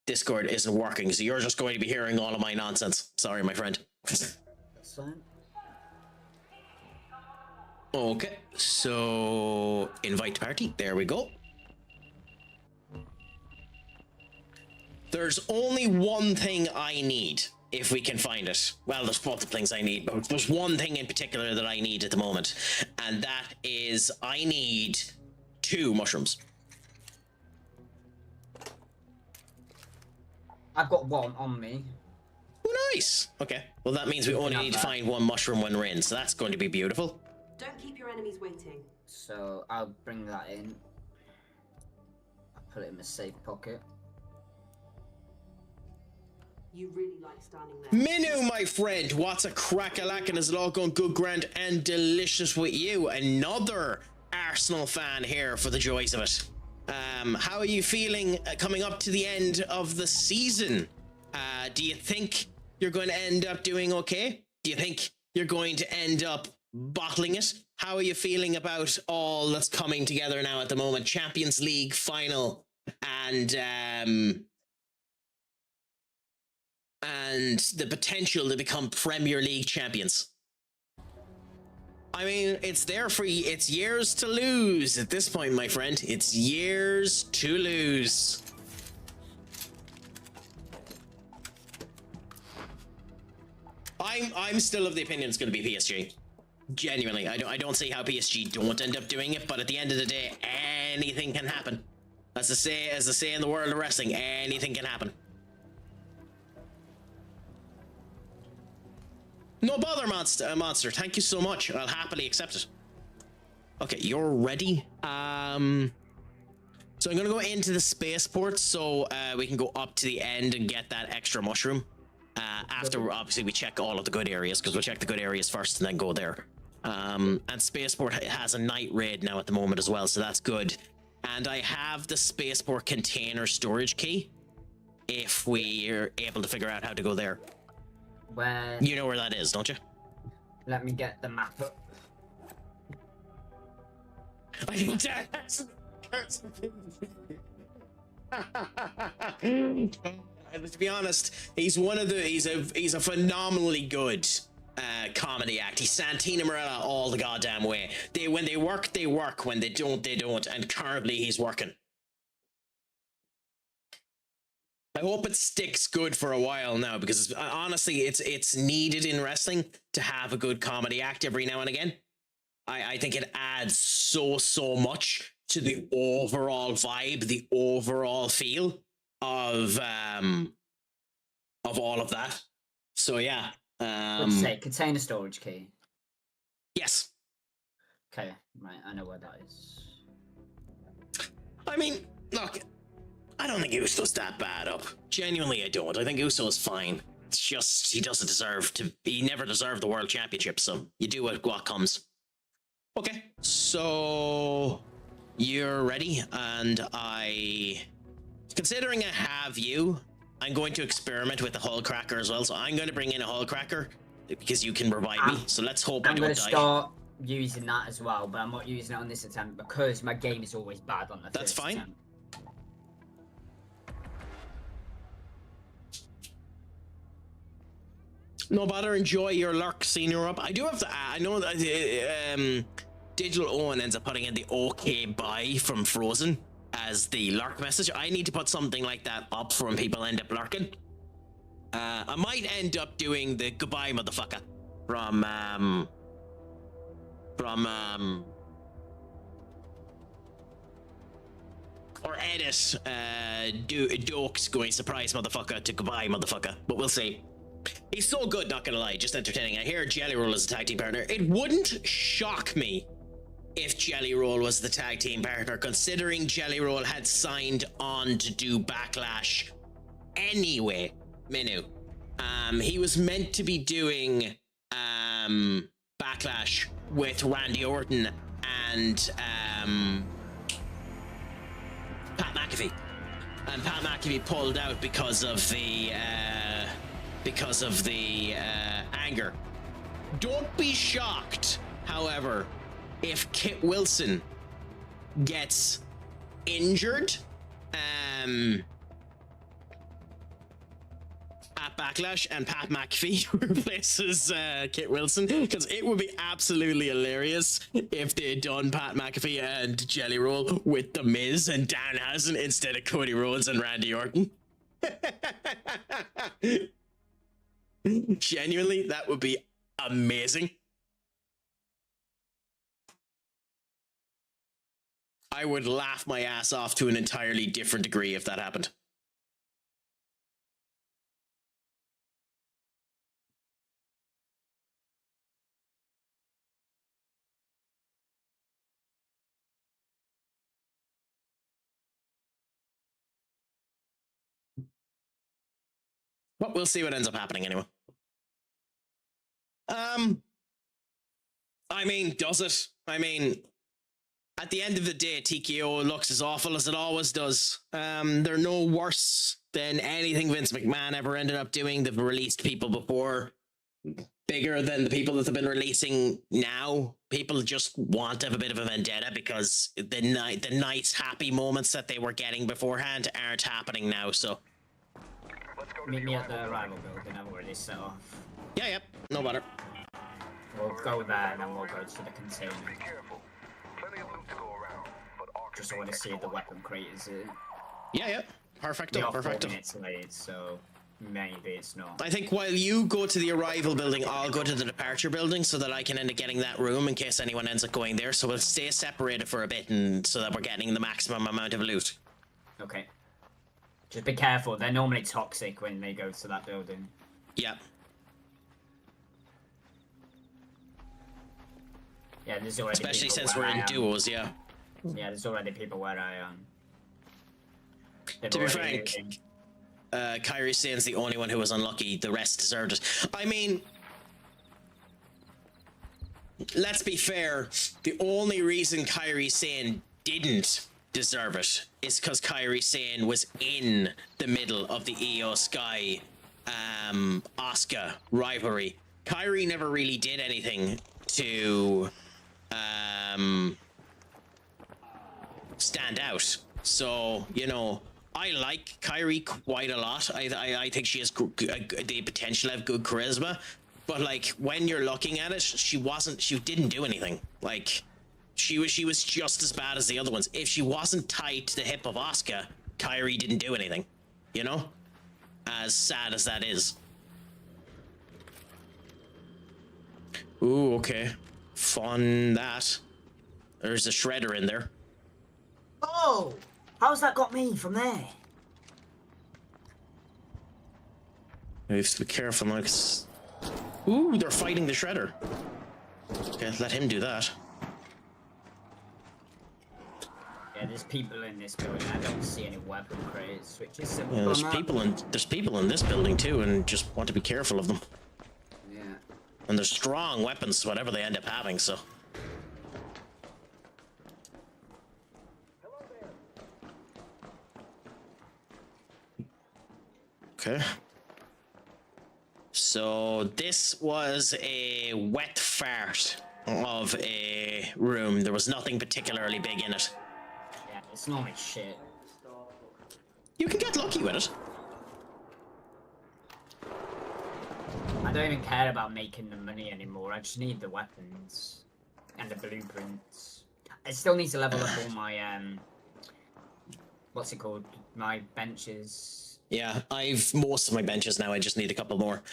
Discord isn't working, so you're just going to be hearing all of my nonsense. Sorry, my friend. That's fine. Okay, so invite party. There we go. There's only one thing I need, if we can find it. Well, there's multiple things I need, but there's one thing in particular that I need at the moment, and that is I need 2 mushrooms. I've got one on me. Oh, nice. Okay, well that means we only need to find 1 mushroom when we're in, so that's going to be beautiful. Don't keep your enemies waiting. So I'll bring that in. I'll put it in the safe pocket. You really like standing there. Minu, my friend, what's a crack-a-lack, is it all going good, grand, and delicious with you? Another Arsenal fan here for the joys of it. How are you feeling coming up to the end of the season? Do you think you're going to end up doing okay? Do you think you're going to end up bottling it? How are you feeling about all that's coming together now at the moment? Champions League final and the potential to become Premier League champions. I mean, it's there for you. It's years to lose at this point, my friend. It's years to lose. I'm still of the opinion it's going to be PSG. Genuinely, I don't see how PSG don't end up doing it. But at the end of the day, anything can happen. As they say in the world of wrestling, anything can happen. No bother, monster. Thank you so much. I'll happily accept it. Okay, you're ready. So I'm gonna go into the spaceport so we can go up to the end and get that extra mushroom. After obviously we check all of the good areas, because we'll check the good areas first and then go there. And spaceport has a night raid now at the moment as well, so that's good. And I have the spaceport container storage key. If we are able to figure out how to go there. Where? You know where that is, don't you? Let me get the map up. To be honest, he's one of the he's a phenomenally good comedy act. He's Santina Morella all the goddamn way. When they work, they work. When they don't, and currently he's working. I hope it sticks good for a while now, because honestly, it's needed in wrestling to have a good comedy act every now and again. I think it adds so much to the overall vibe, the overall feel of all of that. So yeah. What'd you say? Container storage key. Yes. Okay, right. I know where that is. I mean, look. I don't think Uso's that bad up. Genuinely, I don't. I think Uso is fine. It's just he doesn't deserve to. He never deserved the world championship. So you do what comes. Okay, so you're ready, and considering I have you, I'm going to experiment with the hull cracker as well. So I'm going to bring in a hull cracker because you can revive me. So let's hope I don't die. I'm going to start using that as well, but I'm not using it on this attempt because my game is always bad on the That's first fine. attempt. No bother, enjoy your lurk, senior up. I do have to. I know that Digital Owen ends up putting in the okay bye from Frozen as the lurk message. I need to put something like that up for when people end up lurking. I might end up doing the goodbye motherfucker from or edit Dokes going surprise motherfucker to goodbye motherfucker, but we'll see. He's so good, not gonna lie, just entertaining. I hear Jelly Roll is a tag team partner. It wouldn't shock me if Jelly Roll was the tag team partner, considering Jelly Roll had signed on to do Backlash anyway. Minu. He was meant to be doing Backlash with Randy Orton and Pat McAfee. And Pat McAfee pulled out because of the anger. Don't be shocked, however, if Kit Wilson gets injured at Backlash and Pat McAfee replaces Kit Wilson, because it would be absolutely hilarious if they had done Pat McAfee and Jelly Roll with The Miz and Danhausen instead of Cody Rhodes and Randy Orton. Genuinely, that would be amazing. I would laugh my ass off to an entirely different degree if that happened. But we'll see what ends up happening anyway. I mean, does it? I mean, At the end of the day, TKO looks as awful as it always does. They're no worse than anything Vince McMahon ever ended up doing. They've released people before bigger than the people that they've been releasing now. People just want to have a bit of a vendetta because the nice, happy moments that they were getting beforehand aren't happening now. So Meet me at the rival building. I've already set off. yeah, no matter. We'll go there and then we'll go to the container. Just I want to see if the weapon crate is it. Yeah, perfecto, We are 4 perfecto. minutes late, so maybe it's not. I think while you go to the arrival building, I'll go to the departure building so that I can end up getting that room in case anyone ends up going there. So we'll stay separated for a bit and so that we're getting the maximum amount of loot. Okay. Just be careful. They're normally toxic when they go to that building. Yeah. Yeah, there's already Especially people since where we're I in am. duos, yeah. Yeah, there's already people where I am. They've To be already frank, moving. Kyrie Sane's the only one who was unlucky. The rest deserved it. I mean, let's be fair. The only reason Kyrie Sane didn't deserve it is because Kyrie Sane was in the middle of the EO Sky Asuka rivalry. Kyrie never really did anything to stand out. So, you know, I like Kyrie quite a lot. I think she has the potential to have good charisma, but like when you're looking at it, she didn't do anything. Like she was just as bad as the other ones. If she wasn't tied to the hip of Asuka, Kyrie didn't do anything. You know, as sad as that is. Ooh, okay, fun that. There's a shredder in there. Oh! How's that got me from there? You have to be careful, like. Ooh, they're fighting the shredder. Okay, let him do that. Yeah, there's people in this building. I don't see any weapon crates, which is simple. Yeah, there's people in this building too, and just want to be careful of them. Yeah. And they're strong weapons, whatever they end up having. So. Okay. So this was a wet fart of a room. There was nothing particularly big in it. Yeah, it's normally shit. You can get lucky with it. I don't even care about making the money anymore. I just need the weapons and the blueprints. I still need to level up all my what's it called? My benches. Yeah, I've most of my benches now. I just need a couple more.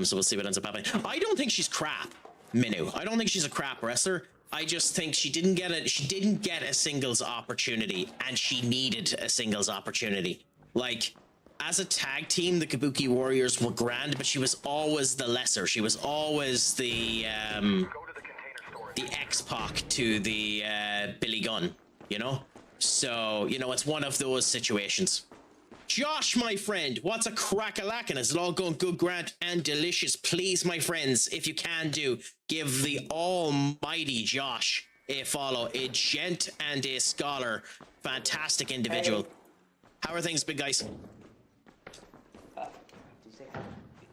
So we'll see what ends up happening. I don't think she's crap, Minu. I don't think she's a crap wrestler. I just think she didn't get a singles opportunity, and she needed a singles opportunity. Like, as a tag team, the Kabuki Warriors were grand, but she was always the lesser. She was always the X-Pac to the Billy Gunn, you know? So, you know, it's one of those situations. Josh, my friend, what's a crack-a-lackin'? Is it all going good, grand, and delicious? Please, my friends, if you can give the almighty Josh a follow. A gent and a scholar. Fantastic individual. Hey. How are things, big guys?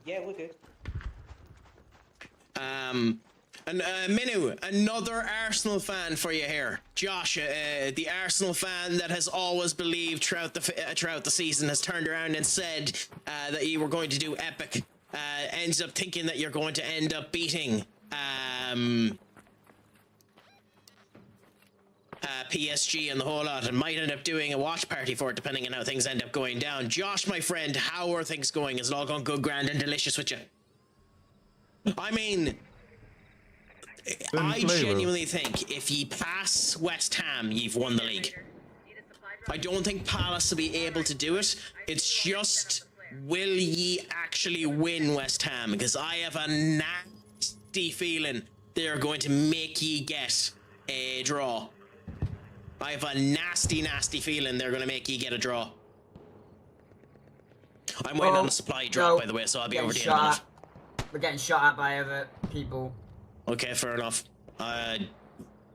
Yeah, we're good. And Minu, another Arsenal fan for you here. Josh, the Arsenal fan that has always believed throughout the season, has turned around and said that you were going to do epic. Ends up thinking that you're going to end up beating PSG and the whole lot, and might end up doing a watch party for it, depending on how things end up going down. Josh, my friend, how are things going? Is it all going good, grand, and delicious with you? I mean, I genuinely think if ye pass West Ham, you've won the league. I don't think Palace will be able to do it. It's just, will ye actually win West Ham? Because I have a nasty feeling they're going to make ye get a draw. I have a nasty, nasty feeling they're going to make ye get a draw. I'm waiting on a supply drop, by the way, so I'll be over to you in a minute. We're getting shot at by other people. Okay, fair enough.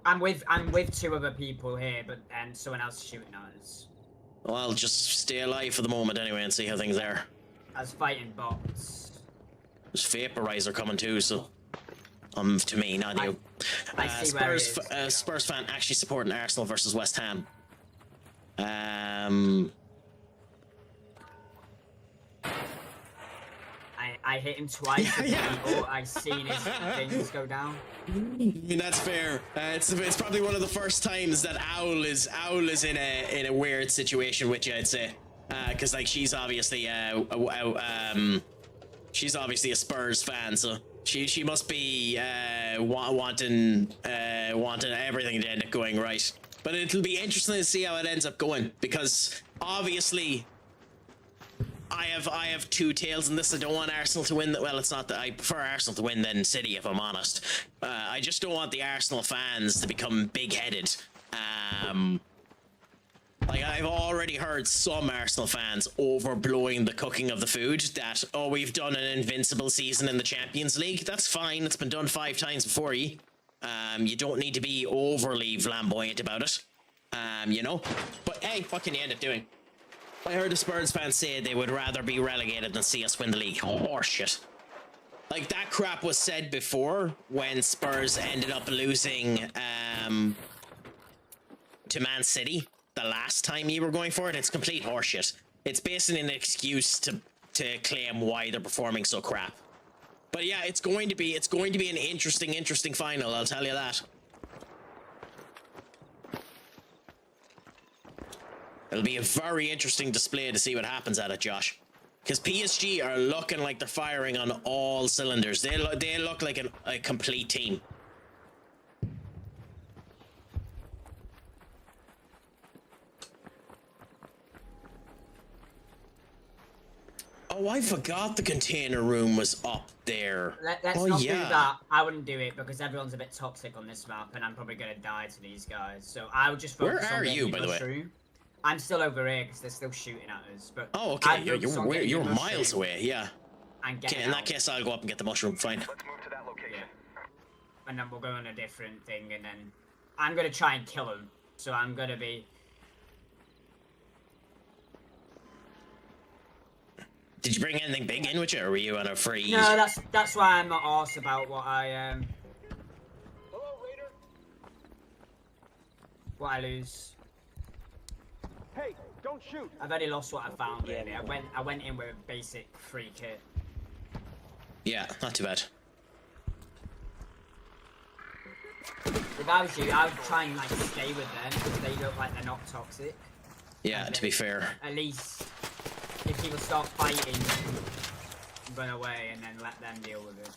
I'm with 2 other people here, but and someone else is shooting at us. Well, just stay alive for the moment anyway and see how things are. I was fighting bots. There's Vaporizer coming too, so to me, not you. I see where it Spurs is. Spurs fan actually supporting Arsenal versus West Ham. I hit him twice. Yeah. I seen his things go down. I mean, that's fair. It's probably one of the first times that Owl is in a weird situation with you, I'd say, because like she's obviously a Spurs fan, so she must be wanting everything to end up going right. But it'll be interesting to see how it ends up going, because obviously I have 2 tails in this. I don't want Arsenal to win. Well, it's not that I prefer Arsenal to win than City, if I'm honest. I just don't want the Arsenal fans to become big-headed. Like, I've already heard some Arsenal fans overblowing the cooking of the food, that, oh, we've done an invincible season in the Champions League. That's fine. It's been done 5 times before you. You don't need to be overly flamboyant about it. You know? But hey, what can you end up doing? I heard the Spurs fans say they would rather be relegated than see us win the league. Horseshit. Like, that crap was said before when Spurs ended up losing to Man City the last time you were going for it. It's complete horseshit. It's basically an excuse to claim why they're performing so crap. But yeah, it's going to be an interesting final, I'll tell you that. It'll be a very interesting display to see what happens at it, Josh. Because PSG are looking like they're firing on all cylinders. They look like a complete team. Oh, I forgot the container room was up there. Let's not do that. I wouldn't do it because everyone's a bit toxic on this map, and I'm probably gonna die to these guys. So I would just focus on getting the mushroom. I'm still over here because they're still shooting at us. But oh, okay, you're miles away. Yeah. Okay, in that case, I'll go up and get the mushroom. Fine. Let's move to that location. Yeah. And then we'll go on a different thing, and then I'm gonna try and kill him. So I'm gonna be. Did you bring anything big in with you, or were you on a free? No, that's why I'm not arsed about what I Hello, Raider. what I lose. Hey, don't shoot. I've already lost what I found. Really, I went in with a basic free kit. Yeah, not too bad. If I was you, I would try and like stay with them because they look like they're not toxic. Yeah, to be fair. At least if people start fighting, run away and then let them deal with it.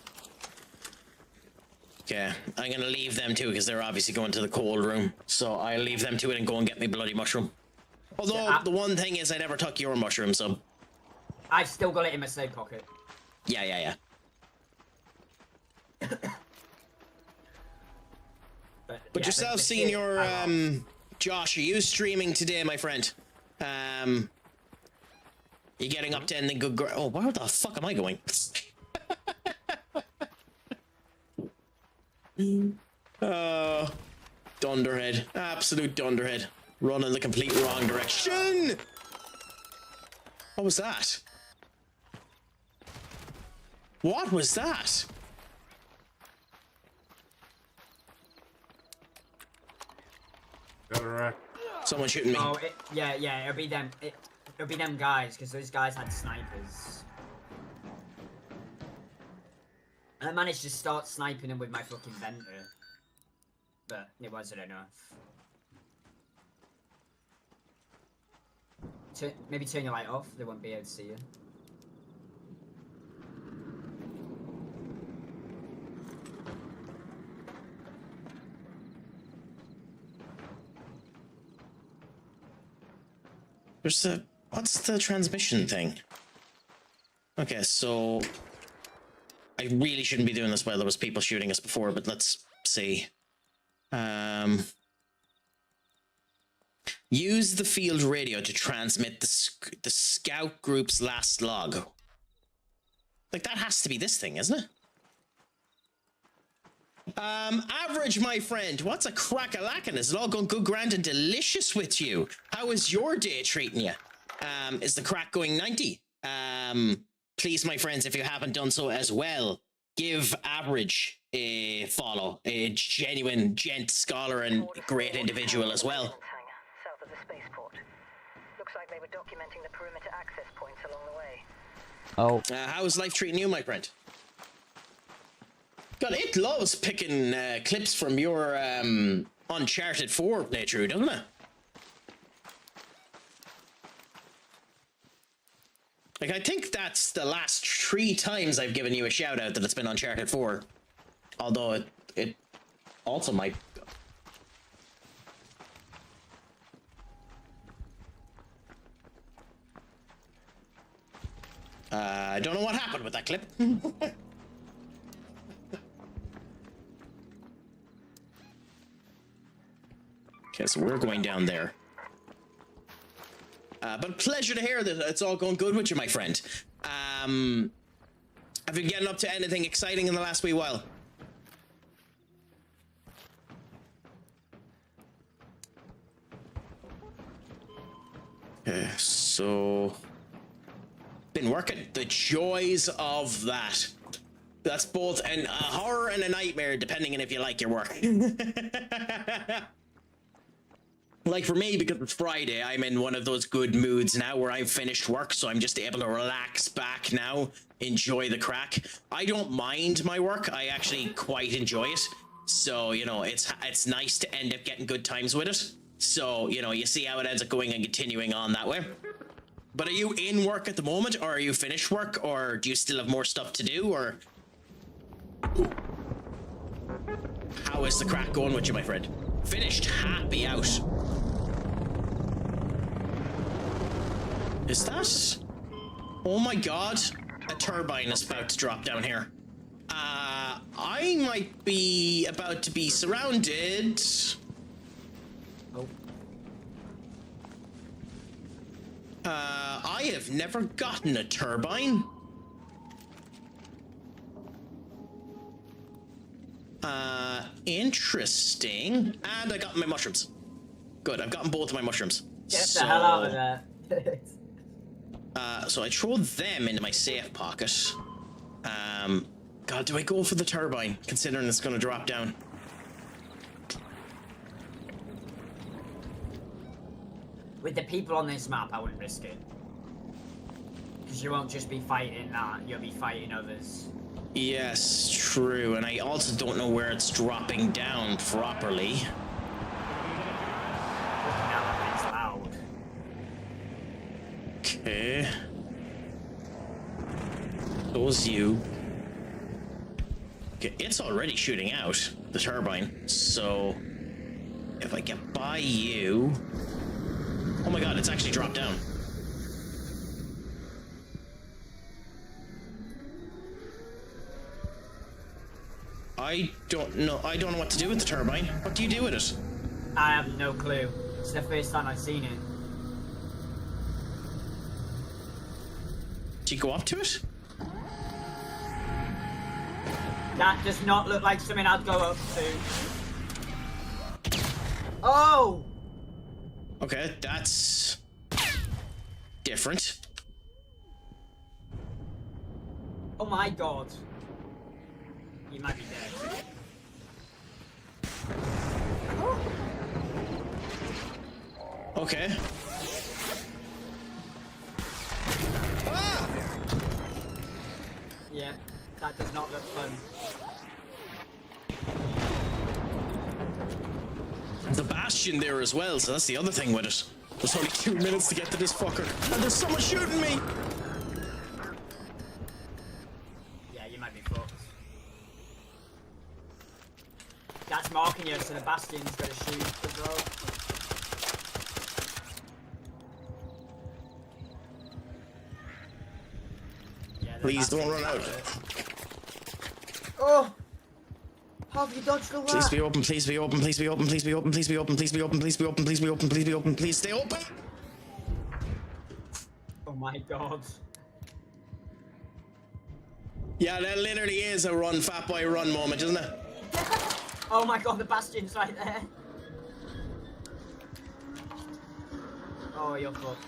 Okay, I'm gonna leave them too because they're obviously going to the cold room. So I'll leave them to it and go and get me bloody mushroom. Although the one thing is I never took your mushroom, so I've still got it in my side pocket. Yeah. But yourself, Senior Josh, are you streaming today, my friend? You getting up to anything good? Oh, where the fuck am I going? Dunderhead, absolute dunderhead, running the complete wrong direction. What was that? What was that? Someone shooting me. Oh, yeah, it'll be them. It'll be them guys, because those guys had snipers. And I managed to start sniping them with my fucking venter. But it wasn't enough. Maybe turn your light off, they won't be able to see you. What's the transmission thing? Okay, so I really shouldn't be doing this while there was people shooting us before, but let's see. Use the field radio to transmit the scout group's last log. Like, that has to be this thing, isn't it? Average, my friend. What's a crack-a-lackin'? Is it all going good, grand, and delicious with you? How is your day treating you? Is the crack going 90? Please, my friends, if you haven't done so as well, give Average a follow. A genuine gent, scholar, and great individual as well. South of the spaceport. Looks like they were documenting the perimeter access points along the way. Oh. How is life treating you, my friend? God, it loves picking clips from your Uncharted 4 playthrough, doesn't it? Like, I think that's the last 3 times I've given you a shout out that it's been Uncharted 4. Although it also might. I don't know what happened with that clip. Okay, so we're going down there. But pleasure to hear that it's all going good with you, my friend. Have you been getting up to anything exciting in the last wee while? So... Been working. The joys of that. That's both a horror and a nightmare, depending on if you like your work. Like for me, because it's Friday, I'm in one of those good moods now where I've finished work, so I'm just able to relax back now, enjoy the crack. I don't mind my work. I actually quite enjoy it. So, you know, it's nice to end up getting good times with it. So, you know, you see how it ends up going and continuing on that way. But are you in work at the moment, or are you finished work, or do you still have more stuff to do, or... How is the crack going with you, my friend? Finished. Happy out. Is that... Oh my god. A turbine is about to drop down here. I might be about to be surrounded. Oh. I have never gotten a turbine. Interesting. And I got my mushrooms. Good, I've gotten both of my mushrooms. Get the hell out of there. So I throw them into my safe pocket. God, do I go for the turbine, considering it's gonna drop down? With the people on this map, I wouldn't risk it. Because you won't just be fighting that, you'll be fighting others. Yes, true, and I also don't know where it's dropping down properly. Now it's loud. Okay. Those you. Okay, it's already shooting out, the turbine, so... If I get by you... Oh my god, it's actually dropped down. I don't know what to do with the turbine. What do you do with it? I have no clue. It's the first time I've seen it. Do you go up to it? That does not look like something I'd go up to. Oh! Okay, that's... different. Oh my god. You might be dead. Okay. Ah! Yeah, that does not look fun. There's a bastion there as well, so that's the other thing with it. There's only 2 minutes to get to this fucker, and there's someone shooting me! Yeah, you might be fucked. That's marking you, so the bastion's gonna shoot as well. Yeah, Please don't run out. Oh! How have you dodged all that? Please be open, please be open, please be open, please be open, please be open, please be open, please be open, please be open, please be open, please stay open! Oh my god. Yeah, that literally is a run, fat boy run moment, isn't it? Oh my god, the bastion's right there. Oh, you're fucked.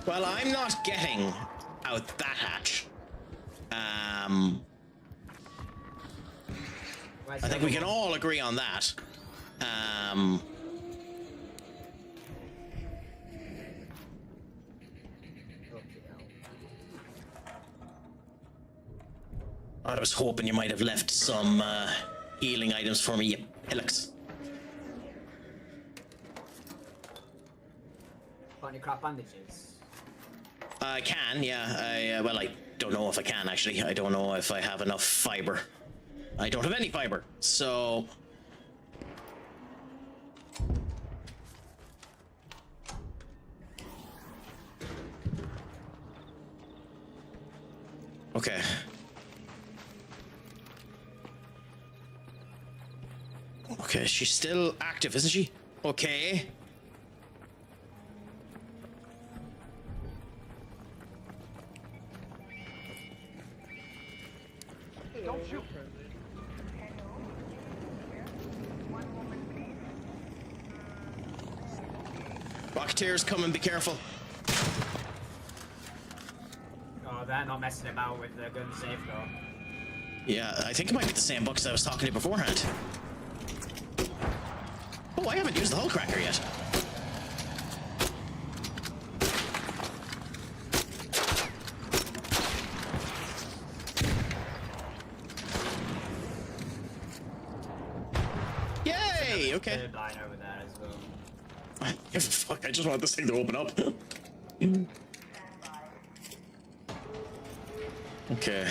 Well, I'm not getting out that hatch. I think we can all agree on that. I was hoping you might have left some healing items for me, you pillocks. Got any crap bandages? I can, yeah. Well, I don't know if I can, actually. I don't know if I have enough fiber. I don't have any fiber, so... Okay. Okay, she's still active, isn't she? Okay. Don't shoot. Rocketeers coming, be careful. Oh, they're not messing about with the gun safe though. Yeah, I think it might be the same bucks I was talking to beforehand. Oh, I haven't used the hull cracker yet. Yay! Okay. Third line over there as well. Fuck, I just want this thing to open up. Okay.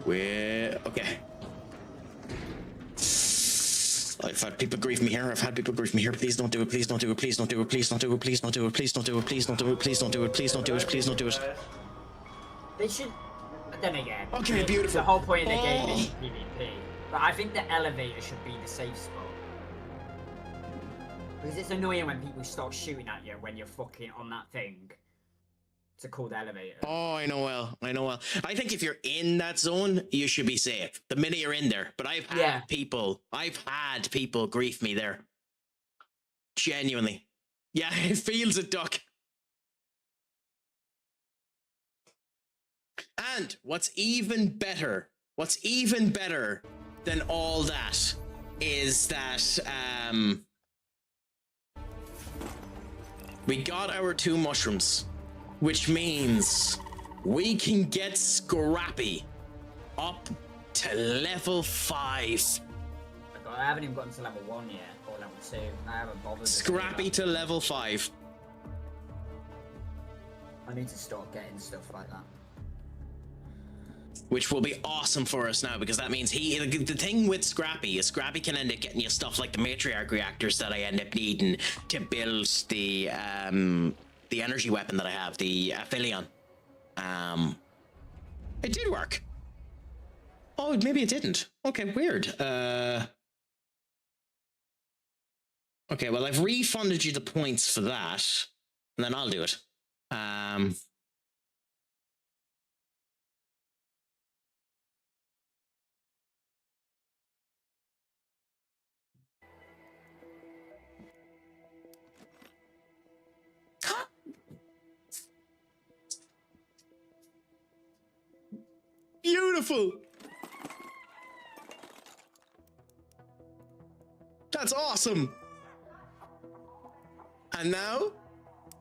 Okay. I've had people grief me here. Please don't do it. Please don't do it. Please don't do it. Please don't do it. Please don't do it. Please don't do it. Please don't do it. Please don't do it. Please don't do it. Please don't do it. They should. But then again. Okay, beautiful. The whole point of the game is PvP. But I think the elevator should be the safe spot. Because it's annoying when people start shooting at you when you're fucking on that thing. To call the elevator. Oh, I know well. I think if you're in that zone, you should be safe. The minute you're in there. But I've had people grief me there. Genuinely. Yeah, it feels a duck. And what's even better than all that is that we got our 2 mushrooms. Which means we can get Scrappy up to level 5. I haven't even gotten to level 1 yet, or level 2. I haven't bothered. Scrappy to level 5. I need to start getting stuff like that. Which will be awesome for us now, because that means the thing with Scrappy is Scrappy can end up getting you stuff like the matriarch reactors that I end up needing to build the energy weapon that I have, the Aphelion. It did work. Oh, maybe it didn't. Okay, weird. Okay, well, I've refunded you the points for that, and then I'll do it. Beautiful. That's awesome. And now,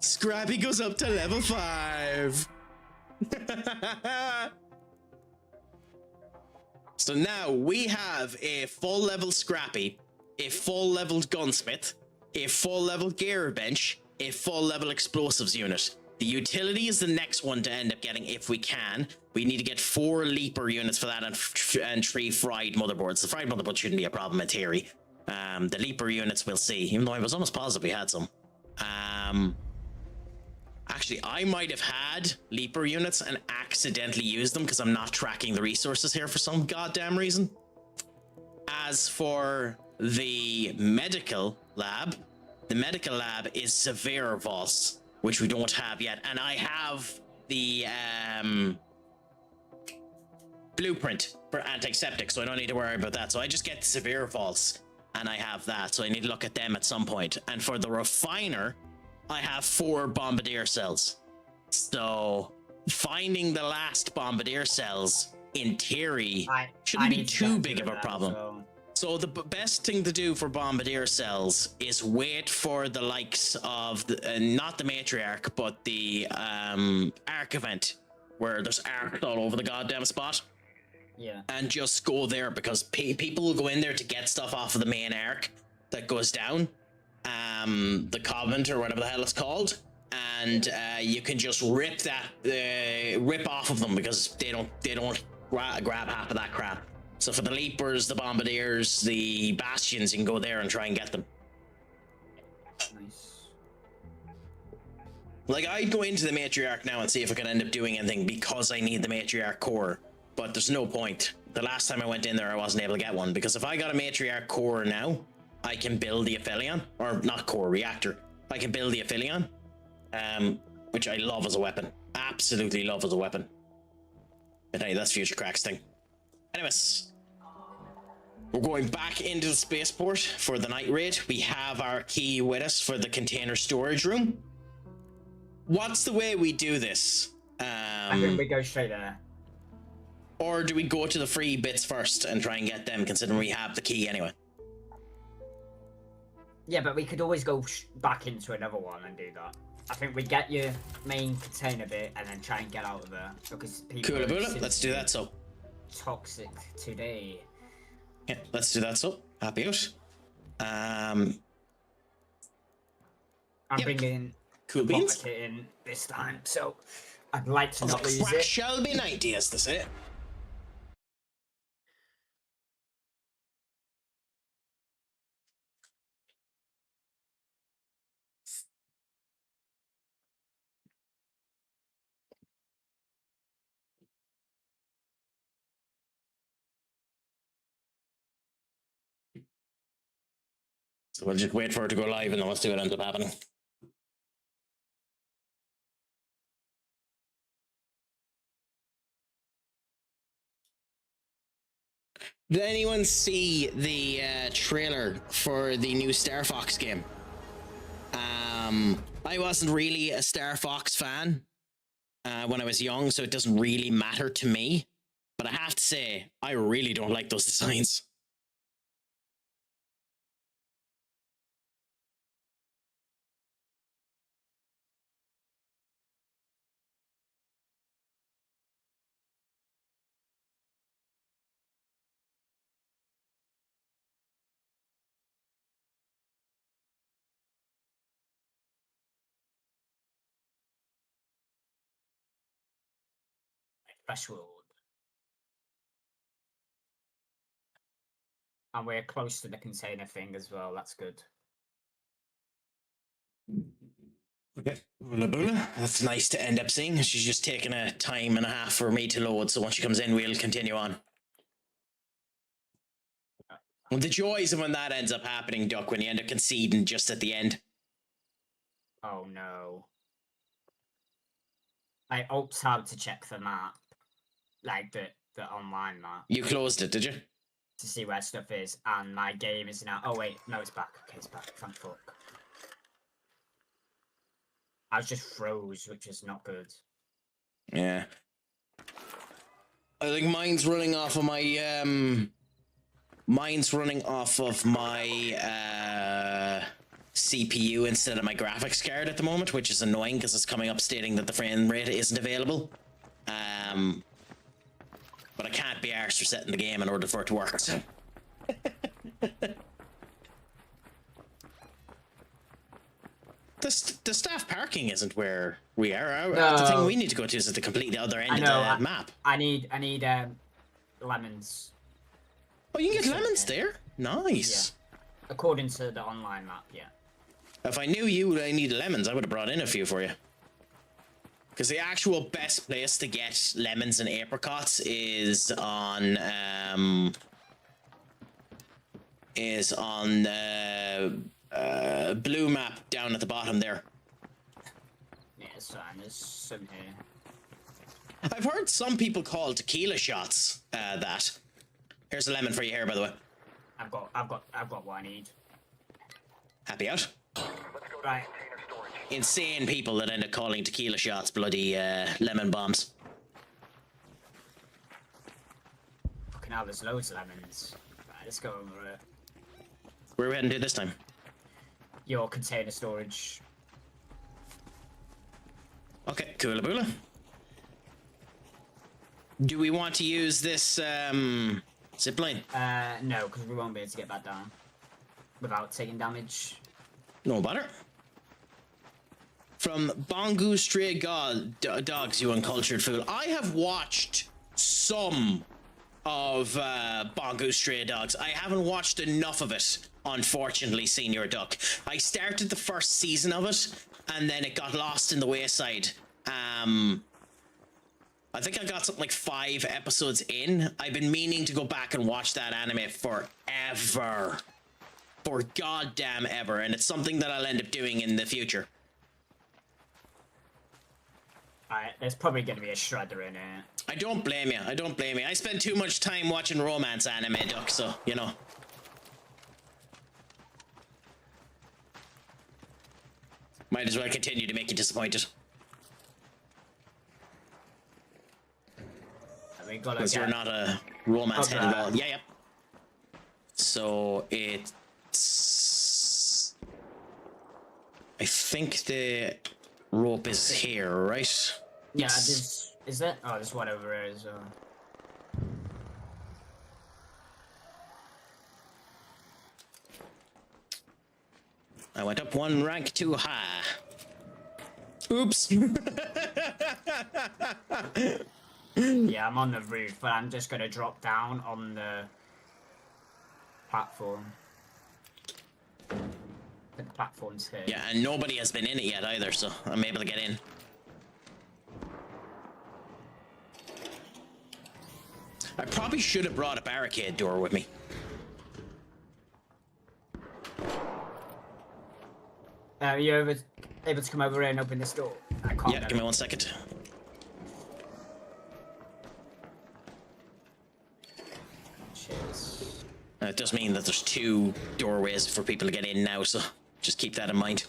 Scrappy goes up to level 5. So now we have a full level Scrappy, a full level gunsmith, a full level gear bench, a full level explosives unit. The utility is the next one to end up getting if we can. We need to get 4 leaper units for that and 3 fried motherboards. The fried motherboard shouldn't be a problem in theory. The leaper units we'll see, even though I was almost positive we had some. Actually, I might have had leaper units and accidentally used them because I'm not tracking the resources here for some goddamn reason. As for the medical lab is severe vaults, which we don't have yet, and I have the blueprint for antiseptic, so I don't need to worry about that. So I just get severe faults, and I have that. So I need to look at them at some point. And for the refiner, I have 4 bombardier cells. So finding the last bombardier cells, in theory, shouldn't be too big of a problem. So the best thing to do for bombardier cells is wait for the likes of not the matriarch, but the arc event, where there's arcs all over the goddamn spot. Yeah. And just go there, because people will go in there to get stuff off of the main arc that goes down, the Covenant or whatever the hell it's called, and you can just rip off of them, because they don't grab half of that crap. So for the Leapers, the Bombardiers, the Bastions, you can go there and try and get them. Nice. Like, I'd go into the Matriarch now and see if I can end up doing anything, because I need the Matriarch core. But there's no point. The last time I went in there, I wasn't able to get one, because if I got a Matriarch core now, I can build the Aphelion. Or not core, reactor. I can build the Aphelion, which I love as a weapon. Absolutely love as a weapon. But hey, that's Future Crack's thing. Anyways, we're going back into the spaceport for the night raid. We have our key with us for the container storage room. What's the way we do this? I think we go straight there. Or do we go to the free bits first and try and get them, considering we have the key anyway? Yeah, but we could always go back into another one and do that. I think we get your main container bit and then try and get out of there, because people Cool, let's do that. So toxic today. yeah, let's do that. So happy out. I'm bringing cool beans kit in this time, so I'd like to not lose crack it. shall be 90, as to say. So we'll just wait for it to go live and then we'll see what ends up happening. Did anyone see the trailer for the new Star Fox game? I wasn't really a Star Fox fan when I was young, so it doesn't really matter to me. But I have to say, I really don't like those designs. Westworld. And we're close to the container thing as well, that's good. Okay, that's nice to end up seeing. She's just taking a time and a half for me to load, so once she comes in, we'll continue on. The joys of when that ends up happening, Duck, when you end up conceding just at the end. Oh no. I alt-tab to check the map. Like the online map. You closed it, did you? To see where stuff is, and my game is now... Oh wait, no, it's back. Okay, it's back. Thank fuck. I was just froze, which is not good. Yeah. I think mine's running off of my CPU instead of my graphics card at the moment, which is annoying because it's coming up stating that the frame rate isn't available. But I can't be arsed resetting the game in order for it to work. So. The staff parking isn't where we are. No. The thing we need to go to is at the completely other end of the map. I need lemons. Oh, you can get lemons there? Nice. Yeah. According to the online map, yeah. If I knew I needed lemons, I would have brought in a few for you. Because the actual best place to get lemons and apricots is on blue map down at the bottom there. Yeah, it's fine. There's some here. I've heard some people call tequila shots that. Here's a lemon for you here, by the way. I've got what I need. Happy out? Right. Insane people that end up calling tequila shots bloody lemon bombs. Fucking hell, there's loads of lemons. Right, let's go over Where are we heading to this time? your container storage. Okay, coolaboola. Do we want to use this zipline? No, because we won't be able to get that down without taking damage. No bother. From Bongu Stray Dogs, you uncultured fool. I have watched some of Bongu Stray Dogs. I haven't watched enough of it, unfortunately, Senior Duck. I started the first season of it, and then it got lost in the wayside. I think I got something like 5 episodes in. I've been meaning to go back and watch that anime forever. For goddamn ever, and it's something that I'll end up doing in the future. Alright, there's probably going to be a shredder in it. I don't blame you. I don't blame you. I spend too much time watching romance anime, Duck, so, you know. Might as well continue to make you disappointed. Because you're not a romance head at all. Yeah, yeah. So, it's... I think the rope is here, right? Yeah, this is it? Oh, there's one over there as well. I went up 1 rank too high. Oops. Yeah, I'm on the roof, but I'm just gonna drop down on the platform. I think the platform's here. Yeah, and nobody has been in it yet either, so I'm able to get in. I probably should have brought a barricade door with me. Are you able to come over here and open this door? I can't. Yeah, give me 1 second. Cheers. It does mean that there's 2 doorways for people to get in now, so just keep that in mind.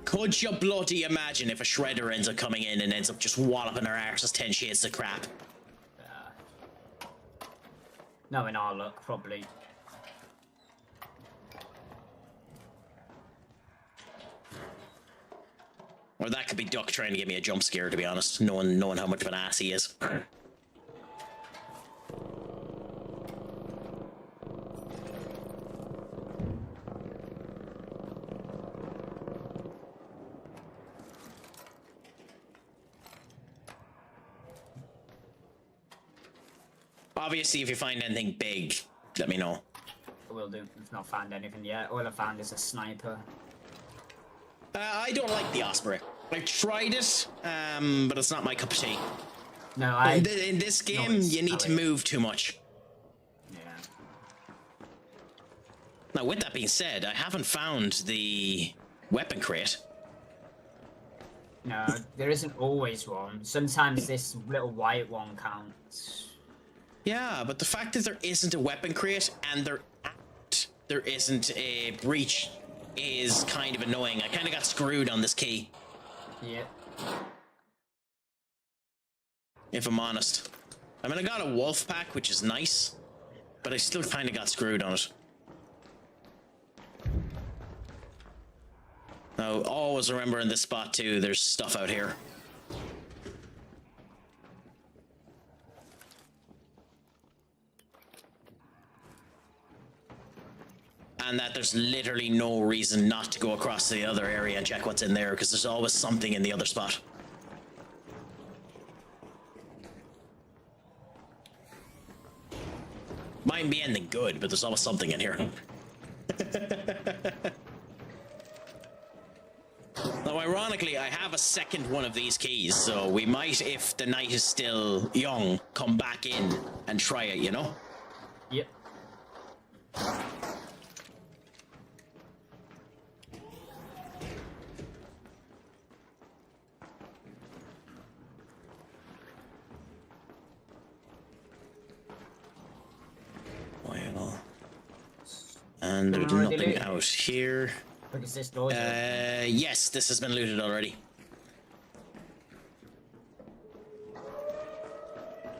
Could you bloody imagine if a shredder ends up coming in and ends up just walloping our arses 10 shades of crap? No, in our luck, probably. Or that could be Duck trying to give me a jump scare, to be honest, knowing how much of an ass he is. Obviously, if you find anything big, let me know. I will do. I've not found anything yet. All I found is a sniper. I don't like the Osprey. I tried it, but it's not my cup of tea. No, in this game, you need to move too much. Yeah. Now, with that being said, I haven't found the weapon crate. No, there isn't always one. Sometimes this little white one counts. Yeah, but the fact that there isn't a weapon crate and there isn't a breach is kind of annoying. I kind of got screwed on this key. Yeah. If I'm honest. I mean, I got a wolf pack, which is nice, but I still kind of got screwed on it. Now, always remember in this spot too, there's stuff out here. And that there's literally no reason not to go across to the other area and check what's in there, because there's always something in the other spot. Mightn't be anything good, but there's always something in here. Now, ironically, I have a second one of these keys, so we might, if the night is still young, come back in and try it, you know? Yep. And there's already nothing looted? out here. Because this door's open. Yes, this has been looted already.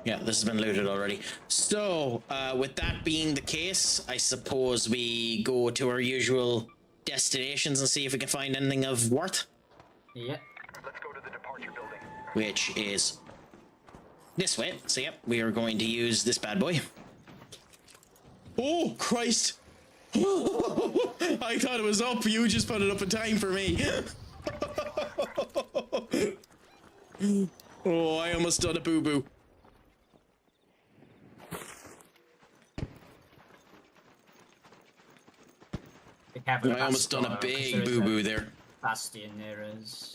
Yeah, this has been looted already. So, with that being the case, I suppose we go to our usual destinations and see if we can find anything of worth. Yep. Let's go to the departure building. Which is this way. So, yep, we are going to use this bad boy. Oh, Christ! I thought it was up. You just put it up in time for me. Oh, I almost done a boo-boo. I almost done a big boo-boo there. Bastion there is.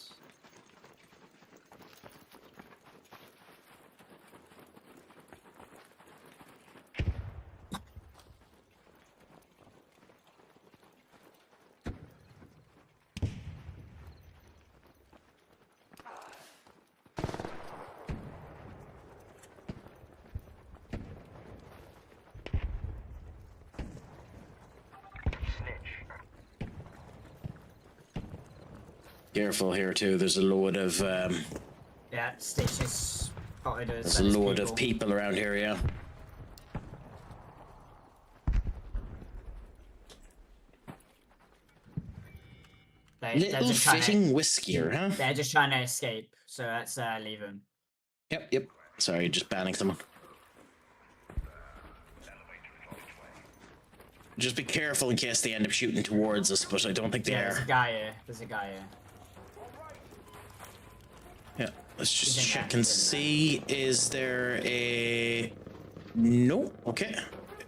Careful here too. There's a load of Yeah, Stitches spotted us. there's a load of people around here. Yeah. Little fitting whiskier, huh? They're just trying to escape, so let's leave them. Yep. Sorry, just banning someone. Just be careful in case they end up shooting towards us, but I don't think they There's are. a guy here. There's a guy here. Yeah, let's just He's in check there, and he's in see. Is there a... No? Okay.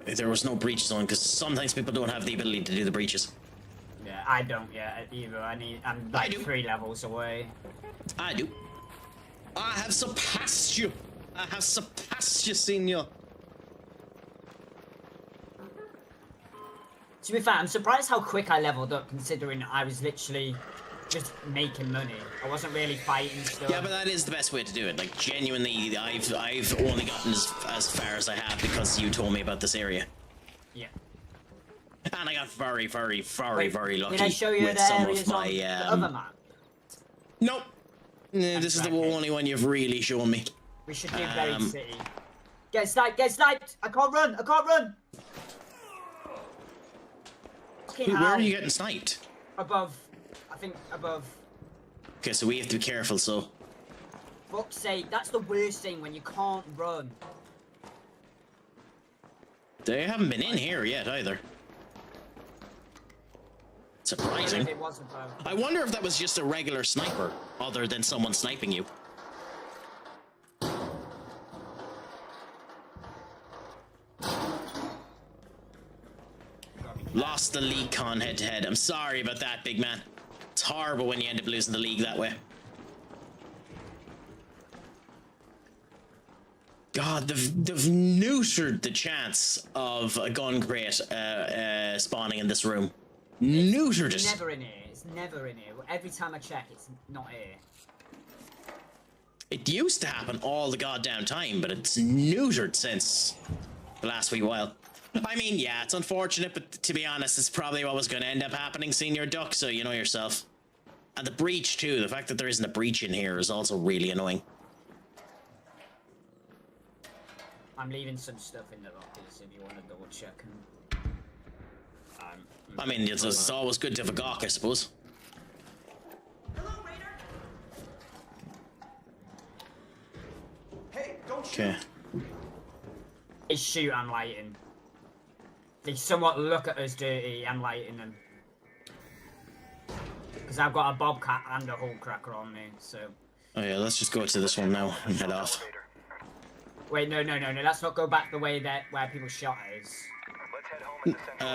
There was no breach zone, because sometimes people don't have the ability to do the breaches. Yeah, I don't yet either. I'm like 3 levels away. I do. I have surpassed you. I have surpassed you, senior. To be fair, I'm surprised how quick I leveled up, considering I was literally just making money. I wasn't really fighting stuff. Yeah, but that is the best way to do it. Like, genuinely, I've only gotten as far as I have because you told me about this area. Yeah. And I got very, very, very, Wait, very lucky did I show you with the some areas of my... on the other map? Nope. This is the only one you've really shown me. We should do Buried City. Get sniped! Get sniped! I can't run! I can't run! Wait, where are you getting sniped? Above. I think above. Okay, so we have to be careful, so... Fuck's sake, that's the worst thing when you can't run. They haven't been in here yet, either. Surprising. It wasn't, though. I wonder if that was just a regular sniper, other than someone sniping you. Lost the league con head-to-head. I'm sorry about that, big man. It's horrible when you end up losing the league that way. God, they've neutered the chance of a gun crate spawning in this room. Neutered It's it. never in here. It's never in here. Every time I check, it's not here. It used to happen all the goddamn time, but it's neutered since the last wee while. I mean, yeah, it's unfortunate, but to be honest, it's probably what was going to end up happening, Senior Duck, so you know yourself. And the breach, too. The fact that there isn't a breach in here is also really annoying. I'm leaving some stuff in the lockers if you want to double check. I mean, it's always good to have a gawk, I suppose. Hey, don't shoot. Okay. They shoot, I'm lighting. They somewhat look at us dirty, I'm lighting them. Because I've got a bobcat and a hole cracker on me, so... Oh yeah, let's just go to this one now and head off. Wait, no, let's not go back the way where people shot us. Let's head home at the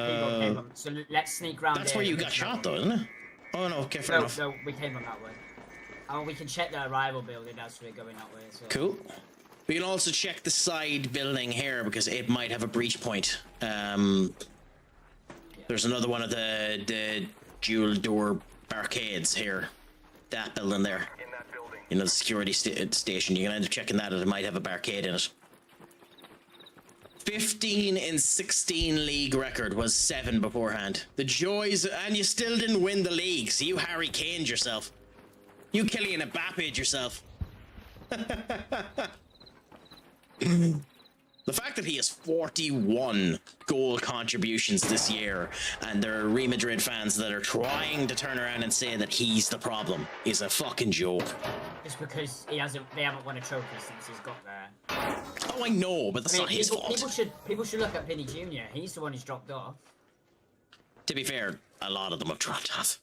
central People came on, so let's sneak round That's here where you and got get shot, that though, isn't it? Oh no, okay, fair one. enough. No, we came on that way. Oh, we can check the arrival building as we're going that way as well. Cool. We can also check the side building here because it might have a breach point. There's another one of the dual door barricades here. That building there. in that building. You know, the security station. You can end up checking that, and it might have a barricade in it. 15 in 16 league record was 7 beforehand. The joys, and you still didn't win the league. So you Harry Kaned yourself. You Kylian Mbappe'd yourself. The fact that he has 41 goal contributions this year, and there are Real Madrid fans that are trying to turn around and say that he's the problem, is a fucking joke. Just because they haven't won a trophy since he's got there. Oh, I know, but that's not his fault. People should look at Vinny Jr. He's the one who's dropped off. To be fair, a lot of them have dropped off.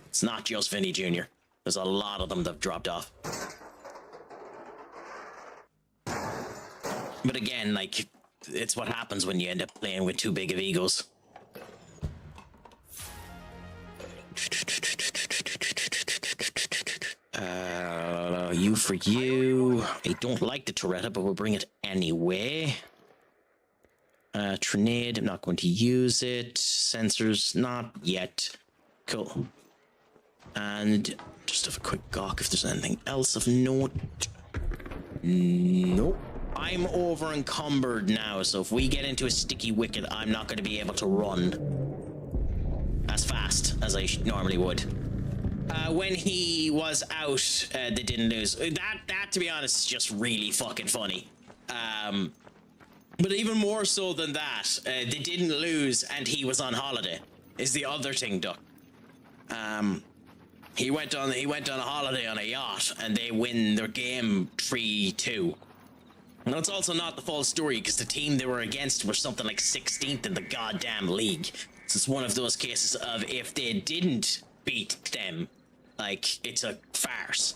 It's not just Vinny Jr. There's a lot of them that have dropped off. But again, like, it's what happens when you end up playing with too big of egos. You for you. I don't like the Toretta, but we'll bring it anyway. Trinade, I'm not going to use it. Sensors, not yet. Cool. And just have a quick gawk if there's anything else of note. Nope. I'm over encumbered now, so if we get into a sticky wicket, I'm not going to be able to run as fast as I normally would. When he was out, they didn't lose. That, to be honest, is just really fucking funny. But even more so than that, they didn't lose, and he was on holiday. Is the other thing, Duck. He went on a holiday on a yacht, and they win their game 3-2. And that's also not the full story, because the team they were against were something like 16th in the goddamn league. So it's one of those cases of if they didn't beat them, like, it's a farce.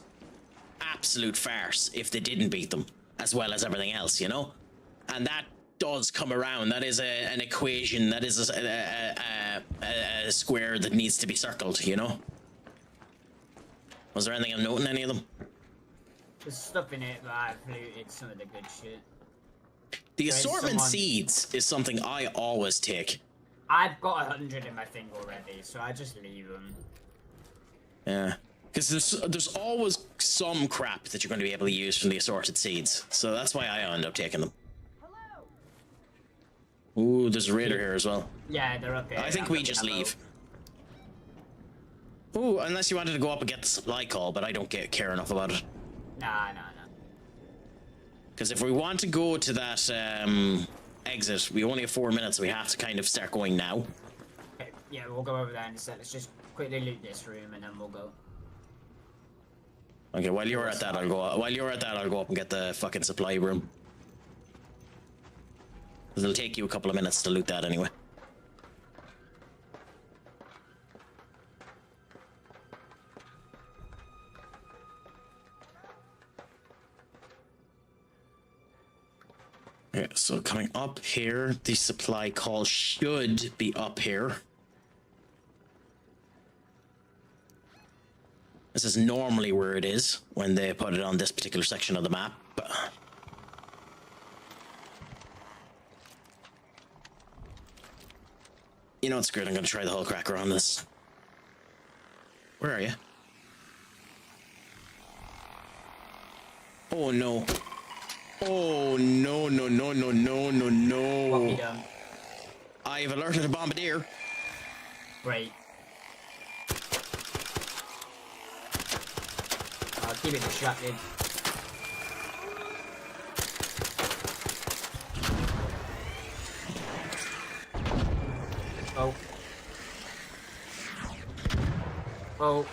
Absolute farce if they didn't beat them, as well as everything else, you know? And that does come around. That is an equation, that is a square that needs to be circled, you know? Was there anything of note in any of them? There's stuff in it, but I've looted some of the good shit. The assortment seeds is something I always take. I've got 100 in my thing already, so I just leave them. Yeah, because there's always some crap that you're going to be able to use from the assorted seeds, so that's why I end up taking them. Ooh, there's a raider here as well. Yeah, they're up here. I think we just leave. Ooh, unless you wanted to go up and get the supply call, but I don't care enough about it. Nah. Because if we want to go to that exit, we only have 4 minutes, so we have to kind of start going now. Okay, yeah, we'll go over there instead. Let's just quickly loot this room and then we'll go. Okay, while you're at that, I'll go up and get the fucking supply room. It'll take you a couple of minutes to loot that anyway. Yeah, so coming up here, the supply call should be up here. This is normally where it is when they put it on this particular section of the map. You know, it's great. I'm going to try the whole cracker on this. Where are you? Oh, no. Oh, no. What have you done? I've alerted a bombardier. Great. I'll keep it distracted. Oh. Oh.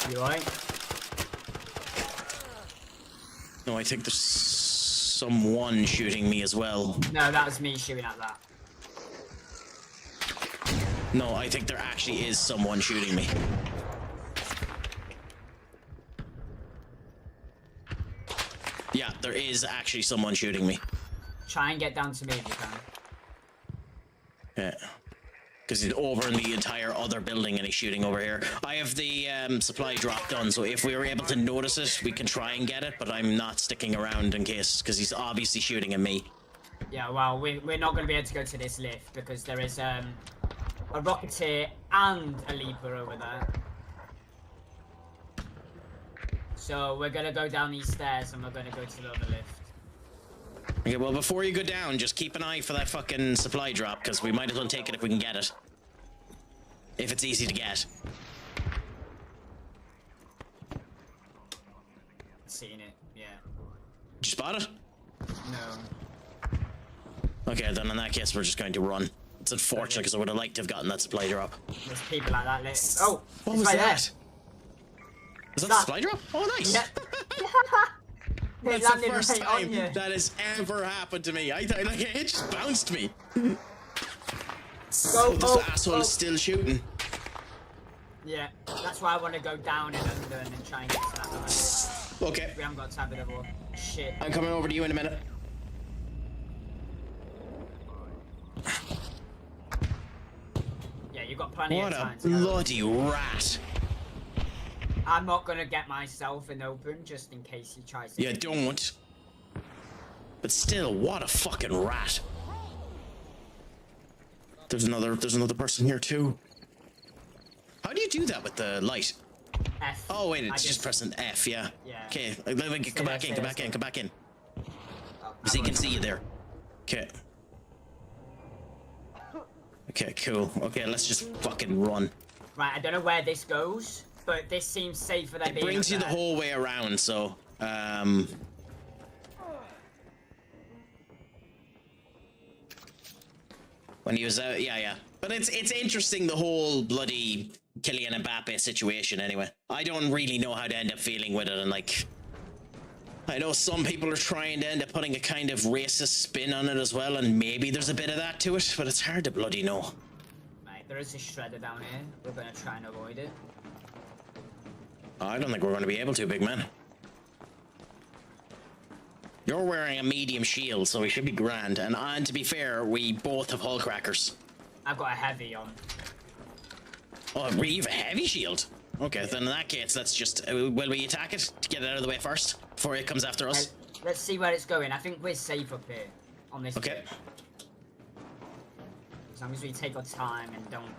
You alright? No, I think there's someone shooting me as well. No, that was me shooting at that. No, I think there actually is someone shooting me. Yeah, there is actually someone shooting me. Try and get down to me if you can. Yeah. because he's over in the entire other building and he's shooting over here. I have the supply drop done, so if we were able to notice it, we can try and get it, but I'm not sticking around in case, because he's obviously shooting at me. Yeah, well, we're not going to be able to go to this lift because there is a Rocketeer and a Leaper over there. So we're going to go down these stairs and we're going to go to the other lift. Okay, well, before you go down, just keep an eye for that fucking supply drop, because we might as well take it if we can get it. If it's easy to get. Seen it, yeah. Did you spot it? No. Okay, then in that case, we're just going to run. It's unfortunate, because I would have liked to have gotten that supply drop. There's people like that lit. Oh, what was right that? Is that the supply drop? Oh, nice. Yeah. That's the first time that has ever happened to me. I thought, like, it just bounced me. Go, This asshole is still shooting. Yeah, that's why I want to go down and under and then try and get to that one. Okay. We haven't got time for the war. Shit. I'm coming over to you in a minute. Yeah, you've got plenty What of time. a bloody rat. I'm not gonna get myself in open just in case he tries to. Yeah, don't. But still, what a fucking rat. There's another person here too. How do you do that with the light? F. Oh wait, it's just pressing F, yeah. Yeah. Okay, come back in. Oh, So he can see you there. Okay. Okay, cool. Okay, let's just fucking run. Right, I don't know where this goes, but this seems safer than It being brings you up the there. whole way around, so when he was out, yeah. But it's interesting, the whole bloody Kylian Mbappe situation anyway. I don't really know how to end up feeling with it, and like, I know some people are trying to end up putting a kind of racist spin on it as well, and maybe there's a bit of that to it, but it's hard to bloody know. Right, there is a shredder down here. We're gonna try and avoid it. I don't think we're going to be able to, big man. You're wearing a medium shield, so we should be grand. And to be fair, we both have hull crackers. I've got a heavy on. Oh, we have a heavy shield. Okay, then in that case, let's just... will we attack it to get it out of the way first? Before it comes after us? Let's see where it's going. I think we're safe up here. On this Okay. bridge. As long as we take our time and don't...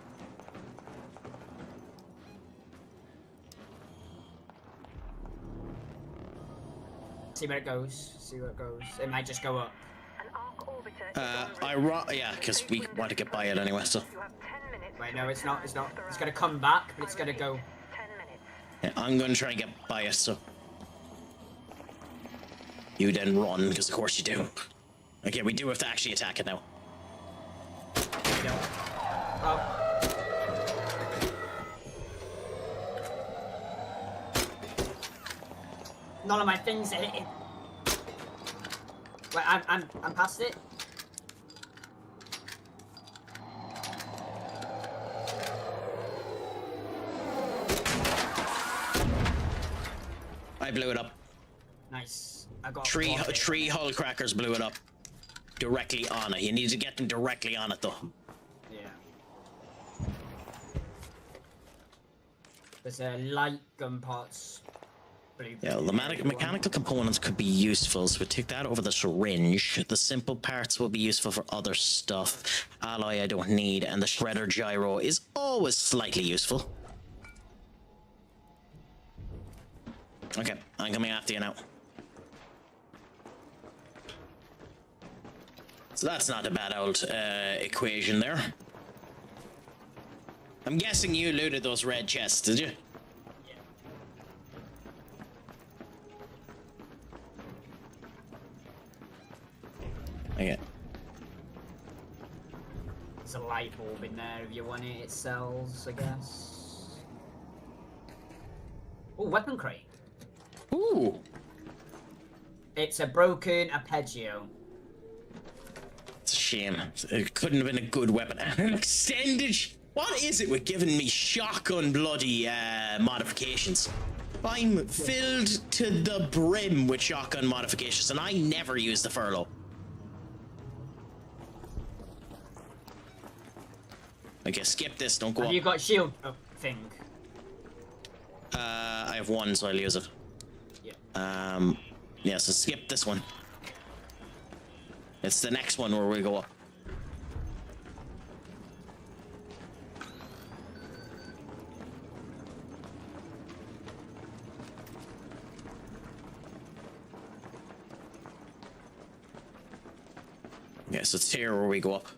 See where it goes. See where it goes. It might just go up. Yeah, because we want to get by it anyway, so... Wait, no, it's not. It's gonna come back, but it's gonna go... Yeah, I'm going to try and get by it, so... You then run, because of course you do. Okay, we do have to actually attack it now. No. Oh. None of my things are hitting. Wait, I'm past it. I blew it up. Nice. I got Three hull crackers blew it up. Directly on it. You need to get them directly on it, though. Yeah. There's a light gun parts. Yeah, well, the mechanical components could be useful, so we take that over the syringe. The simple parts will be useful for other stuff. Alloy I don't need, and the shredder gyro is always slightly useful. Okay, I'm coming after you now. So that's not a bad old equation there. I'm guessing you looted those red chests, did you? Okay. There's a light bulb in there if you want it. It sells, I guess. Oh, weapon crate. Ooh. It's a broken arpeggio. It's a shame. It couldn't have been a good weapon. An extended... What is it with giving me shotgun bloody modifications? I'm filled to the brim with shotgun modifications, and I never use the furlough. Okay, skip this. Don't go Have up. you got shield thing? I have one, so I'll use it. Yeah. Yeah, so skip this one. It's the next one where we go up. Yes, it's here where we go up.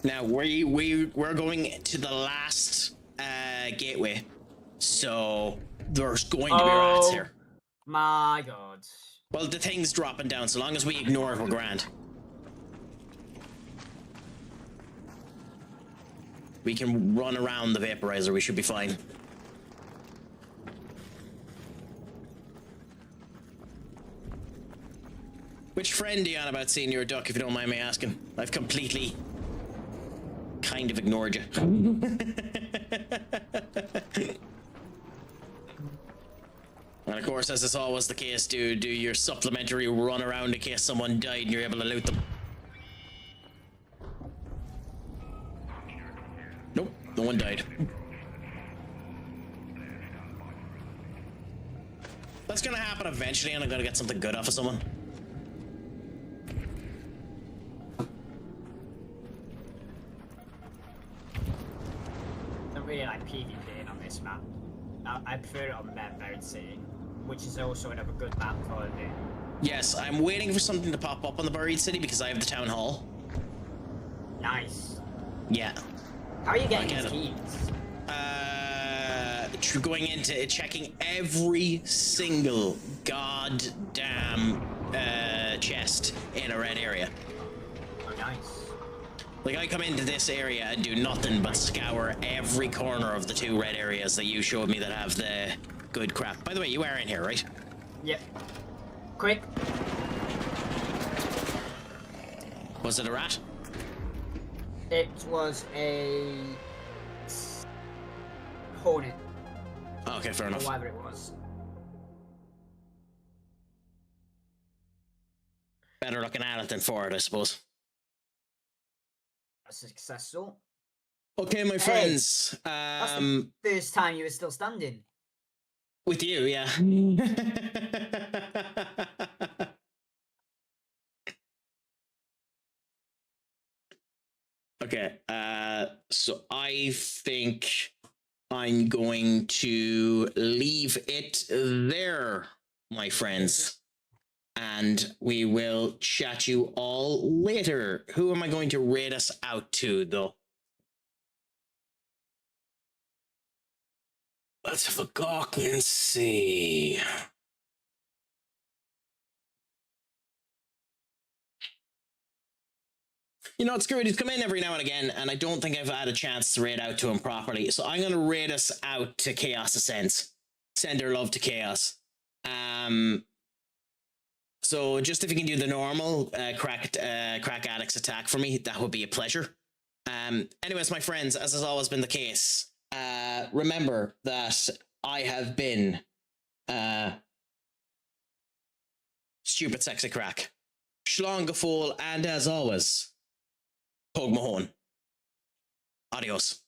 Now we're going to the last gateway, so there's going to be rats here. My God. Well, the thing's dropping down. So long as we ignore it, we're grand. We can run around the vaporizer. We should be fine. Which friend are you on about seeing your duck, if you don't mind me asking? I've completely kind of ignored you. And of course, as is always the case, do your supplementary run around in case someone died and you're able to loot them. Nope, no one died. That's gonna happen eventually, and I'm gonna get something good off of someone. I don't really like PvPing on this map. I prefer it on Buried City, which is also another good map for me. Yes, I'm waiting for something to pop up on the Buried City because I have the town hall. Nice. Yeah. How are you getting these keys? Going into checking every single goddamn chest in a red area. Oh, nice. Like, I come into this area and do nothing but scour every corner of the 2 red areas that you showed me that have the good crap. By the way, you are in here, right? Yep. Quick. Was it a rat? It was a hornet. Okay, fair enough. Or whatever it was. Better looking at it than for it, I suppose. A successful. Okay, my friends. That's the first time you were still standing. With you, yeah. Okay, so I think I'm going to leave it there, my friends. And we will chat you all later. Who am I going to raid us out to, though? Let's have a gawk and see. You know, screw it. He's come in every now and again, and I don't think I've had a chance to raid out to him properly. So I'm going to raid us out to Chaos Ascents. Send our love to Chaos. So just if you can do the normal Craic Addicts attack for me, that would be a pleasure. Anyways, my friends, as has always been the case, remember that I have been Stupid Sexy Craic, Schlongafol, and as always, Pog Mahone. Adios.